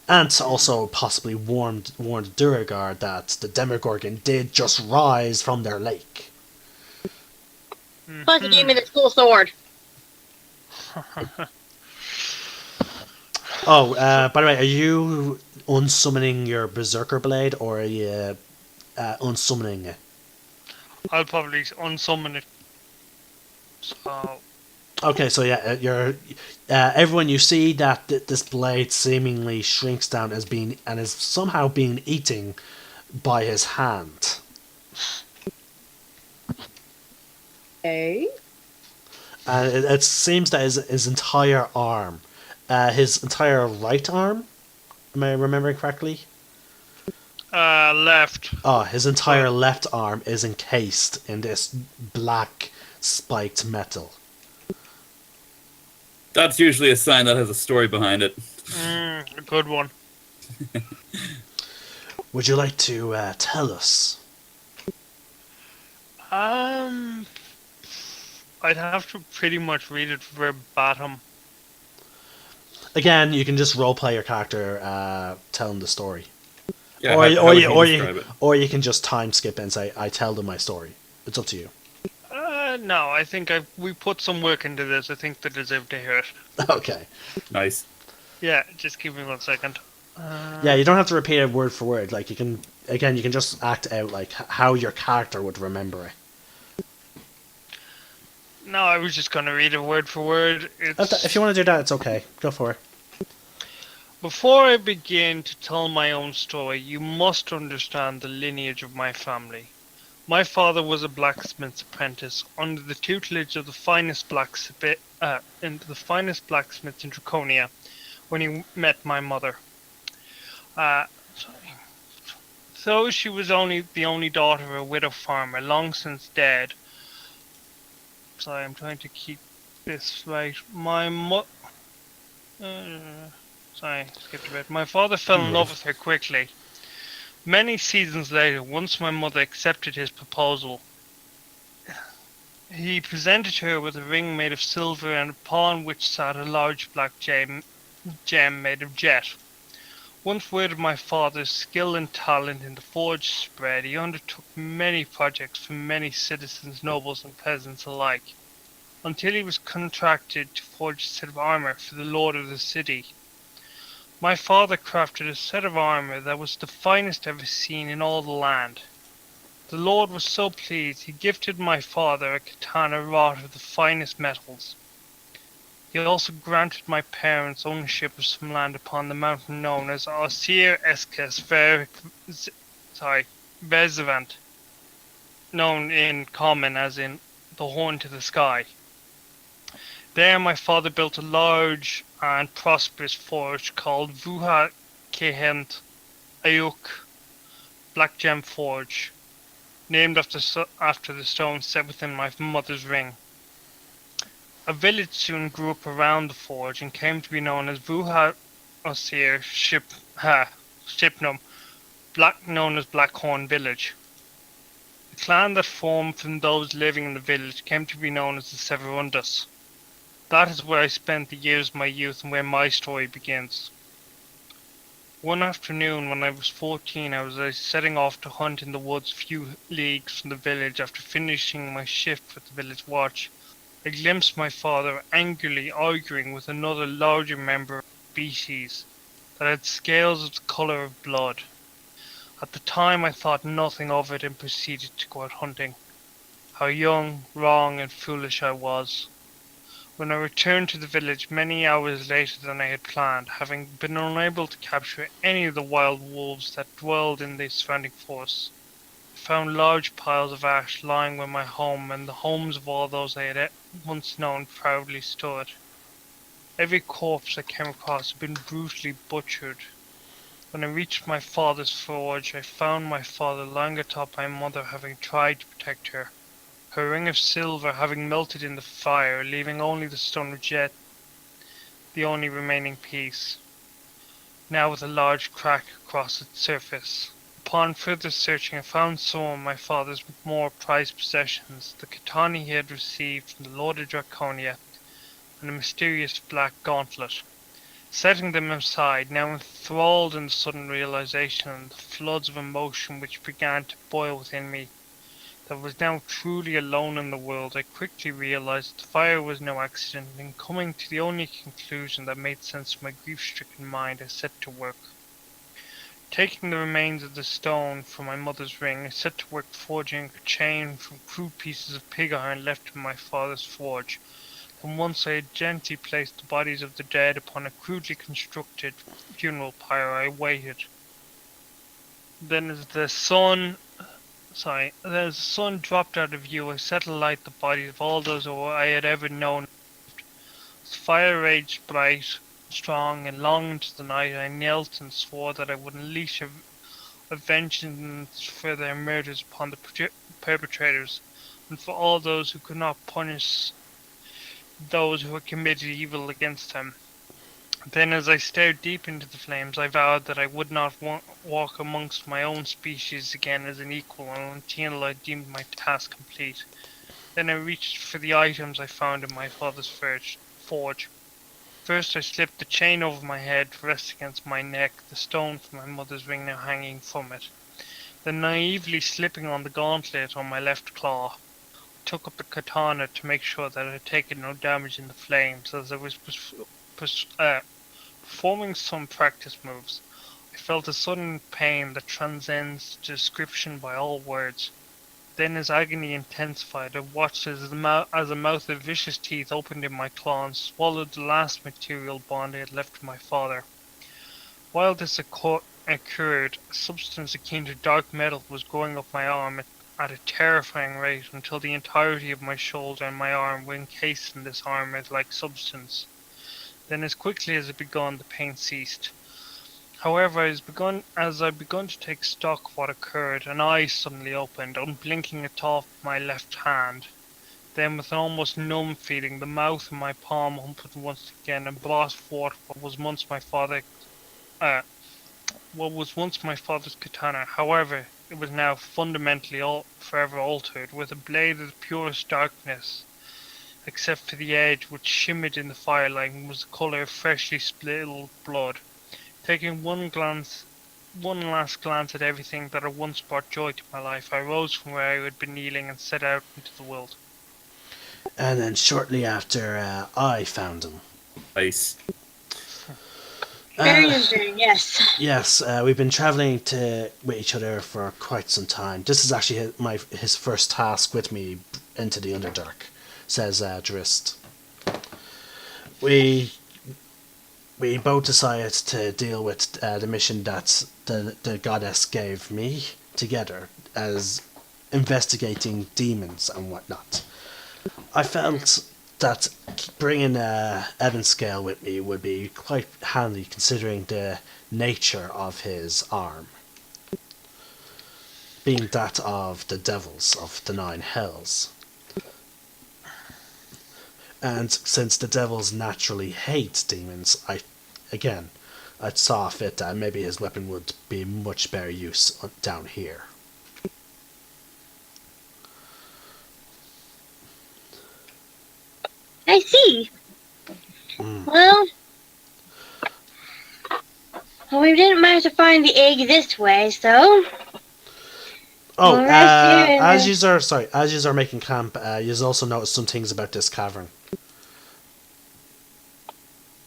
Speaker 1: And to also possibly warn Duragar that the Demogorgon did just rise from their lake.
Speaker 2: Plus, he gave me this cool sword.
Speaker 1: Oh, by the way, are you unsummoning your Berserker Blade, or are you unsummoning it?
Speaker 8: I'll probably unsummon it. So,
Speaker 1: Okay, so yeah, you're everyone. You see that this blade seemingly shrinks down as being and is somehow being eaten by his hand.
Speaker 7: Okay.
Speaker 1: And it seems that his entire arm, his entire right arm, am I remembering correctly?
Speaker 8: left.
Speaker 1: Oh, his entire left arm is encased in this black spiked metal.
Speaker 5: That's usually a sign that has a story behind it.
Speaker 8: A good one.
Speaker 1: Would you like to tell us?
Speaker 8: I'd have to pretty much read it verbatim.
Speaker 1: Again, you can just roleplay your character telling the story.
Speaker 5: Yeah,
Speaker 1: or,
Speaker 5: how would you describe it?
Speaker 1: or you can just time skip and say, I tell them my story. It's up to you.
Speaker 8: No, I think we put some work into this. I think they deserve to hear it.
Speaker 1: Okay.
Speaker 5: Nice.
Speaker 8: Yeah, just give me 1 second.
Speaker 1: Yeah, you don't have to repeat it word for word. Like, you can just act out, like, how your character would remember it.
Speaker 8: No, I was just gonna read it word for word.
Speaker 1: If you want to do that, it's okay. Go for it.
Speaker 8: Before I begin to tell my own story, you must understand the lineage of my family. My father was a blacksmith's apprentice under the tutelage of the finest blacksmiths in Draconia when he met my mother. So she was the only daughter of a widow farmer, long since dead. Sorry, I'm trying to keep this right. Sorry, skipped a bit. My father fell in love with her quickly. Many seasons later, once my mother accepted his proposal, he presented her with a ring made of silver and upon which sat a large black gem made of jet. Once word of my father's skill and talent in the forge spread, he undertook many projects for many citizens, nobles and peasants alike, until he was contracted to forge a set of armor for the lord of the city. My father crafted a set of armor that was the finest ever seen in all the land. The lord was so pleased he gifted my father a katana wrought of the finest metals. He also granted my parents ownership of some land upon the mountain known as Osir Esques Vezavant, known in common as in the horn to the sky. There my father built a large and prosperous forge called Vuha Kehent Ayuk Black Gem Forge, named after the stone set within my mother's ring. A village soon grew up around the forge and came to be known as Vuha Osir Shipnum, known as Blackhorn Village. The clan that formed from those living in the village came to be known as the Severundas. That is where I spent the years of my youth and where my story begins. One afternoon when I was 14, I was setting off to hunt in the woods a few leagues from the village after finishing my shift with the village watch. I glimpsed my father angrily arguing with another larger member of the species that had scales of the colour of blood. At the time I thought nothing of it and proceeded to go out hunting. How young, wrong, and foolish I was. When I returned to the village many hours later than I had planned, having been unable to capture any of the wild wolves that dwelled in the surrounding forests, I found large piles of ash lying where my home and the homes of all those I had once known proudly stood. Every corpse I came across had been brutally butchered. When I reached my father's forge, I found my father lying atop my mother, having tried to protect her. Her ring of silver having melted in the fire, leaving only the stone of jet, the only remaining piece, now with a large crack across its surface. Upon further searching, I found some of my father's more prized possessions, the katana he had received from the Lord of Draconia, and a mysterious black gauntlet. Setting them aside, now enthralled in the sudden realization and the floods of emotion which began to boil within me, that I was now truly alone in the world, I quickly realized that the fire was no accident, and coming to the only conclusion that made sense to my grief-stricken mind, I set to work. Taking the remains of the stone from my mother's ring, I set to work forging a chain from crude pieces of pig iron left in my father's forge. Then once I had gently placed the bodies of the dead upon a crudely constructed funeral pyre, I waited. Then as the sun dropped out of view, I set alight the bodies of all those who I had ever known. As the fire raged bright, strong, and long into the night, I knelt and swore that I would unleash a vengeance for their murders upon the perpetrators, and for all those who could not punish those who had committed evil against them. Then, as I stared deep into the flames, I vowed that I would not walk amongst my own species again as an equal until I deemed my task complete. Then I reached for the items I found in my father's forge. First I slipped the chain over my head to rest against my neck, the stone from my mother's ring now hanging from it. Then naively slipping on the gauntlet on my left claw, I took up the katana to make sure that it had taken no damage in the flames. As I was performing some practice moves, I felt a sudden pain that transcends description by all words. Then as agony intensified, I watched as a mouth of vicious teeth opened in my claw and swallowed the last material bond I had left with my father. While this occurred, a substance akin to dark metal was going up my arm at a terrifying rate until the entirety of my shoulder and my arm were encased in this armor-like substance. Then as quickly as it begun, the pain ceased. However, as I begun to take stock of what occurred, an eye suddenly opened, unblinking atop my left hand. Then, with an almost numb feeling, the mouth in my palm opened once again and brought forth what was once my father's katana. However, it was now fundamentally forever altered, with a blade of the purest darkness, except for the edge which shimmered in the firelight and was the colour of freshly spilled blood. Taking one last glance at everything that had once brought joy to my life, I rose from where I had been kneeling and set out into the world.
Speaker 1: And then shortly after, I found him.
Speaker 5: Nice.
Speaker 2: Very interesting, yes.
Speaker 1: Yes, we've been travelling with each other for quite some time. This is actually his first task with me into the Underdark, says Drist. We both decided to deal with the mission that the goddess gave me together, as investigating demons and whatnot. I felt that bringing Evan Scale with me would be quite handy, considering the nature of his arm, being that of the devils of the Nine Hells. And since the devils naturally hate demons, I saw fit that maybe his weapon would be much better use down here.
Speaker 2: I see. Well, we didn't manage to find the egg this way, so
Speaker 1: Oh,
Speaker 2: Well, that's you,
Speaker 1: as you are making camp, you also notice some things about this cavern.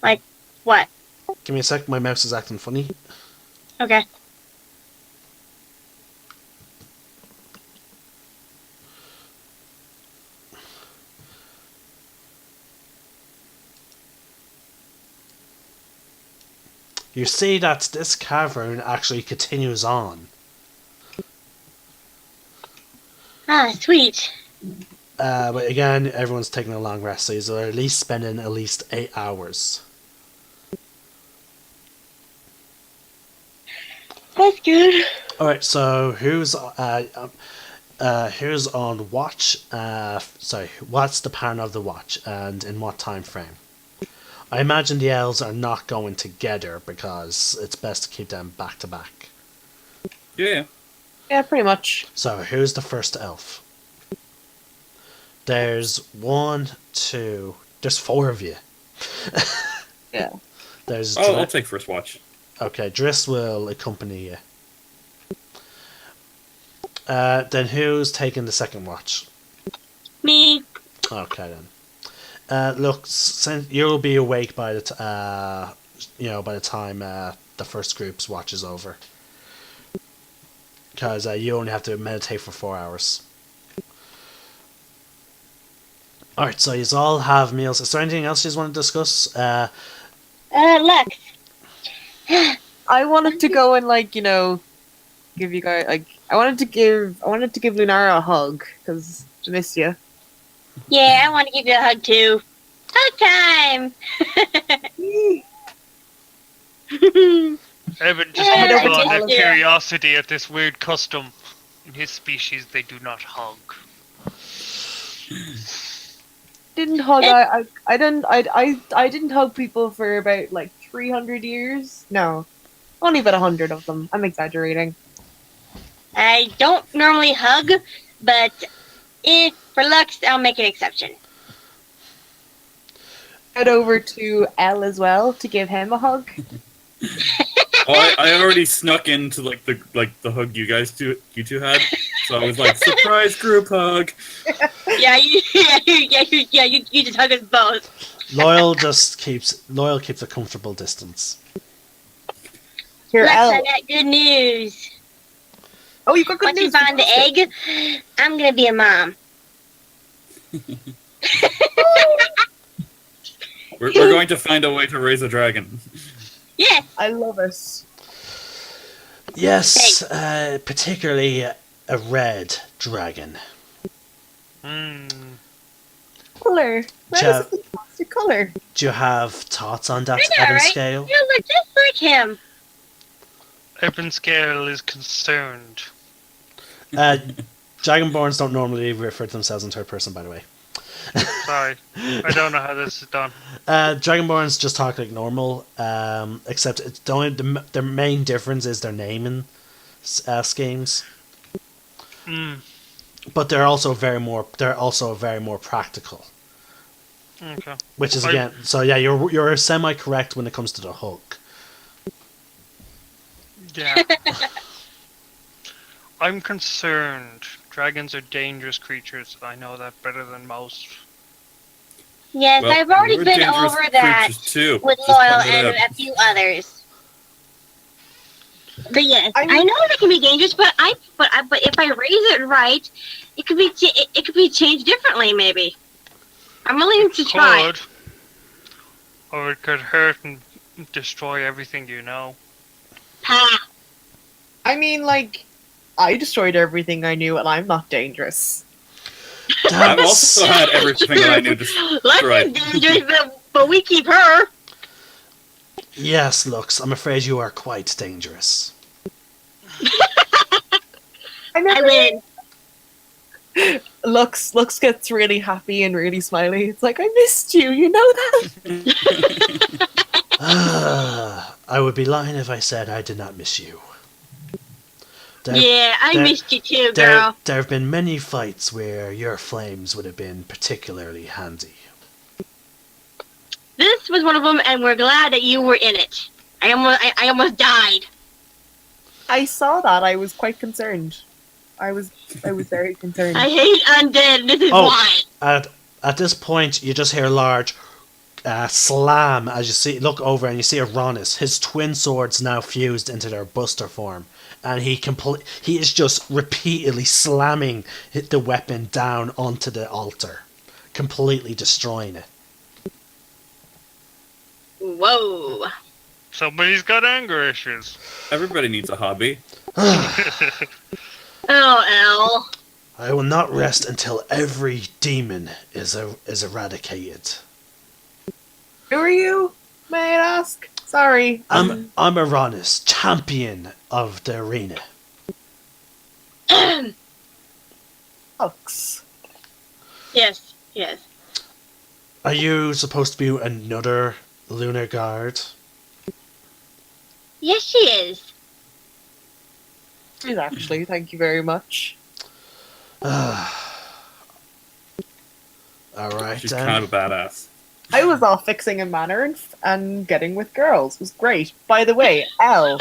Speaker 2: Like, what?
Speaker 1: Give me a sec. My mouse is acting funny.
Speaker 2: Okay.
Speaker 1: You see that this cavern actually continues on.
Speaker 2: Ah, sweet.
Speaker 1: But again, everyone's taking a long rest, so you're at least spending at least 8 hours.
Speaker 2: That's good.
Speaker 1: All right, so who's on watch? Sorry, what's the pattern of the watch, and in what time frame? I imagine the elves are not going together because it's best to keep them back to back.
Speaker 5: Yeah.
Speaker 7: Yeah, pretty much.
Speaker 1: So who's the first elf? There's one, two. There's four of you.
Speaker 7: Yeah.
Speaker 1: There's
Speaker 5: I'll take first watch.
Speaker 1: Okay, Driss will accompany you. Then who's taking the second watch?
Speaker 2: Me.
Speaker 1: Okay then. Look, since you'll be awake by the by the time the first group's watch is over, because you only have to meditate for 4 hours. All right, so you all have meals. Is there anything else you want to discuss?
Speaker 2: Look.
Speaker 7: I wanted to go and give you guys I wanted to give Lunar a hug because I miss you.
Speaker 2: Yeah, I want to give you a hug too. Hug time.
Speaker 8: Evan just
Speaker 2: Yeah,
Speaker 8: looks
Speaker 7: I
Speaker 8: on
Speaker 7: do.
Speaker 8: in curiosity at this weird custom. In his species, they do not hug.
Speaker 7: Didn't hug. I didn't hug people for about 300 years. No, only about 100 of them. I'm exaggerating.
Speaker 2: I don't normally hug, but if for Lux, I'll make an exception.
Speaker 7: Head over to L as well to give him a hug.
Speaker 5: Oh, I already snuck into the hug you two had, so I was like, surprise group hug.
Speaker 2: Yeah, you just hug us both.
Speaker 1: Loyal keeps a comfortable distance.
Speaker 7: Here,
Speaker 2: Lux,
Speaker 7: L.
Speaker 2: I got good news.
Speaker 7: Oh, you got good
Speaker 2: Once you
Speaker 7: news.
Speaker 2: find the egg, I'm gonna be a mom.
Speaker 5: We're going to find a way to raise a dragon.
Speaker 2: Yes.
Speaker 7: I love it.
Speaker 1: Yes, particularly a red dragon.
Speaker 8: Hmm.
Speaker 7: Color. Red
Speaker 1: Ja-
Speaker 7: is a fantastic color.
Speaker 1: Do you have thoughts on that,
Speaker 2: I know,
Speaker 1: Evan
Speaker 2: right?
Speaker 1: Scale?
Speaker 2: You look just like him.
Speaker 8: Evan Scale is concerned.
Speaker 1: Dragonborns don't normally refer to themselves in third person, by the way.
Speaker 8: Sorry, I don't know how this is done.
Speaker 1: Dragonborns just talk like normal, except it's the main difference is their naming schemes.
Speaker 8: Hmm.
Speaker 1: But they're also very more practical.
Speaker 8: Okay.
Speaker 1: Which is again, so yeah, you're semi correct when it comes to the hook.
Speaker 8: Yeah. I'm concerned. Dragons are dangerous creatures. I know that better than most.
Speaker 2: Yes,
Speaker 5: Well,
Speaker 2: I've already
Speaker 5: we're
Speaker 2: been
Speaker 5: dangerous
Speaker 2: over that
Speaker 5: creatures too.
Speaker 2: with
Speaker 5: Just
Speaker 2: Loyal
Speaker 5: point it
Speaker 2: and
Speaker 5: out.
Speaker 2: a few others. But yes,
Speaker 7: I
Speaker 2: I,
Speaker 7: mean-
Speaker 2: know they can be dangerous. But if I raise it right, it could be it could be changed differently. Maybe I'm willing to try.
Speaker 8: Could. Or it could hurt and destroy everything you know.
Speaker 2: Ha!
Speaker 7: I mean, I destroyed everything I knew, and I'm not dangerous.
Speaker 5: I've also had everything that I knew
Speaker 2: Lux
Speaker 5: destroyed.
Speaker 2: is dangerous, but we keep her.
Speaker 1: Yes, Lux, I'm afraid you are quite dangerous.
Speaker 2: I win.
Speaker 7: Lux gets really happy and really smiley. It's like, I missed you, you know that?
Speaker 1: I would be lying if I said I did not miss you.
Speaker 2: Yeah, I
Speaker 1: there-
Speaker 2: missed you too, girl.
Speaker 1: There have been many fights where your flames would have been particularly handy.
Speaker 2: This was one of them, and we're glad that you were in it. I almost died.
Speaker 7: I saw that. I was quite concerned. I was very concerned.
Speaker 2: I hate undead. This is
Speaker 1: Oh.
Speaker 2: why.
Speaker 1: At this point, you just hear a large slam as you look over and you see Aronis. His twin swords now fused into their buster form, and he is just repeatedly slamming the weapon down onto the altar, completely destroying it.
Speaker 2: Whoa.
Speaker 8: Somebody's got anger issues.
Speaker 5: Everybody needs a hobby.
Speaker 2: Oh, L.
Speaker 1: I will not rest until every demon is eradicated.
Speaker 7: Who are you? May I ask? Sorry.
Speaker 1: I'm Aronis, champion of the arena.
Speaker 7: Sucks.
Speaker 2: Yes, yes.
Speaker 1: Are you supposed to be another lunar guard?
Speaker 2: Yes, she is.
Speaker 7: Please, actually, thank you very much.
Speaker 1: Alright
Speaker 5: She's
Speaker 1: then.
Speaker 5: kind of a badass.
Speaker 7: I was off fixing a manor and getting with girls. It was great. By the way, L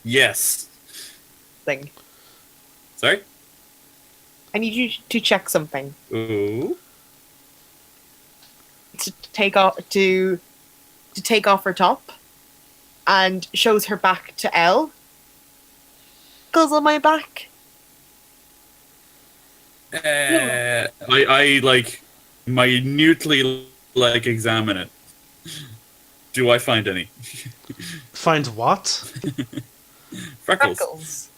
Speaker 5: Yes.
Speaker 7: thing.
Speaker 5: Sorry?
Speaker 7: I need you to check something.
Speaker 5: Ooh.
Speaker 7: To take off her top and shows her back to L. Goes on my back.
Speaker 5: I like minutely examine it. Do I find any
Speaker 1: Find what?
Speaker 5: freckles?
Speaker 7: Freckles.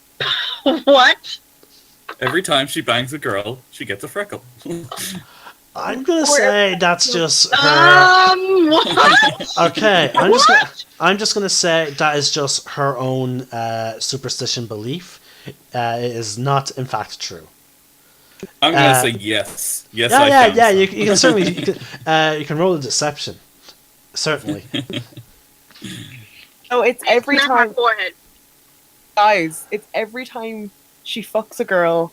Speaker 2: What?
Speaker 5: Every time she bangs a girl, she gets a freckle.
Speaker 1: I'm gonna say that's just her.
Speaker 2: What?
Speaker 1: Okay, I'm just gonna say that is just her own superstition belief. It is not, in fact, true.
Speaker 5: I'm gonna say yes. Yes,
Speaker 1: Yeah,
Speaker 5: I
Speaker 1: yeah,
Speaker 5: found
Speaker 1: yeah.
Speaker 5: some.
Speaker 1: You can certainly you can roll a deception. Certainly.
Speaker 7: Oh, it's every
Speaker 2: Not my
Speaker 7: time,
Speaker 2: forehead.
Speaker 7: guys. It's every time she fucks a girl,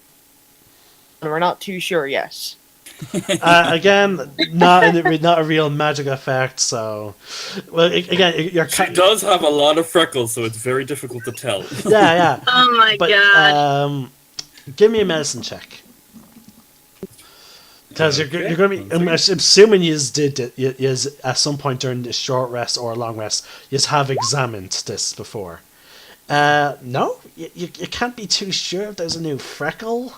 Speaker 7: and we're not too sure yet.
Speaker 1: Again, not a real magic effect. So, well, again, you're
Speaker 5: She does have a lot of freckles, so it's very difficult to tell.
Speaker 1: yeah, yeah.
Speaker 2: Oh my
Speaker 1: But
Speaker 2: god.
Speaker 1: give me a medicine check. Because
Speaker 5: Okay,
Speaker 1: you're going to be. I'm
Speaker 5: 1 second.
Speaker 1: assuming you did it. You at some point during the short rest or long rest, you have examined this before. No, you can't be too sure if there's a new freckle.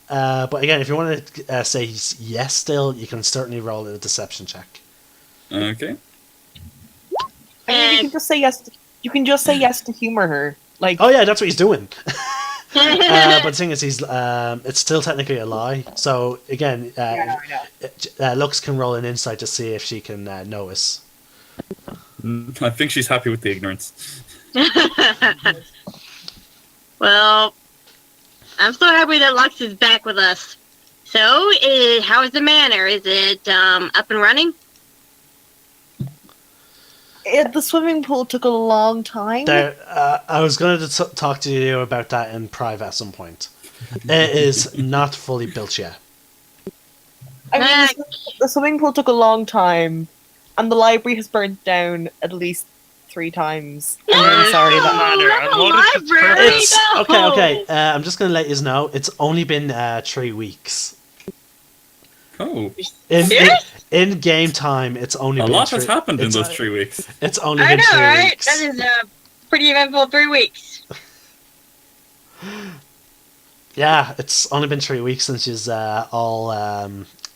Speaker 1: But again, if you want to say yes, still, you can certainly roll a deception check.
Speaker 5: Okay.
Speaker 7: I mean, you can just say yes. You can just say yes to humor her. Like,
Speaker 1: Oh yeah, that's what he's doing. But the thing is, it's still technically a lie. So again,
Speaker 7: yeah, I know.
Speaker 1: Lux can roll an insight to see if she can notice.
Speaker 5: I think she's happy with the ignorance.
Speaker 2: Well, I'm so happy that Lux is back with us. So, how is the manor? Is it up and running?
Speaker 7: The swimming pool took a long time.
Speaker 1: I was going to talk to you about that in private at some point. It is not fully built yet.
Speaker 7: I mean, the swimming pool took a long time, and the library has burnt down at least 3 times. I'm really sorry
Speaker 8: Doesn't
Speaker 7: about
Speaker 8: matter.
Speaker 2: Not
Speaker 8: And
Speaker 2: the
Speaker 8: what if it's
Speaker 2: library,
Speaker 8: perfect?
Speaker 1: It's
Speaker 2: no!
Speaker 1: okay. I'm just going to let you know. It's only been 3 weeks.
Speaker 5: Oh,
Speaker 1: In
Speaker 2: Serious?
Speaker 1: in game time, it's only
Speaker 5: a
Speaker 1: been
Speaker 5: lot has
Speaker 1: 3
Speaker 5: happened in
Speaker 1: it's,
Speaker 5: those 3 weeks.
Speaker 1: It's only
Speaker 2: I
Speaker 1: been
Speaker 2: know,
Speaker 1: 3
Speaker 2: right?
Speaker 1: weeks.
Speaker 2: That is a pretty eventful 3 weeks.
Speaker 1: Yeah, it's only been 3 weeks since she's all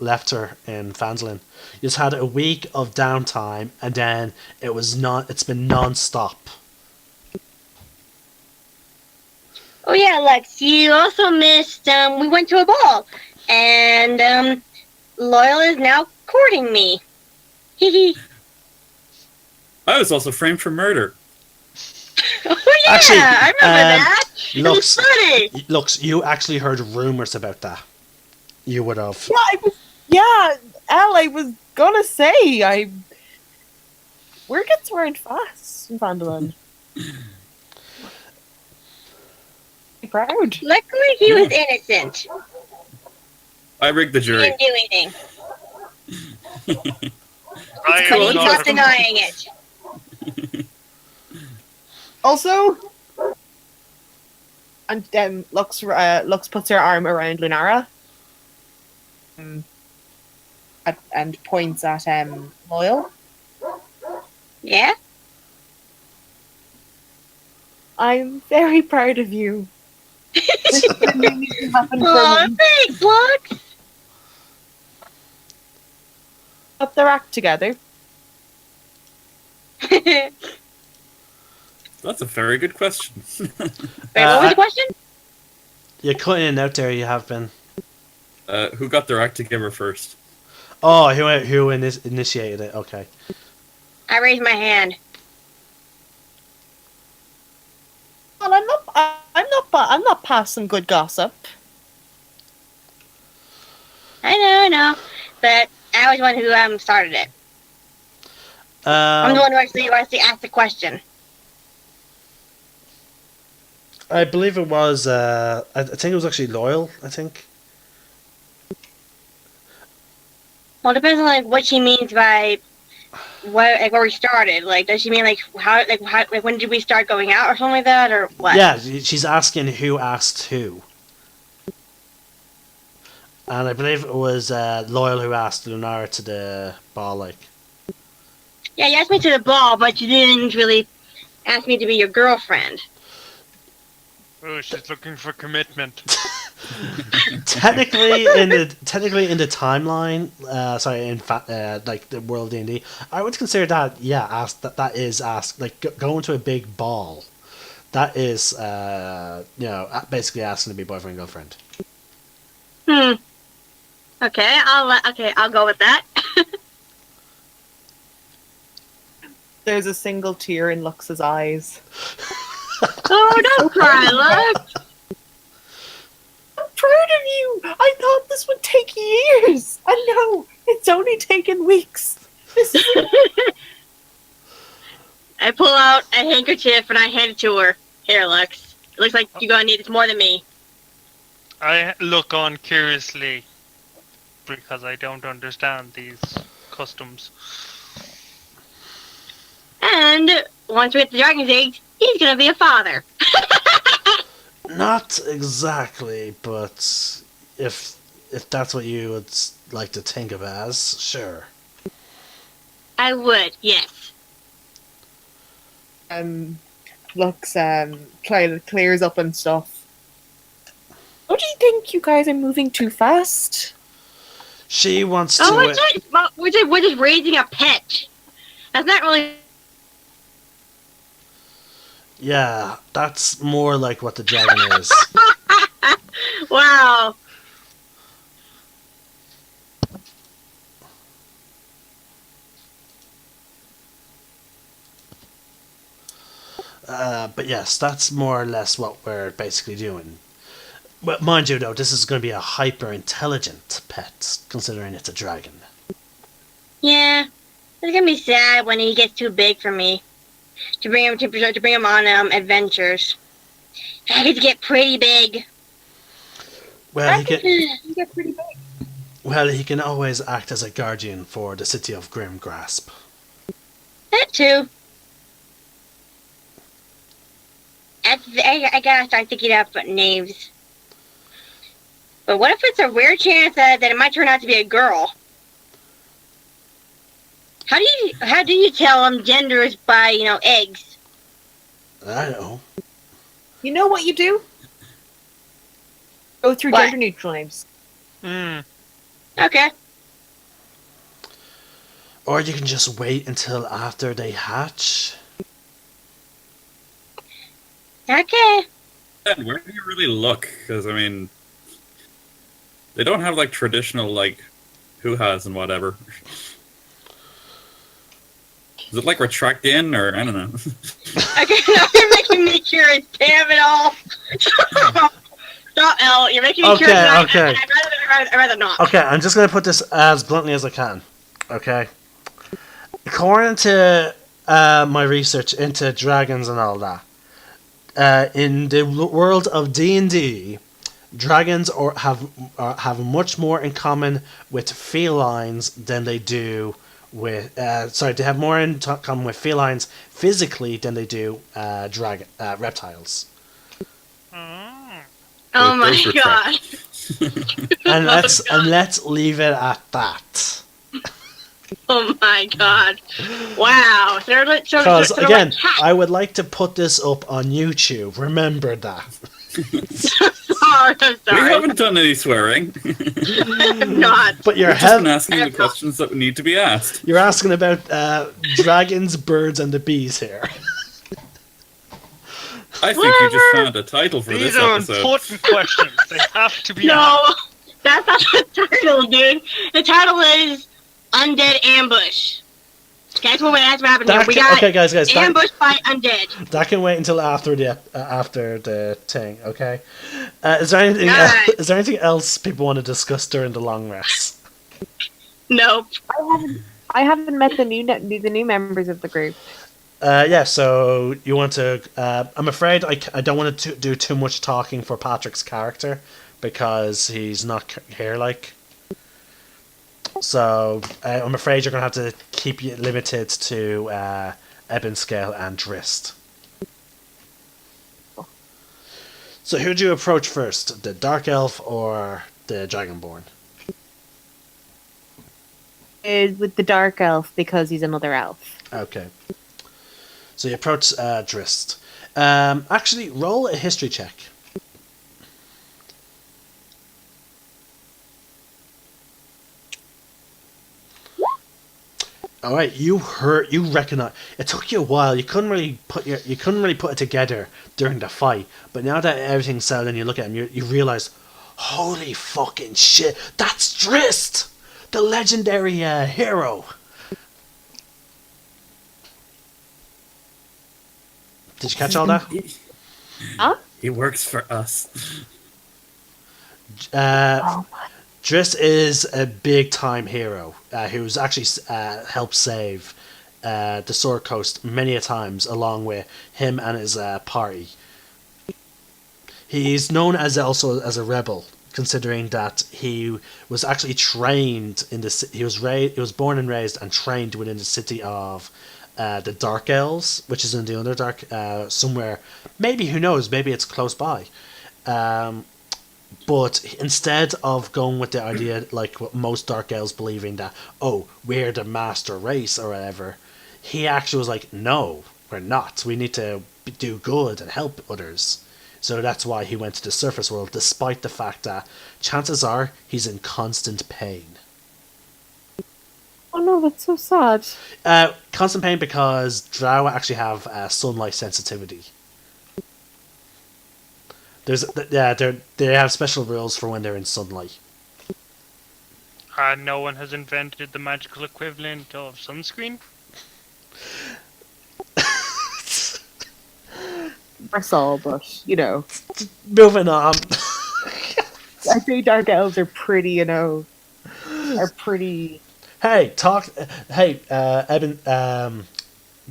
Speaker 1: left her in Fanslin. You've had a week of downtime, and then it's been non-stop.
Speaker 2: Oh yeah, Lex, you also missed, we went to a ball, and, Loyal is now courting me. Hee
Speaker 5: I was also framed for murder.
Speaker 2: Oh yeah,
Speaker 1: Actually,
Speaker 2: I remember that. It was
Speaker 1: Lux,
Speaker 2: funny.
Speaker 1: Lux, you actually heard rumors about that. You would have.
Speaker 7: Yeah, Al, I was gonna say, word gets around fast in Vandalin. Be proud.
Speaker 2: Luckily, he was innocent.
Speaker 5: I rigged the
Speaker 2: He
Speaker 5: jury.
Speaker 2: didn't do anything.
Speaker 8: I
Speaker 2: But
Speaker 8: am
Speaker 2: he's
Speaker 8: not
Speaker 2: not denying it.
Speaker 7: Also, And Lux puts her arm around Lunara. And points at Loyal.
Speaker 2: Yeah?
Speaker 7: I'm very proud of you. This didn't need to happen
Speaker 2: Oh,
Speaker 7: for me.
Speaker 2: thanks, Lux.
Speaker 7: Put their act together.
Speaker 2: Wait,
Speaker 5: That's a very good question.
Speaker 2: what was the question?
Speaker 1: You're cutting in and out there. You have been.
Speaker 5: Who got their act together first?
Speaker 1: Oh, who initiated it? Okay.
Speaker 2: I raised my hand.
Speaker 7: Well, I'm not past some good gossip.
Speaker 2: I know. But I was the one who started it. I'm the one who actually asked the question.
Speaker 1: I believe it was. I think it was actually Loyal. I think.
Speaker 2: Well, it depends on like what she means by where we started. Like, does she mean like how when did we start going out or something like that, or what?
Speaker 1: Yeah, she's asking who asked who. And I believe it was Loyal who asked Lunar to the ball, like.
Speaker 2: Yeah, you asked me to the ball, but you didn't really ask me to be your girlfriend.
Speaker 8: Oh, she's looking for commitment.
Speaker 1: technically in the timeline, like the world D&D, I would consider that that is asked, like going to a big ball. That is basically asking to be boyfriend and girlfriend.
Speaker 2: Okay, I'll go with that.
Speaker 7: There's a single tear in Lux's eyes.
Speaker 2: Oh, don't cry, Lux.
Speaker 7: I'm proud of you! I thought this would take years! I know! It's only taken weeks! This is
Speaker 2: I pull out a handkerchief and I hand it to her. Here, Lux. It looks like you're gonna need this more than me.
Speaker 8: I look on curiously because I don't understand these customs.
Speaker 2: And once we get the dragon's eggs, he's gonna be a father.
Speaker 1: Not exactly, but if that's what you would like to think of as, sure.
Speaker 2: I would, yes.
Speaker 7: Lux clears up and stuff. What do you think? You guys are moving too fast?
Speaker 1: She wants to.
Speaker 2: Oh, we're just raising a pet. That's not really.
Speaker 1: Yeah, that's more like what the dragon is.
Speaker 2: Wow.
Speaker 1: But yes, that's more or less what we're basically doing. But mind you, though, this is going to be a hyper-intelligent pet, considering it's a dragon.
Speaker 2: Yeah, it's gonna be sad when he gets too big for me to bring him on adventures. I get to get pretty big.
Speaker 1: Well, he can.
Speaker 7: You get pretty big.
Speaker 1: Well, he can always act as a guardian for the city of Grim Grasp.
Speaker 2: That too. I gotta start thinking up names. But what if it's a rare chance that it might turn out to be a girl? How do you tell genders by eggs?
Speaker 1: I know.
Speaker 7: You know what you do? Go through
Speaker 2: What?
Speaker 7: gender neutral names.
Speaker 2: Okay.
Speaker 1: Or you can just wait until after they hatch.
Speaker 2: Okay.
Speaker 5: And where do you really look? Because, I mean, they don't have, like, traditional, like, hoo-has and whatever. Is it, like, retract in, or, I don't know.
Speaker 2: Okay, now you're making me curious. Damn it all. Stop, Elle. You're making me
Speaker 1: Okay,
Speaker 2: curious.
Speaker 1: okay.
Speaker 2: I'd rather not.
Speaker 1: Okay, I'm just going to put this as bluntly as I can. Okay? According to my research into dragons and all that, in the world of D&D, dragons have much more in common with felines than they do with... they have more in common with felines physically than they do reptiles.
Speaker 8: Oh.
Speaker 2: Oh
Speaker 5: Both
Speaker 2: my
Speaker 5: those were
Speaker 2: god.
Speaker 1: And let's leave it at that.
Speaker 2: Oh my god. Wow.
Speaker 1: Because
Speaker 2: They're
Speaker 1: again,
Speaker 2: like cats.
Speaker 1: I would like to put this up on YouTube. Remember that.
Speaker 2: I'm
Speaker 5: We
Speaker 2: sorry.
Speaker 5: haven't done any swearing.
Speaker 2: I'm not.
Speaker 1: But
Speaker 5: We've just been asking the questions that need to be asked.
Speaker 1: you're asking about dragons, birds, and the bees here.
Speaker 5: I think you just
Speaker 2: Whatever.
Speaker 5: found a title for
Speaker 8: These
Speaker 5: this
Speaker 8: are
Speaker 5: episode.
Speaker 8: important questions. They have to be asked.
Speaker 2: No, that's not the title, dude. The title is Undead Ambush. That's what has happened here. We got
Speaker 1: Okay, guys, that,
Speaker 2: Ambush by Undead.
Speaker 1: that can wait until after the thing. Okay. Is there anything?
Speaker 2: Alright.
Speaker 1: Is there anything else people want to discuss during the long rest?
Speaker 2: Nope.
Speaker 7: I haven't met the new members of the group.
Speaker 1: Yeah. So you want to? I'm afraid I don't want to do too much talking for Patrick's character because he's not here. Like. So I'm afraid you're going to have to keep it limited to Ebonscale and Drist. So who do you approach first? The Dark Elf or the Dragonborn?
Speaker 7: With the dark elf because he's another elf.
Speaker 1: Okay. So you approach Drist. Actually, roll a history check. All right, you recognize. It took you a while. You couldn't really put it together during the fight. But now that everything's settled and you look at him, you realize, holy fucking shit, that's Drist, the legendary hero. Did you catch all that?
Speaker 7: Huh?
Speaker 5: He works for us.
Speaker 7: Oh my.
Speaker 1: Drist is a big time hero who's actually helped save the Sword Coast many a times, along with him and his party. He's known as also as a rebel, considering that he was actually trained in the he was born and raised and trained within the city of the Dark Elves, which is in the Underdark somewhere. Maybe, who knows? Maybe it's close by. But instead of going with the idea, like what most Dark Elves believing that, oh, we're the master race or whatever, he actually was like, no, we're not. We need to do good and help others. So that's why he went to the surface world, despite the fact that chances are he's in constant pain.
Speaker 7: Oh no, that's so sad.
Speaker 1: Constant pain because Drow actually have sunlight sensitivity. They have special rules for when they're in sunlight.
Speaker 8: No one has invented the magical equivalent of sunscreen.
Speaker 7: That's all, but you know,
Speaker 1: Moving on.
Speaker 7: I think dark elves are pretty, are pretty.
Speaker 1: Hey, Eben,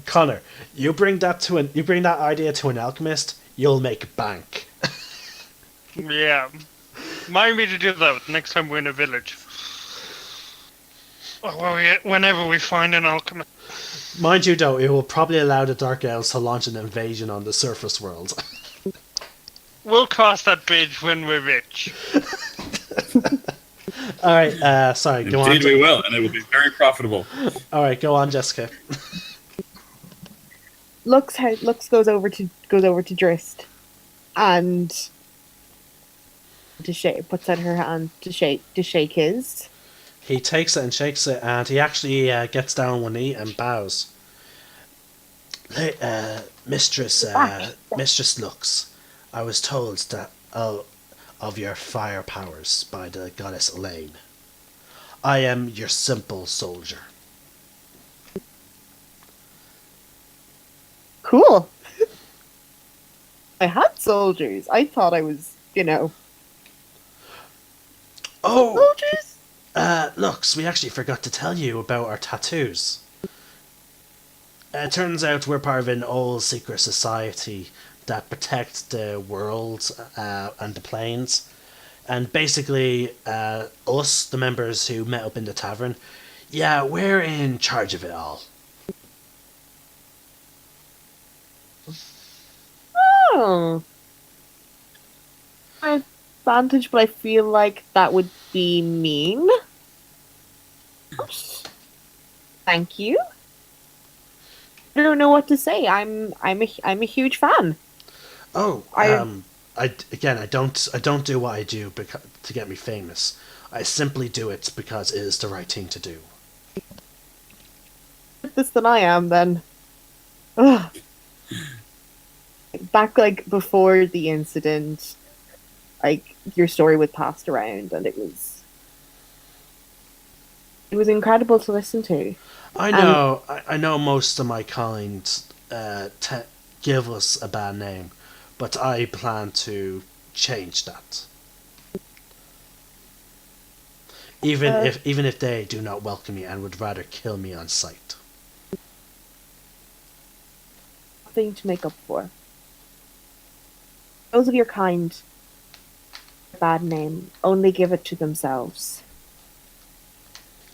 Speaker 1: Connor, you bring that idea to an alchemist, you'll make bank.
Speaker 8: Yeah. Remind me to do that next time we're in a village. Whenever we find an alchemist.
Speaker 1: Mind you, though, it will probably allow the Dark Elves to launch an invasion on the surface world.
Speaker 8: We'll cross that bridge when we're rich.
Speaker 1: Alright, sorry, go on.
Speaker 5: Indeed we will, and it will be very profitable.
Speaker 1: Alright, go on, Jessica.
Speaker 7: Lux goes over to Drist, and puts out her hand to shake his.
Speaker 1: He takes it and shakes it, and he actually gets down on one knee and bows. Mistress Lux, I was told that of your fire powers by the goddess Elaine. I am your simple soldier.
Speaker 7: Cool. I had soldiers. I thought I was,
Speaker 1: Oh,
Speaker 7: soldiers.
Speaker 1: Lux, we actually forgot to tell you about our tattoos. It turns out we're part of an old secret society that protects the world and the planes. And basically, us, the members who met up in the tavern, yeah, we're in charge of it all.
Speaker 7: Oh. my advantage, but I feel like that would be mean. Thank you. I don't know what to say. I'm a huge fan.
Speaker 1: Oh,
Speaker 7: I
Speaker 1: I don't do what I do to get me famous. I simply do it because it is the right thing to do.
Speaker 7: this than I am then. Ugh. Back like before the incident, like your story was passed around, and it was incredible to listen to. And
Speaker 1: I know most of my kind give us a bad name, but I plan to change that. Even if they do not welcome me and would rather kill me on sight.
Speaker 7: thing to make up for. Those of your kind, bad name, only give it to themselves.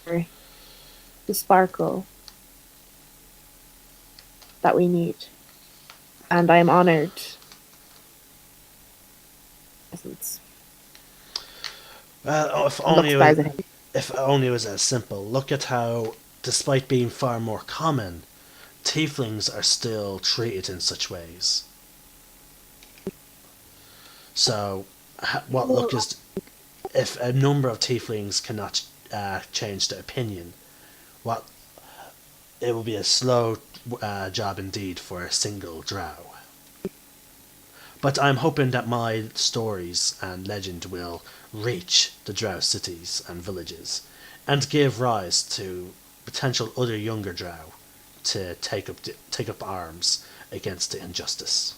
Speaker 7: The sparkle that we need. And I am honored. Presence.
Speaker 1: Well, if only it was as simple. Look at how, despite being far more common, tieflings are still treated in such ways. So, what look is if a number of tieflings cannot change their opinion, what it will be a slow job indeed for a single drow. But I'm hoping that my stories and legend will reach the drow cities and villages, and give rise to potential other younger drow to take up arms against the injustice.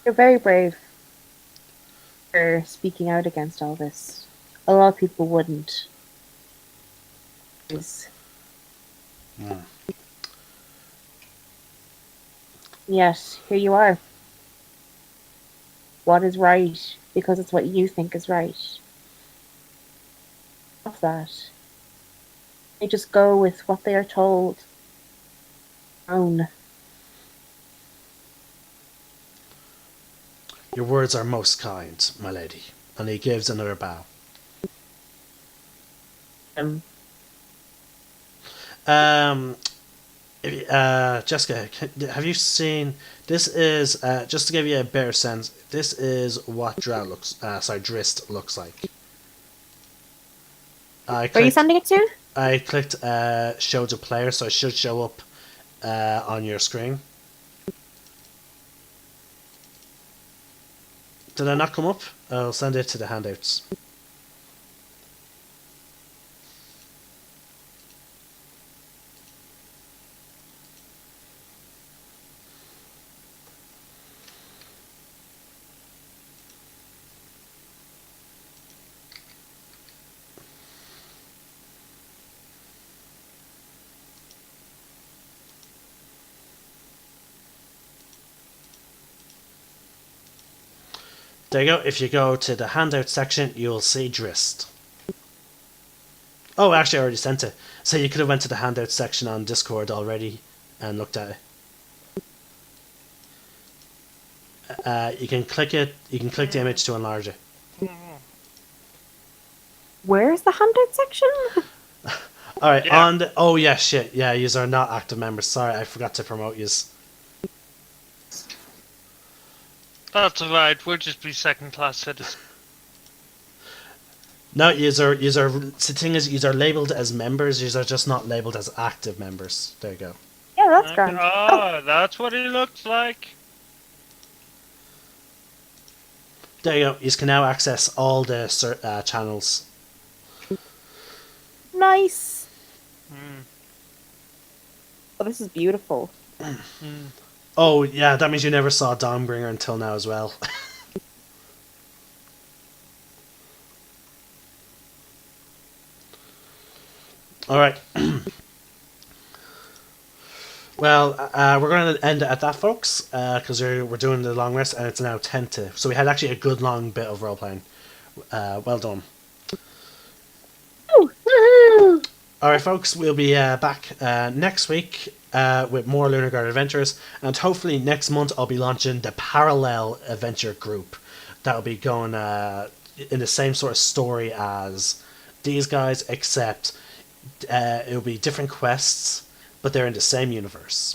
Speaker 7: You're very brave for speaking out against all this. A lot of people wouldn't. Yes, here you are. What is right, because it's what you think is right. Of that. They just go with what they are told. Own.
Speaker 1: Your words are most kind, my lady. And he gives another bow. Jessica, have you seen? This is just to give you a better sense. This is what Drist looks like.
Speaker 7: Where are you sending it to?
Speaker 1: I clicked show to player, so it should show up on your screen. Did I not come up? I'll send it to the handouts. There you go. If you go to the handout section, you'll see Drist. Oh, actually, I already sent it. So you could have went to the handout section on Discord already and looked at it. You can click it. You can click the image to enlarge it.
Speaker 7: Where's the handout section?
Speaker 1: All right.
Speaker 8: Yeah.
Speaker 1: On the. Oh yeah, shit. Yeah, yous are not active members. Sorry, I forgot to promote yous.
Speaker 8: That's alright, we'll just be second-class citizens.
Speaker 1: No, yous are. The thing is, yous are labeled as members. Yous are just not labeled as active members. There you go.
Speaker 7: Yeah, that's grand.
Speaker 8: Oh, that's what it looks like.
Speaker 1: There you go. Yous can now access all the channels.
Speaker 7: Nice.
Speaker 8: Mm.
Speaker 7: Oh, this is beautiful.
Speaker 1: Oh yeah, that means you never saw Dawnbringer until now as well. All right. Well, we're going to end it at that, folks, because we're doing the long rest, and it's now 10 to. So we had actually a good long bit of role playing. Well done.
Speaker 2: Woohoo!
Speaker 1: All right, folks, we'll be back next week with more Lunar Guard adventures, and hopefully next month I'll be launching the Parallel Adventure Group. That'll be going in the same sort of story as these guys, except it'll be different quests, but they're in the same universe.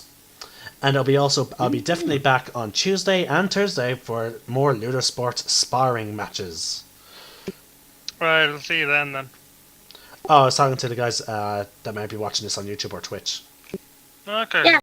Speaker 1: And I'll be definitely back on Tuesday and Thursday for more Lunar Sports sparring matches.
Speaker 8: Right, I'll see you then.
Speaker 1: Oh, I was talking to the guys that might be watching this on YouTube or Twitch.
Speaker 8: Okay.
Speaker 2: Yeah.